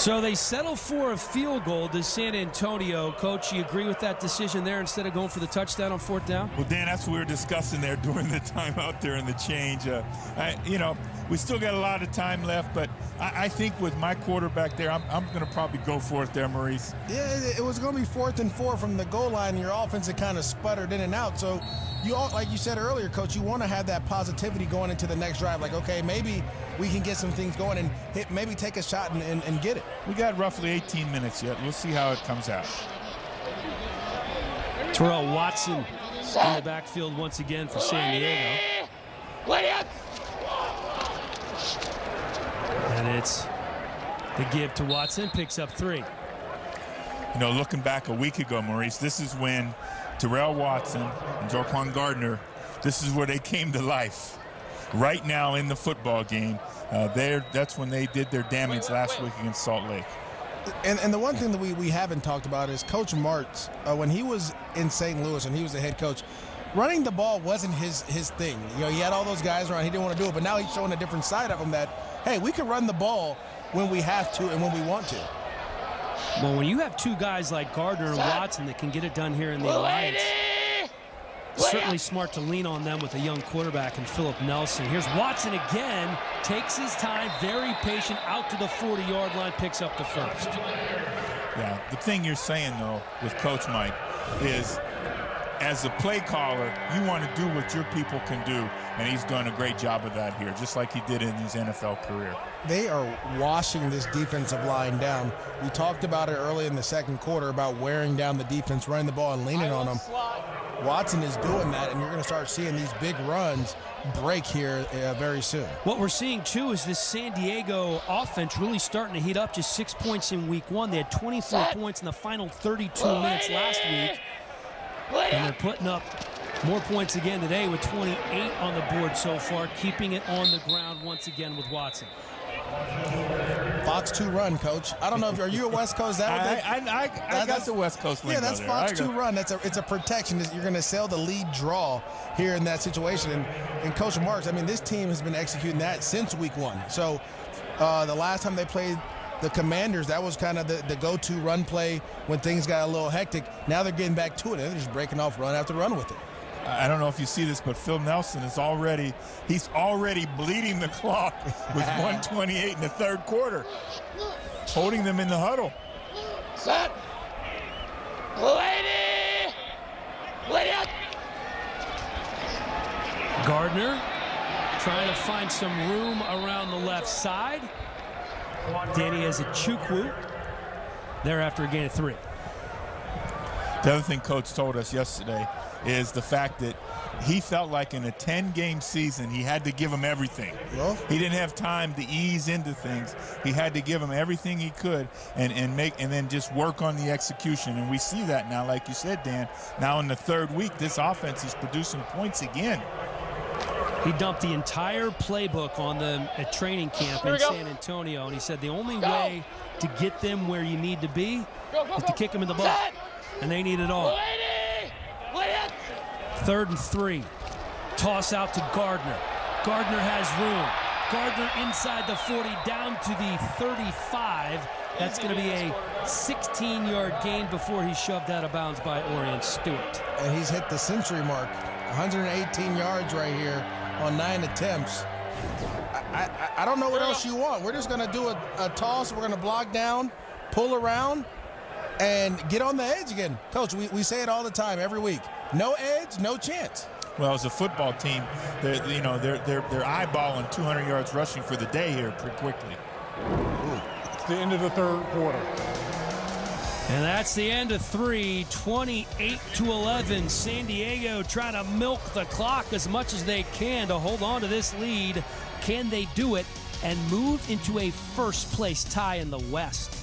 So they settle for a field goal to San Antonio. Coach, you agree with that decision there instead of going for the touchdown on 4th down? Well, Dan, that's what we were discussing there during the timeout there and the change. We still got a lot of time left, but I think with my quarterback there, I'm going to probably go for it there, Maurice. Yeah, it was going to be 4th and 4 from the goal line. Your offense had kind of sputtered in and out. So, like you said earlier, Coach, you want to have that positivity going into the next drive. Like, okay, maybe we can get some things going and maybe take a shot and get it. We got roughly 18 minutes yet. We'll see how it comes out. Terrell Watson in the backfield once again for San Diego. And it's the give to Watson, picks up 3. Looking back a week ago, Maurice, this is when Terrell Watson and Jaquan Gardner, this is where they came to life. Right now in the football game, that's when they did their damage last week against Salt Lake. And the one thing that we haven't talked about is Coach Martz, when he was in St. Louis and he was the head coach, running the ball wasn't his thing. He had all those guys around. He didn't want to do it, but now he's showing a different side of him that, hey, we can run the ball when we have to and when we want to. Well, when you have 2 guys like Gardner and Watson that can get it done here in the Alliance, certainly smart to lean on them with a young quarterback in Philip Nelson. Here's Watson again, takes his time, very patient, out to the 40-yard line, picks up the first. Yeah, the thing you're saying, though, with Coach Mike is, as a play caller, you want to do what your people can do, and he's done a great job of that here, just like he did in his NFL career. They are washing this defensive line down. We talked about it early in the second quarter about wearing down the defense, running the ball and leaning on them. Watson is doing that, and you're going to start seeing these big runs break here very soon. What we're seeing, too, is this San Diego offense really starting to heat up. Just 6 points in week 1. They had 24 points in the final 32 minutes last week. And they're putting up more points again today with 28 on the board so far, keeping it on the ground once again with Watson. Fox 2 run, Coach. I don't know if are you a West Coast? I got the West Coast lingo. Yeah, that's there. Fox 2 run. It's a protection. You're going to sell the lead draw here in that situation. And Coach Marks, this team has been executing that since week 1. So the last time they played the Commanders, that was kind of the go-to run play when things got a little hectic. Now they're getting back to it. They're just breaking off run after run with it. I don't know if you see this, but Phil Nelson is already bleeding the clock with 1:28 in the third quarter, holding them in the huddle. Set. Lady. Gardner trying to find some room around the left side. Danny has a Chukwu there after a gain of 3. The other thing Coach told us yesterday is the fact that he felt like in a 10-game season he had to give them everything. Yeah. He didn't have time to ease into things. He had to give them everything he could and then just work on the execution. And we see that now, like you said, Dan. Now in the third week, this offense is producing points again. He dumped the entire playbook on them at training camp in San Antonio, and he said the only way to get them where you need to be is to kick them in the butt, and they need it all. 3rd and 3. Toss out to Gardner. Gardner has room. Gardner inside the 40, down to the 35. That's going to be a 16-yard gain before he's shoved out of bounds by Orion Stewart. And he's hit the century mark. 118 yards right here on 9 attempts. I don't know what else you want. We're just going to do a toss. We're going to block down, pull around, and get on the edge again. Coach, we say it all the time, every week. No edge, no chance. Well, as a football team, they're eyeballing 200 yards rushing for the day here pretty quickly. It's the end of the third quarter. And that's the end of 3, 28-11. San Diego trying to milk the clock as much as they can to hold on to this lead. Can they do it and move into a first-place tie in the West?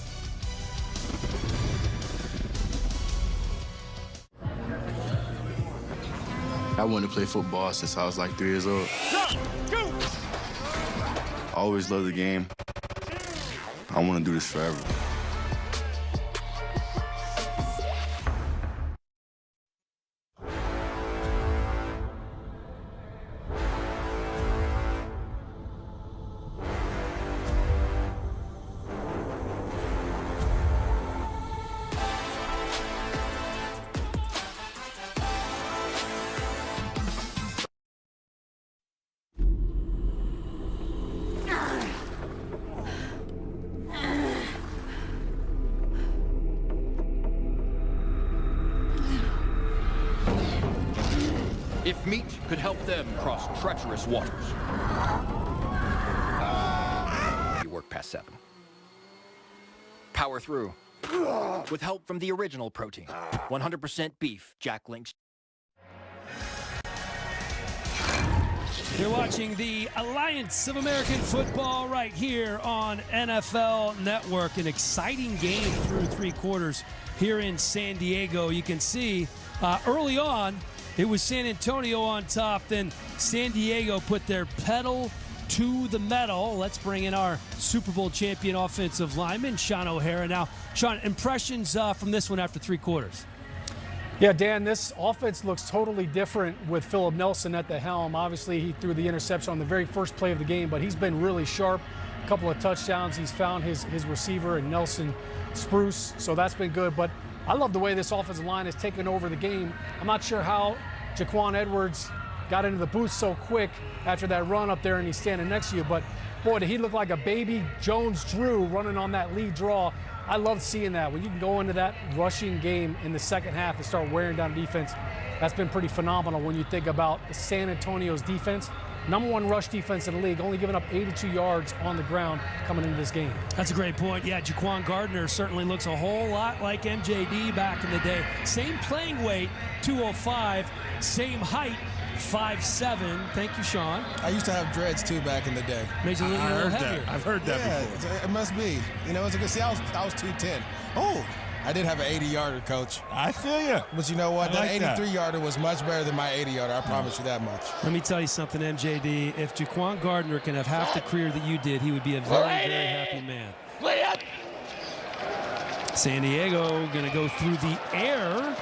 I wanted to play football since I was like 3 years old. I always loved the game. I want to do this forever. if meat could help them cross treacherous waters. You work past 7. Power through. With help from the original protein. 100% beef, Jack Link's. You're watching the Alliance of American Football right here on NFL Network. An exciting game through 3 quarters here in San Diego. You can see early on, it was San Antonio on top. Then San Diego put their pedal to the metal. Let's bring in our Super Bowl champion offensive lineman, Sean O'Hara. Now, Sean, impressions from this one after 3 quarters? Yeah, Dan, this offense looks totally different with Philip Nelson at the helm. Obviously, he threw the interception on the very first play of the game, but he's been really sharp. A couple of touchdowns. He's found his receiver in Nelson Spruce, so that's been good. But I love the way this offensive line has taken over the game. I'm not sure how Jaquan Edwards got into the booth so quick after that run up there and he's standing next to you, but boy, did he look like a baby Jones-Drew running on that lead draw. I love seeing that. When you can go into that rushing game in the second half and start wearing down defense, that's been pretty phenomenal when you think about San Antonio's defense. #1 rush defense in the league, only giving up 82 yards on the ground coming into this game. That's a great point. Yeah, Jaquan Gardner certainly looks a whole lot like MJD back in the day. Same playing weight, 205, same height, 5'7". Thank you, Sean. I used to have dreads too back in the day. Made you look a little heavier. I've heard that before. It must be. You know, it's a good. See, I was 210. Oh, I did have an 80-yarder, Coach. I feel you. But you know what? That 83-yarder was much better than my 80-yarder. I promise you that much. Let me tell you something, MJD. If Jaquan Gardner can have half the career that you did, he would be a very, very happy man. San Diego going to go through the air.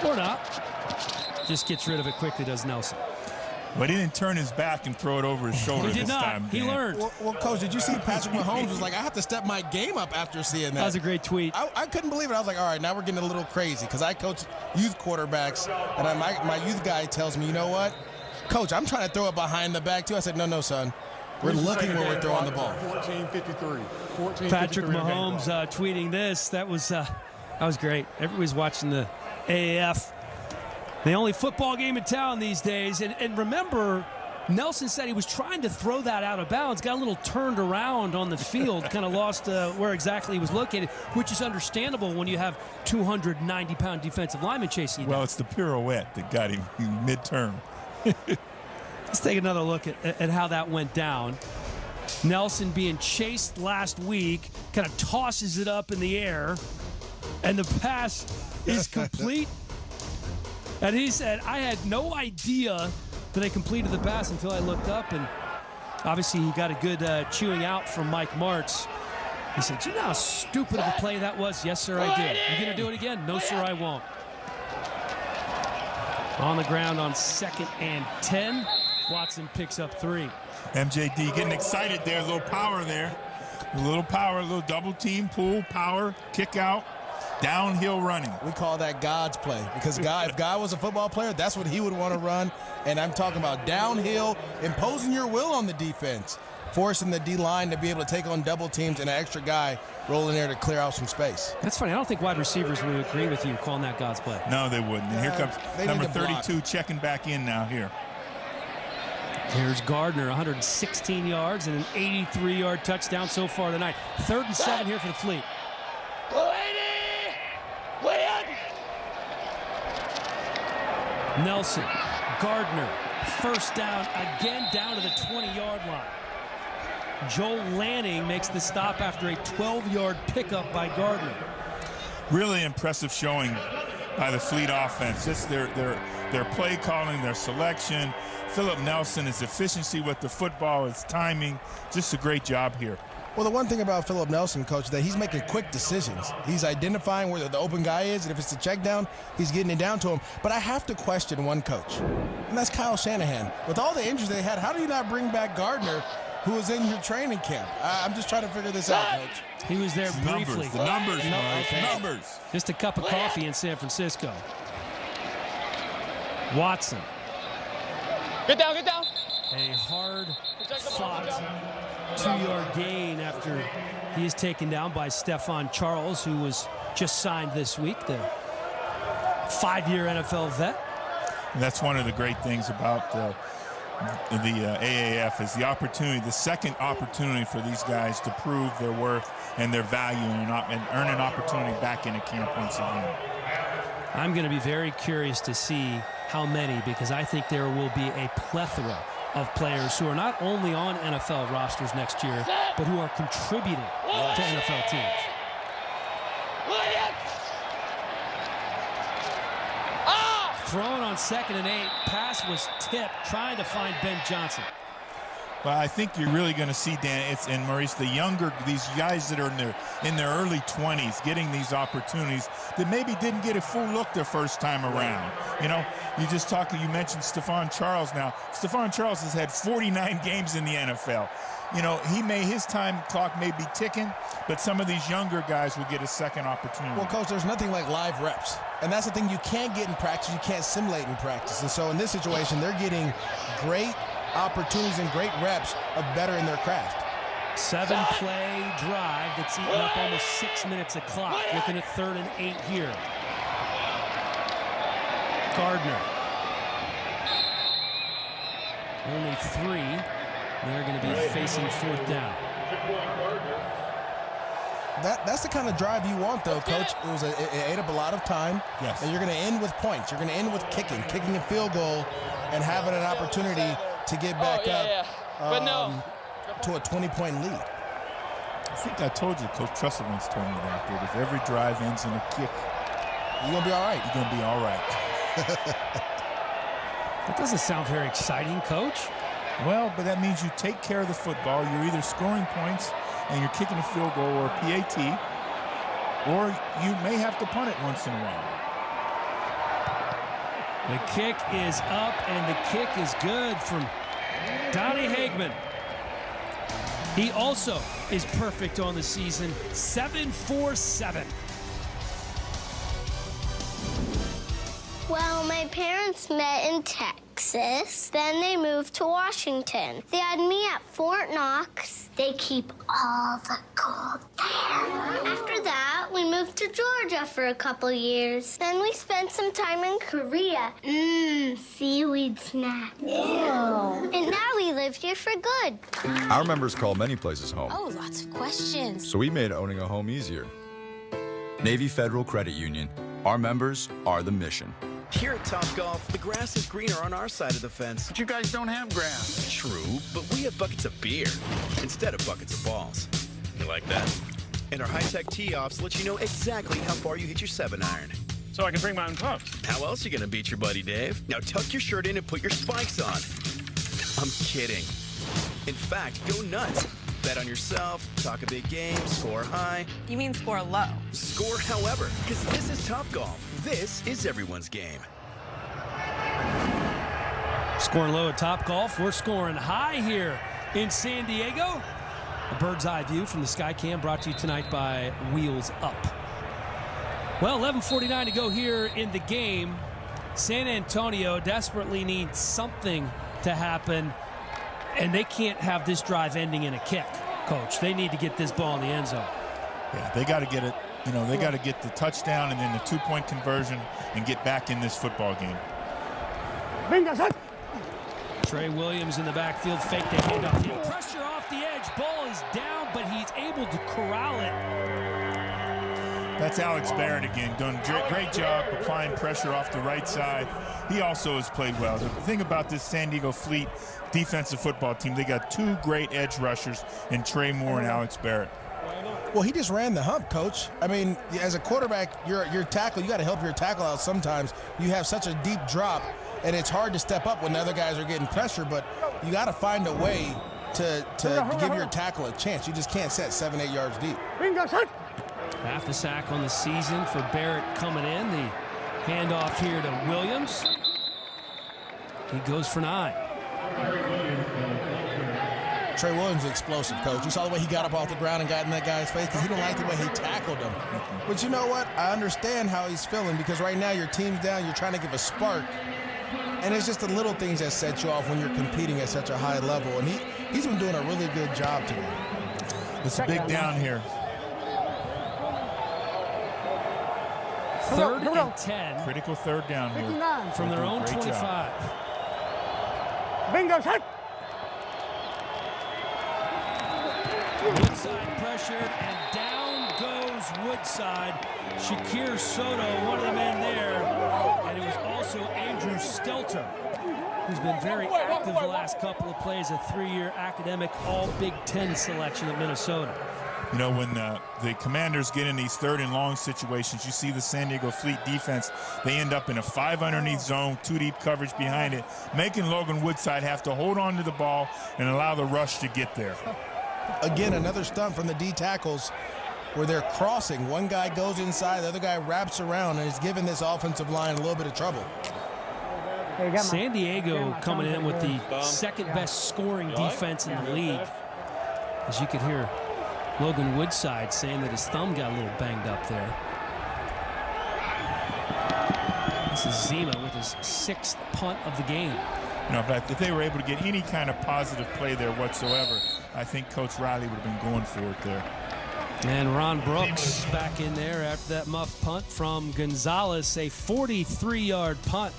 Or not. Just gets rid of it quickly, does Nelson. But he didn't turn his back and throw it over his shoulder He did this not. time. He learned. Well, Coach, did you see Patrick Mahomes was like, I have to step my game up after seeing that. That was a great tweet. I couldn't believe it. I was like, all right, now we're getting a little crazy because I coach youth quarterbacks, and my youth guy tells me, you know what, Coach, I'm trying to throw it behind the back too. I said, no, son. We're looking where we're throwing the ball. 14-53. Patrick Mahomes tweeting this. That was great. Everybody's watching the AAF. The only football game in town these days. And remember, Nelson said he was trying to throw that out of bounds, got a little turned around on the field, kind of lost where exactly he was located, which is understandable when you have 290-pound defensive linemen chasing you. Well, it's the pirouette that got him midterm. Let's take another look at how that went down. Nelson being chased last week, kind of tosses it up in the air, and the pass is complete. And he said, I had no idea that I completed the pass until I looked up, and obviously he got a good chewing out from Mike Martz. He said, do you know how stupid of a play that was? Yes, sir, I did. You going to do it again? No, sir, I won't. On the ground on 2nd and 10. Watson picks up 3. MJD getting excited there. A little power there. A little power, a little double team, pull, power, kick out. Downhill running. We call that God's play because if God was a football player, that's what he would want to run. And I'm talking about downhill, imposing your will on the defense, forcing the D-line to be able to take on double teams and an extra guy rolling there to clear out some space. That's funny. I don't think wide receivers would agree with you calling that God's play. No, they wouldn't. And here comes number 32 checking back in now here. Here's Gardner, 116 yards and an 83-yard touchdown so far tonight. 3rd and 7 here for the Fleet. Nelson, Gardner, first down, again down to the 20-yard line. Joel Lanning makes the stop after a 12-yard pickup by Gardner. Really impressive showing by the Fleet offense. Just their play calling, their selection. Philip Nelson, his efficiency with the football, his timing. Just a great job here. Well, the one thing about Philip Nelson, Coach, is that he's making quick decisions. He's identifying where the open guy is, and if it's a check down, he's getting it down to him. But I have to question one coach, and that's Kyle Shanahan. With all the injuries they had, how do you not bring back Gardner, who was in your training camp? I'm just trying to figure this out, Coach. He was there briefly. The numbers, Mike. Numbers. Just a cup of coffee in San Francisco. Watson. Get down, get down. A hard-fought 2-yard gain after he is taken down by Stephon Charles, who was just signed this week, the 5-year NFL vet. And that's one of the great things about the AAF is the opportunity, the second opportunity for these guys to prove their worth and their value and earn an opportunity back in a camp once again. I'm going to be very curious to see how many, because I think there will be a plethora of players who are not only on NFL rosters next year, but who are contributing to NFL teams. Thrown on 2nd and 8. Pass was tipped, trying to find Ben Johnson. Well, I think you're really going to see, Dan, and Maurice, these guys that are in their early 20s getting these opportunities that maybe didn't get a full look their first time around. You know, you mentioned Stephon Charles now. Stephon Charles has had 49 games in the NFL. You know, his time clock may be ticking, but some of these younger guys will get a second opportunity. Well, Coach, there's nothing like live reps. And that's the thing you can't get in practice, you can't simulate in practice. And so in this situation, they're getting great opportunities and great reps of bettering their craft. 7-play drive that's eaten up almost 6 minutes of clock. Looking at 3rd and 8 here. Gardner. Only 3. They're going to be facing 4th down. That's the kind of drive you want, though, Coach. It ate up a lot of time. Yes. And you're going to end with points. You're going to end with kicking a field goal, and having an opportunity to get back up to a 20-point lead. I think I told you, Coach Tressel once told me that if every drive ends in a kick, you're going to be all right. You're going to be all right. That doesn't sound very exciting, Coach. Well, but that means you take care of the football. You're either scoring points and you're kicking a field goal or a PAT, or you may have to punt it once in a while. The kick is up, and the kick is good from Donnie Hagman. He also is perfect on the season, 7-for-7. Well, my parents met in Texas. Then they moved to Washington. They had me at Fort Knox. They keep all the gold there. After that, we moved to Georgia for a couple years. Then we spent some time in Korea. Seaweed snack. Ew. And now we live here for good. Our members call many places home. Oh, lots of questions. So we made owning a home easier. Navy Federal Credit Union. Our members are the mission. Here at Topgolf, the grass is greener on our side of the fence. But you guys don't have grass. True, but we have buckets of beer instead of buckets of balls. You like that? And our high-tech tee-offs let you know exactly how far you hit your 7-iron. So I can bring my own clubs. How else are you going to beat your buddy Dave? Now tuck your shirt in and put your spikes on. I'm kidding. In fact, go nuts. Bet on yourself, talk a big game, score high. You mean score low? Score however, because this is Topgolf. This is everyone's game. Scoring low at Topgolf. We're scoring high here in San Diego. A bird's eye view from the Skycam brought to you tonight by Wheels Up. Well, 11:49 to go here in the game. San Antonio desperately needs something to happen, and they can't have this drive ending in a kick, Coach. They need to get this ball in the end zone. Yeah, they got to get it. You know, they got to get the touchdown and then the 2-point conversion and get back in this football game. Trey Williams in the backfield, fake the handoff. Pressure off the edge. Ball is down, but he's able to corral it. That's Alex Barrett again, doing a great job applying pressure off the right side. He also has played well. The thing about this San Diego Fleet defensive football team, they got 2 great edge rushers in Trey Moore and Alex Barrett. Well, he just ran the hump, Coach. I mean, as a quarterback, your tackle, you got to help your tackle out sometimes. You have such a deep drop, and it's hard to step up when the other guys are getting pressure, but you got to find a way to give your tackle a chance. You just can't set 7-8 yards deep. Half the sack on the season for Barrett coming in. The handoff here to Williams. He goes for 9. Trey Williams is explosive, Coach. You saw the way he got up off the ground and got in that guy's face because he don't like the way he tackled him. But you know what? I understand how he's feeling because right now your team's down. You're trying to give a spark. And it's just the little things that set you off when you're competing at such a high level. And he's been doing a really good job today. It's a big down here. Third and 10. Critical third down here. 59. From their own 25. Bingo, hit! Woodside pressured, and down goes Woodside. Shakir Soto, one of the men there. And it was also Andrew Stelter, who's been very active the last couple of plays, a 3-year academic All-Big Ten selection at Minnesota. You know, when the Commanders get in these third and long situations, you see the San Diego Fleet defense, they end up in a 5 underneath zone, 2 deep coverage behind it, making Logan Woodside have to hold on to the ball and allow the rush to get there. Again, another stunt from the D tackles where they're crossing. One guy goes inside, the other guy wraps around, and is giving this offensive line a little bit of trouble. San Diego coming in with the second best scoring defense in the league. As you could hear Logan Woodside saying that his thumb got a little banged up there. This is Zima with his 6th punt of the game. You know, if they were able to get any kind of positive play there whatsoever, I think Coach Riley would have been going for it there. And Ron Brooks back in there after that muff punt from Gonzalez, a 43-yard punt.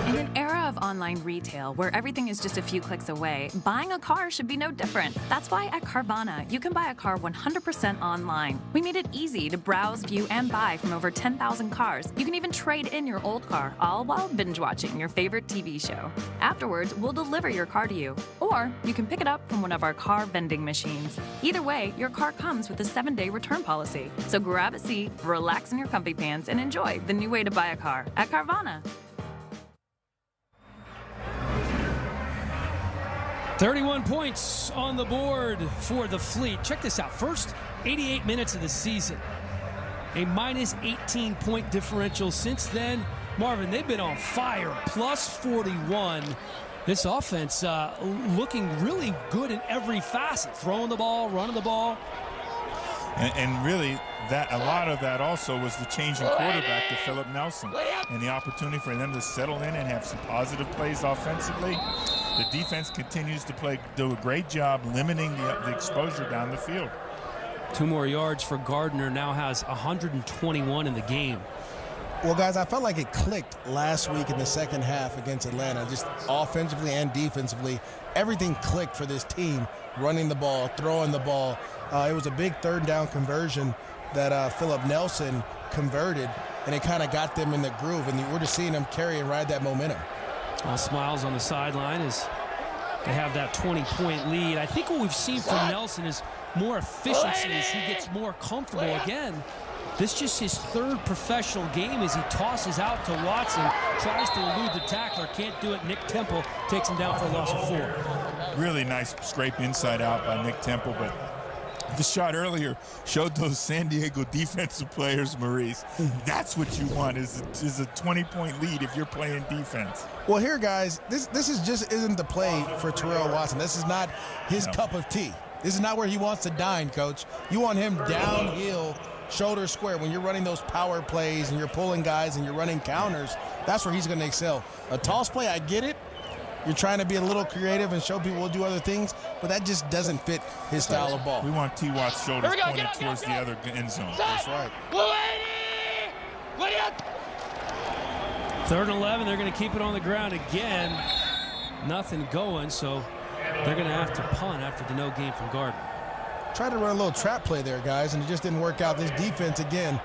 In an era of online retail where everything is just a few clicks away, buying a car should be no different. That's why at Carvana, you can buy a car 100% online. We made it easy to browse, view, and buy from over 10,000 cars. You can even trade in your old car, all while binge watching your favorite TV show. Afterwards, we'll deliver your car to you, or you can pick it up from one of our car vending machines. Either way, your car comes with a 7-day return policy. So grab a seat, relax in your comfy pants, and enjoy the new way to buy a car at Carvana. 31 points on the board for the Fleet. Check this out. First 88 minutes of the season. A minus 18-point differential. Since then, Marvin, they've been on fire. Plus 41. This offense looking really good in every facet. Throwing the ball, running the ball. And really, a lot of that also was the change in quarterback to Philip Nelson and the opportunity for them to settle in and have some positive plays offensively. The defense continues to do a great job limiting the exposure down the field. 2 more yards for Gardner, now has 121 in the game. Well, guys, I felt like it clicked last week in the second half against Atlanta. Just offensively and defensively, everything clicked for this team, running the ball, throwing the ball. It was a big third down conversion that Philip Nelson converted, and it kind of got them in the groove, and we're just seeing them carry and ride that momentum. All smiles on the sideline as they have that 20-point lead. I think what we've seen from Nelson is more efficiency as he gets more comfortable again. This is just his 3rd professional game as he tosses out to Watson, tries to elude the tackler, can't do it. Nick Temple takes him down for a loss of 4. Really nice scrape inside out by Nick Temple, but the shot earlier showed those San Diego defensive players, Maurice. That's what you want is a 20-point lead if you're playing defense. Well, here, guys, this just isn't the play for Terrell Watson. This is not his cup of tea. This is not where he wants to dine, Coach. You want him downhill, shoulder square. When you're running those power plays and you're pulling guys and you're running counters, that's where he's going to excel. A toss play, I get it. You're trying to be a little creative and show people we'll do other things, but that just doesn't fit his style of ball. We want T. Watt's shoulders pointed towards the other end zone. That's right. 3rd and 11, they're going to keep it on the ground again. Nothing going, so they're going to have to punt after the no gain from Gardner. Tried to run a little trap play there, guys, and it just didn't work out. This defense, again,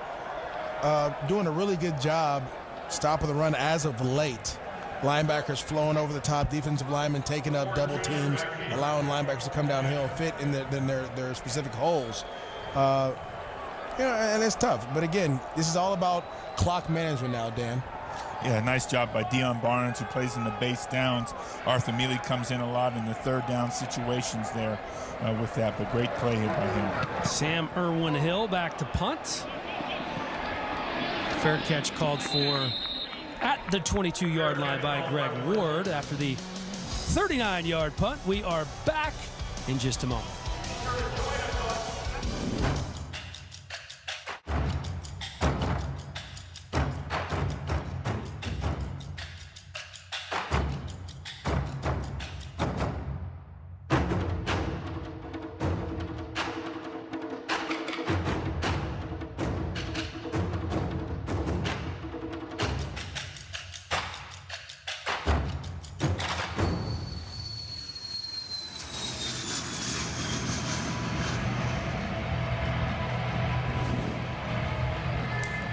doing a really good job stopping the run as of late. Linebackers flowing over the top, defensive linemen taking up double teams, allowing linebackers to come downhill and fit in their specific holes. And it's tough. But again, this is all about clock management now, Dan. Yeah, nice job by Deion Barnes, who plays in the base downs. Arthur Mealy comes in a lot in the 3rd down situations there with that, but great play here by him. Sam Irwin-Hill back to punt. Fair catch called for at the 22-yard line by Greg Ward after the 39-yard punt. We are back in just a moment.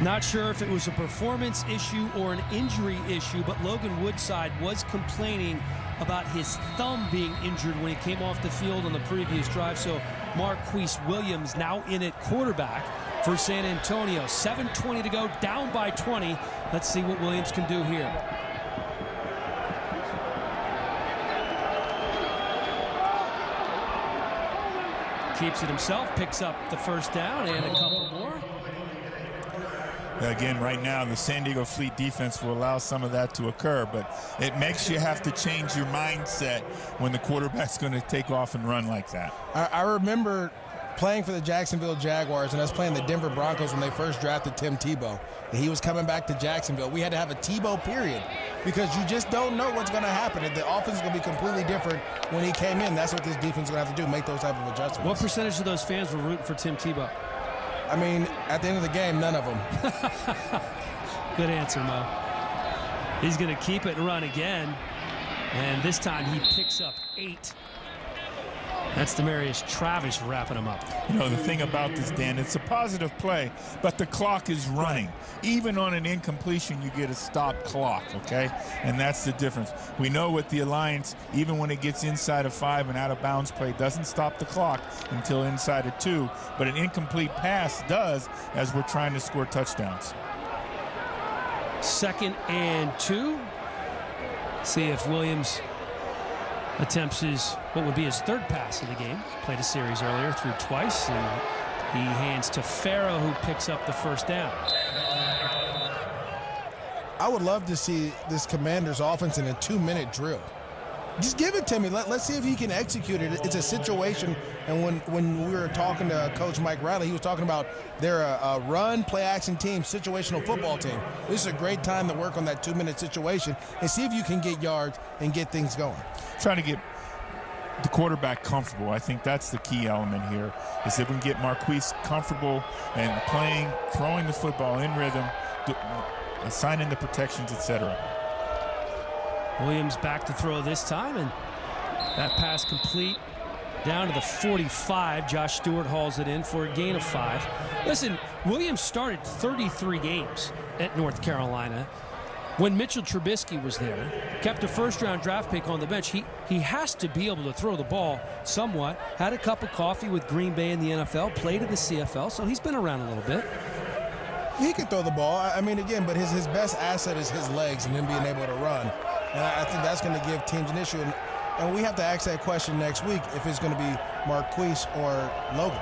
Not sure if it was a performance issue or an injury issue, but Logan Woodside was complaining about his thumb being injured when he came off the field on the previous drive. So Marquise Williams now in at quarterback for San Antonio. 7:20 to go, down by 20. Let's see what Williams can do here. Keeps it himself, picks up the first down and a couple more. Again, right now, the San Diego Fleet defense will allow some of that to occur, but it makes you have to change your mindset when the quarterback's going to take off and run like that. I remember playing for the Jacksonville Jaguars and us playing the Denver Broncos when they first drafted Tim Tebow. And he was coming back to Jacksonville. We had to have a Tebow period because you just don't know what's going to happen. The offense is going to be completely different when he came in. That's what this defense is going to have to do, make those type of adjustments. What percentage of those fans were rooting for Tim Tebow? I mean, at the end of the game, none of them. Good answer, Mo. He's going to keep it and run again. And this time he picks up 8. That's Demarius Travis wrapping him up. You know, the thing about this, Dan, it's a positive play, but the clock is running. Even on an incompletion, you get a stop clock, okay? And that's the difference. We know with the Alliance, even when it gets inside of 5, and out of bounds play doesn't stop the clock until inside of 2, but an incomplete pass does as we're trying to score touchdowns. 2nd and 2. See if Williams attempts what would be his 3rd pass of the game. Played a series earlier, threw twice, and he hands to Farrow, who picks up the first down. I would love to see this Commanders offense in a 2-minute drill. Just give it to me. Let's see if he can execute it. It's a situation, and when we were talking to Coach Mike Riley, he was talking about they're a run, play-action team, situational football team. This is a great time to work on that 2-minute situation and see if you can get yards and get things going. Trying to get the quarterback comfortable. I think that's the key element here, is if we can get Marquise comfortable and playing, throwing the football in rhythm, assigning the protections, etc. Williams back to throw this time, and that pass complete down to the 45. Josh Stewart hauls it in for a gain of 5. Listen, Williams started 33 games at North Carolina. When Mitchell Trubisky was there, kept a first-round draft pick on the bench. He has to be able to throw the ball somewhat. Had a cup of coffee with Green Bay in the NFL, played in the CFL, so he's been around a little bit. He can throw the ball. I mean, again, but his best asset is his legs and him being able to run. And I think that's going to give teams an issue. And we have to ask that question next week if it's going to be Marquise or Logan.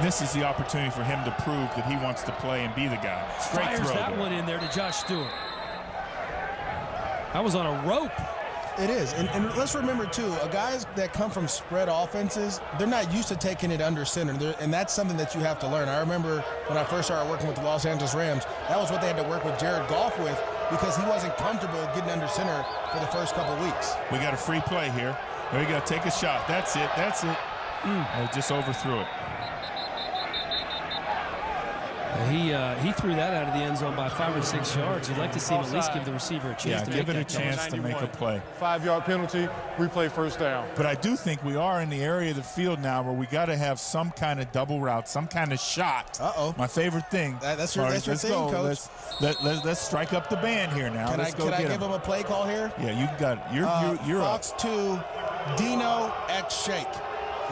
This is the opportunity for him to prove that he wants to play and be the guy. Great Fires throw that there. one in there to Josh Stewart. That was on a rope. It is. And let's remember, too, guys that come from spread offenses, they're not used to taking it under center. And that's something that you have to learn. I remember when I first started working with the Los Angeles Rams, that was what they had to work with Jared Goff with, because he wasn't comfortable getting under center for the first couple weeks. We got a free play here. There you go. Take a shot. That's it. That's it. I just overthrew it. He threw that out of the end zone by 5 or 6 yards. You'd like to see him at least give the receiver a chance to make that catch. Give it a chance to make a play. 5-yard penalty, replay first down. But I do think we are in the area of the field now where we got to have some kind of double route, some kind of shot. Uh-oh. My favorite thing. That's your thing, Coach. Let's strike up the band here now. Can I give him a play call here? Yeah, you got it. You're Fox up. 2, Dino X shake.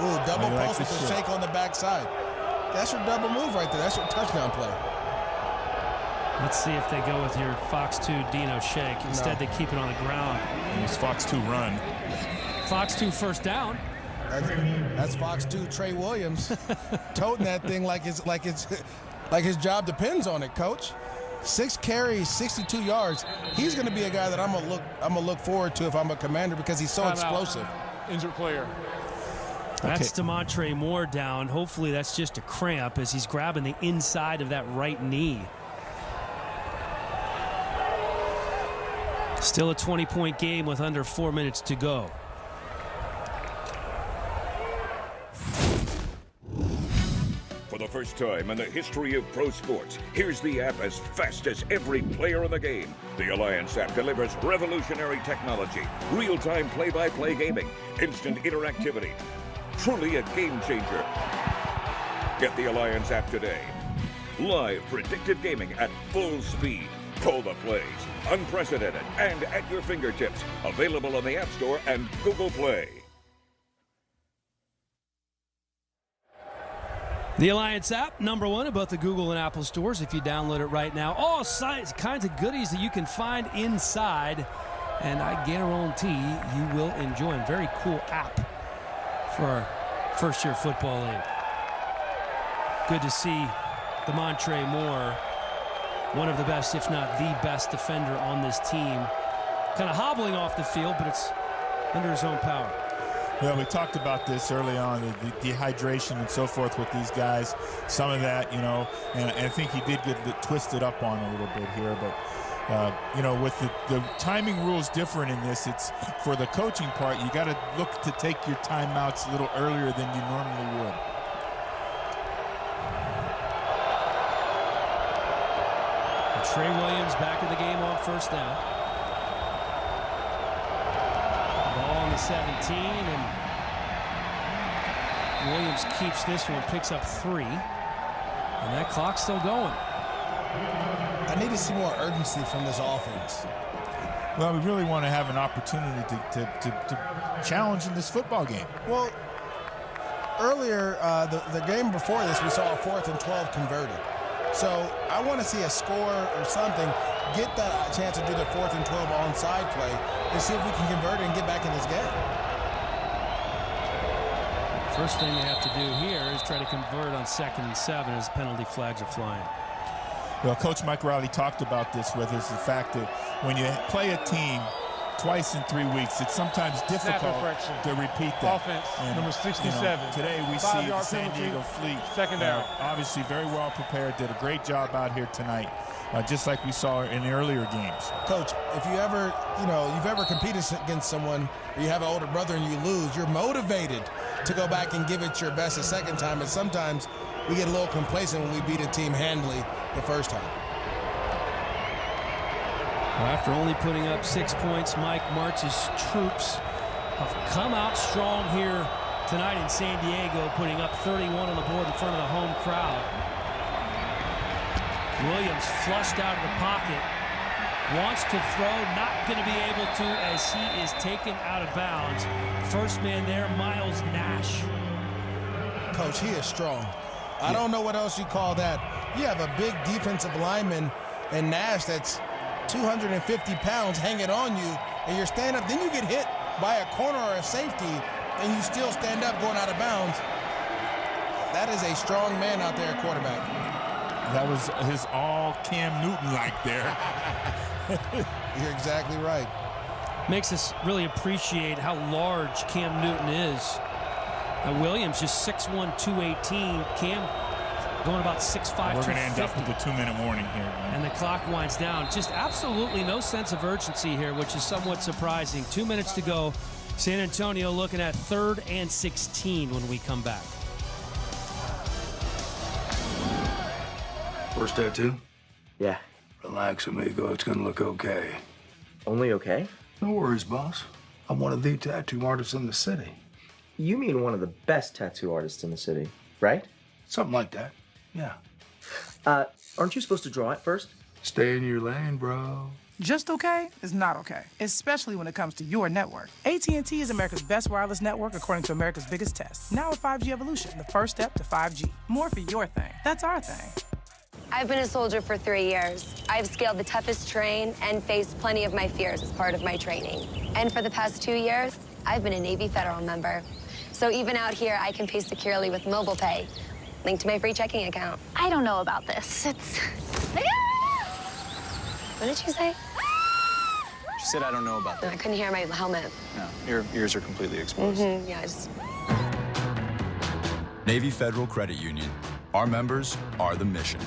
Ooh, double post with a shake on the backside. That's your double move right there. That's your touchdown play. Let's see if they go with your Fox 2 Dino shake. Instead, they keep it on the ground. It's Fox 2 run. Fox 2 first down. That's Fox 2 Trey Williams toting that thing like his job depends on it, Coach. 6 carries, 62 yards. He's going to be a guy that I'm gonna look forward to if I'm a Commander because he's so explosive. Injured player. That's Demontre Moore down. Hopefully that's just a cramp as he's grabbing the inside of that right knee. Still a 20-point game with under 4 minutes to go. For the first time in the history of pro sports, here's the app as fast as every player in the game. The Alliance app delivers revolutionary technology, real-time play-by-play gaming, instant interactivity. Truly a game changer. Get the Alliance app today. Live predictive gaming at full speed. Call the plays. Unprecedented and at your fingertips. Available on the App Store and Google Play. The Alliance app, #1 in both the Google and Apple stores if you download it right now. All kinds of goodies that you can find inside. And I guarantee you will enjoy them. Very cool app for our first-year football league. Good to see Demontre Moore, one of the best, if not the best defender on this team. Kind of hobbling off the field, but it's under his own power. Well, we talked about this early on, the dehydration and so forth with these guys. Some of that, and I think he did get twisted up on a little bit here. But, with the timing rules different in this, it's for the coaching part, you got to look to take your timeouts a little earlier than you normally would. Trey Williams back in the game on first down. Ball on the 17, and Williams keeps this one, picks up 3, and that clock's still going. I need to see more urgency from this offense. Well, we really want to have an opportunity to challenge in this football game. Well, earlier, the game before this, we saw a 4th and 12 converted. So I want to see a score or something, get that chance to do the 4th and 12 onside play, and see if we can convert it and get back in this game. First thing they have to do here is try to convert on 2nd and 7 as penalty flags are flying. Well, Coach Mike Riley talked about this with us, the fact that when you play a team twice in 3 weeks, it's sometimes difficult to repeat that. Offense, number 67. Today we see the San Diego Fleet. 2nd down. Obviously very well prepared, did a great job out here tonight, just like we saw in the earlier games. Coach, if you ever, you've ever competed against someone, or you have an older brother and you lose, you're motivated to go back and give it your best a second time. And sometimes we get a little complacent when we beat a team handily the first time. After only putting up 6 points, Mike Martz's troops have come out strong here tonight in San Diego, putting up 31 on the board in front of the home crowd. Williams flushed out of the pocket, wants to throw, not going to be able to as he is taken out of bounds. First man there, Miles Nash. Coach, he is strong. I don't know what else you call that. You have a big defensive lineman in Nash that's 250 pounds hanging on you, and you're standing up, then you get hit by a corner or a safety, and you still stand up going out of bounds. That is a strong man out there at quarterback. That was his all Cam Newton-like there. You're exactly right. Makes us really appreciate how large Cam Newton is. Williams just 6'1", 218. Cam going about 6'5", 250. We're going to end up with a 2-minute warning here, man. And the clock winds down. Just absolutely no sense of urgency here, which is somewhat surprising. 2 minutes to go. San Antonio looking at 3rd and 16 when we come back. First tattoo? Yeah. Relax, amigo. It's going to look okay. Only okay? No worries, boss. I'm one of the tattoo artists in the city. You mean one of the best tattoo artists in the city, right? Something like that, yeah. Aren't you supposed to draw it first? Stay in your lane, bro. Just okay is not okay, especially when it comes to your network. AT&T is America's best wireless network according to America's biggest test. Now with 5G evolution, the first step to 5G. More for your thing. That's our thing. I've been a soldier for 3 years. I've scaled the toughest terrain and faced plenty of my fears as part of my training. And for the past 2 years, I've been a Navy Federal member. So even out here, I can pay securely with mobile pay, linked to my free checking account. I don't know about this. It's... What did you say? She said I don't know about No, that. I couldn't hear my helmet. No, your ears are completely exposed. Yeah, I just... Navy Federal Credit Union. Our members are the mission.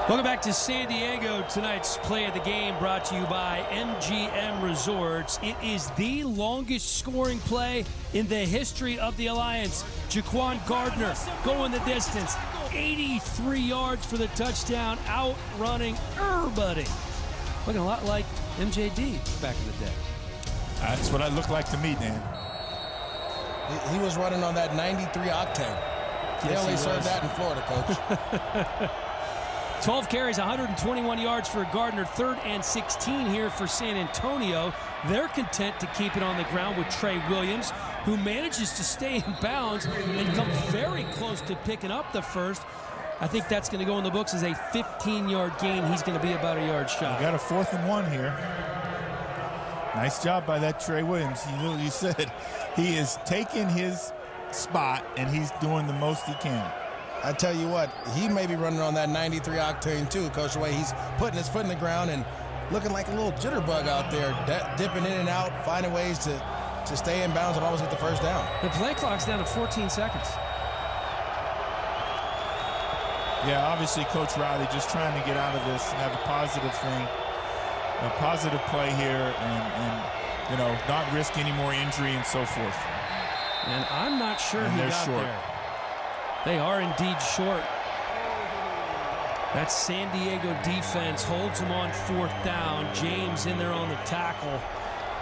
Welcome back to San Diego. Tonight's play of the game brought to you by MGM Resorts. It is the longest scoring play in the history of the Alliance. Jaquan Gardner going the distance. 83 yards for the touchdown, outrunning everybody. Looking a lot like MJD back in the day. That's what I look like to me, Dan. He was running on that 93 octane. They only serve that in Florida, Coach. 12 carries, 121 yards for Gardner. 3rd and 16 here for San Antonio. They're content to keep it on the ground with Trey Williams, who manages to stay in bounds and come very close to picking up the first. I think that's going to go in the books as a 15-yard gain. He's going to be about a yard shy. We got a 4th and 1 here. Nice job by that Trey Williams. You said he is taking his spot, and he's doing the most he can. I tell you what, he may be running on that 93 octane too, Coach, the way he's putting his foot in the ground and looking like a little jitterbug out there, dipping in and out, finding ways to stay in bounds and always get the first down. The play clock's down to 14 seconds. Yeah, obviously Coach Riley just trying to get out of this, have a positive thing, a positive play here, and you know, not risk any more injury and so forth. And I'm not sure he got short. there. They are indeed short. That San Diego defense holds him on 4th down. James in there on the tackle.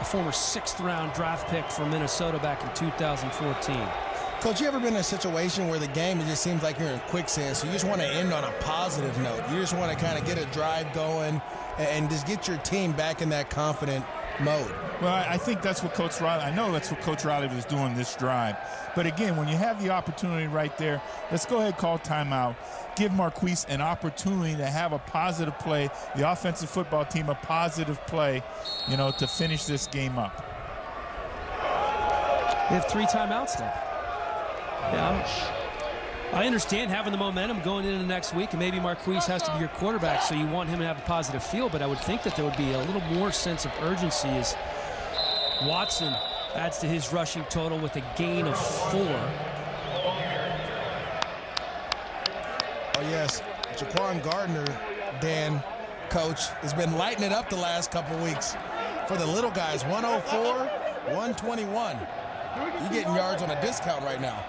A former 6th-round draft pick from Minnesota back in 2014. Coach, you ever been in a situation where the game, it just seems like you're in quicksand, so you just want to end on a positive note. You just want to kind of get a drive going and just get your team back in that confident mode. Well, I think that's what Coach Riley, I know that's what Coach Riley was doing this drive. But again, when you have the opportunity right there, let's go ahead and call timeout. Give Marquise an opportunity to have a positive play, the offensive football team a positive play, you know, to finish this game up. They have 3 timeouts left. Yeah, I understand having the momentum going into next week, and maybe Marquise has to be your quarterback, so you want him to have a positive feel, but I would think that there would be a little more sense of urgency as Watson adds to his rushing total with a gain of 4. Oh, yes. Jaquan Gardner, Dan, Coach, has been lighting it up the last couple weeks for the little guys. 104, 121. You're getting yards on a discount right now.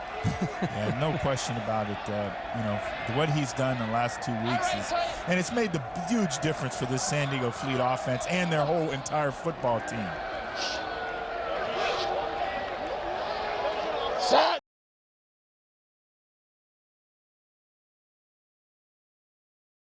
Yeah, no question about it. You know, what he's done in the last 2 weeks and it's made the huge difference for this San Diego Fleet offense and their whole entire football team.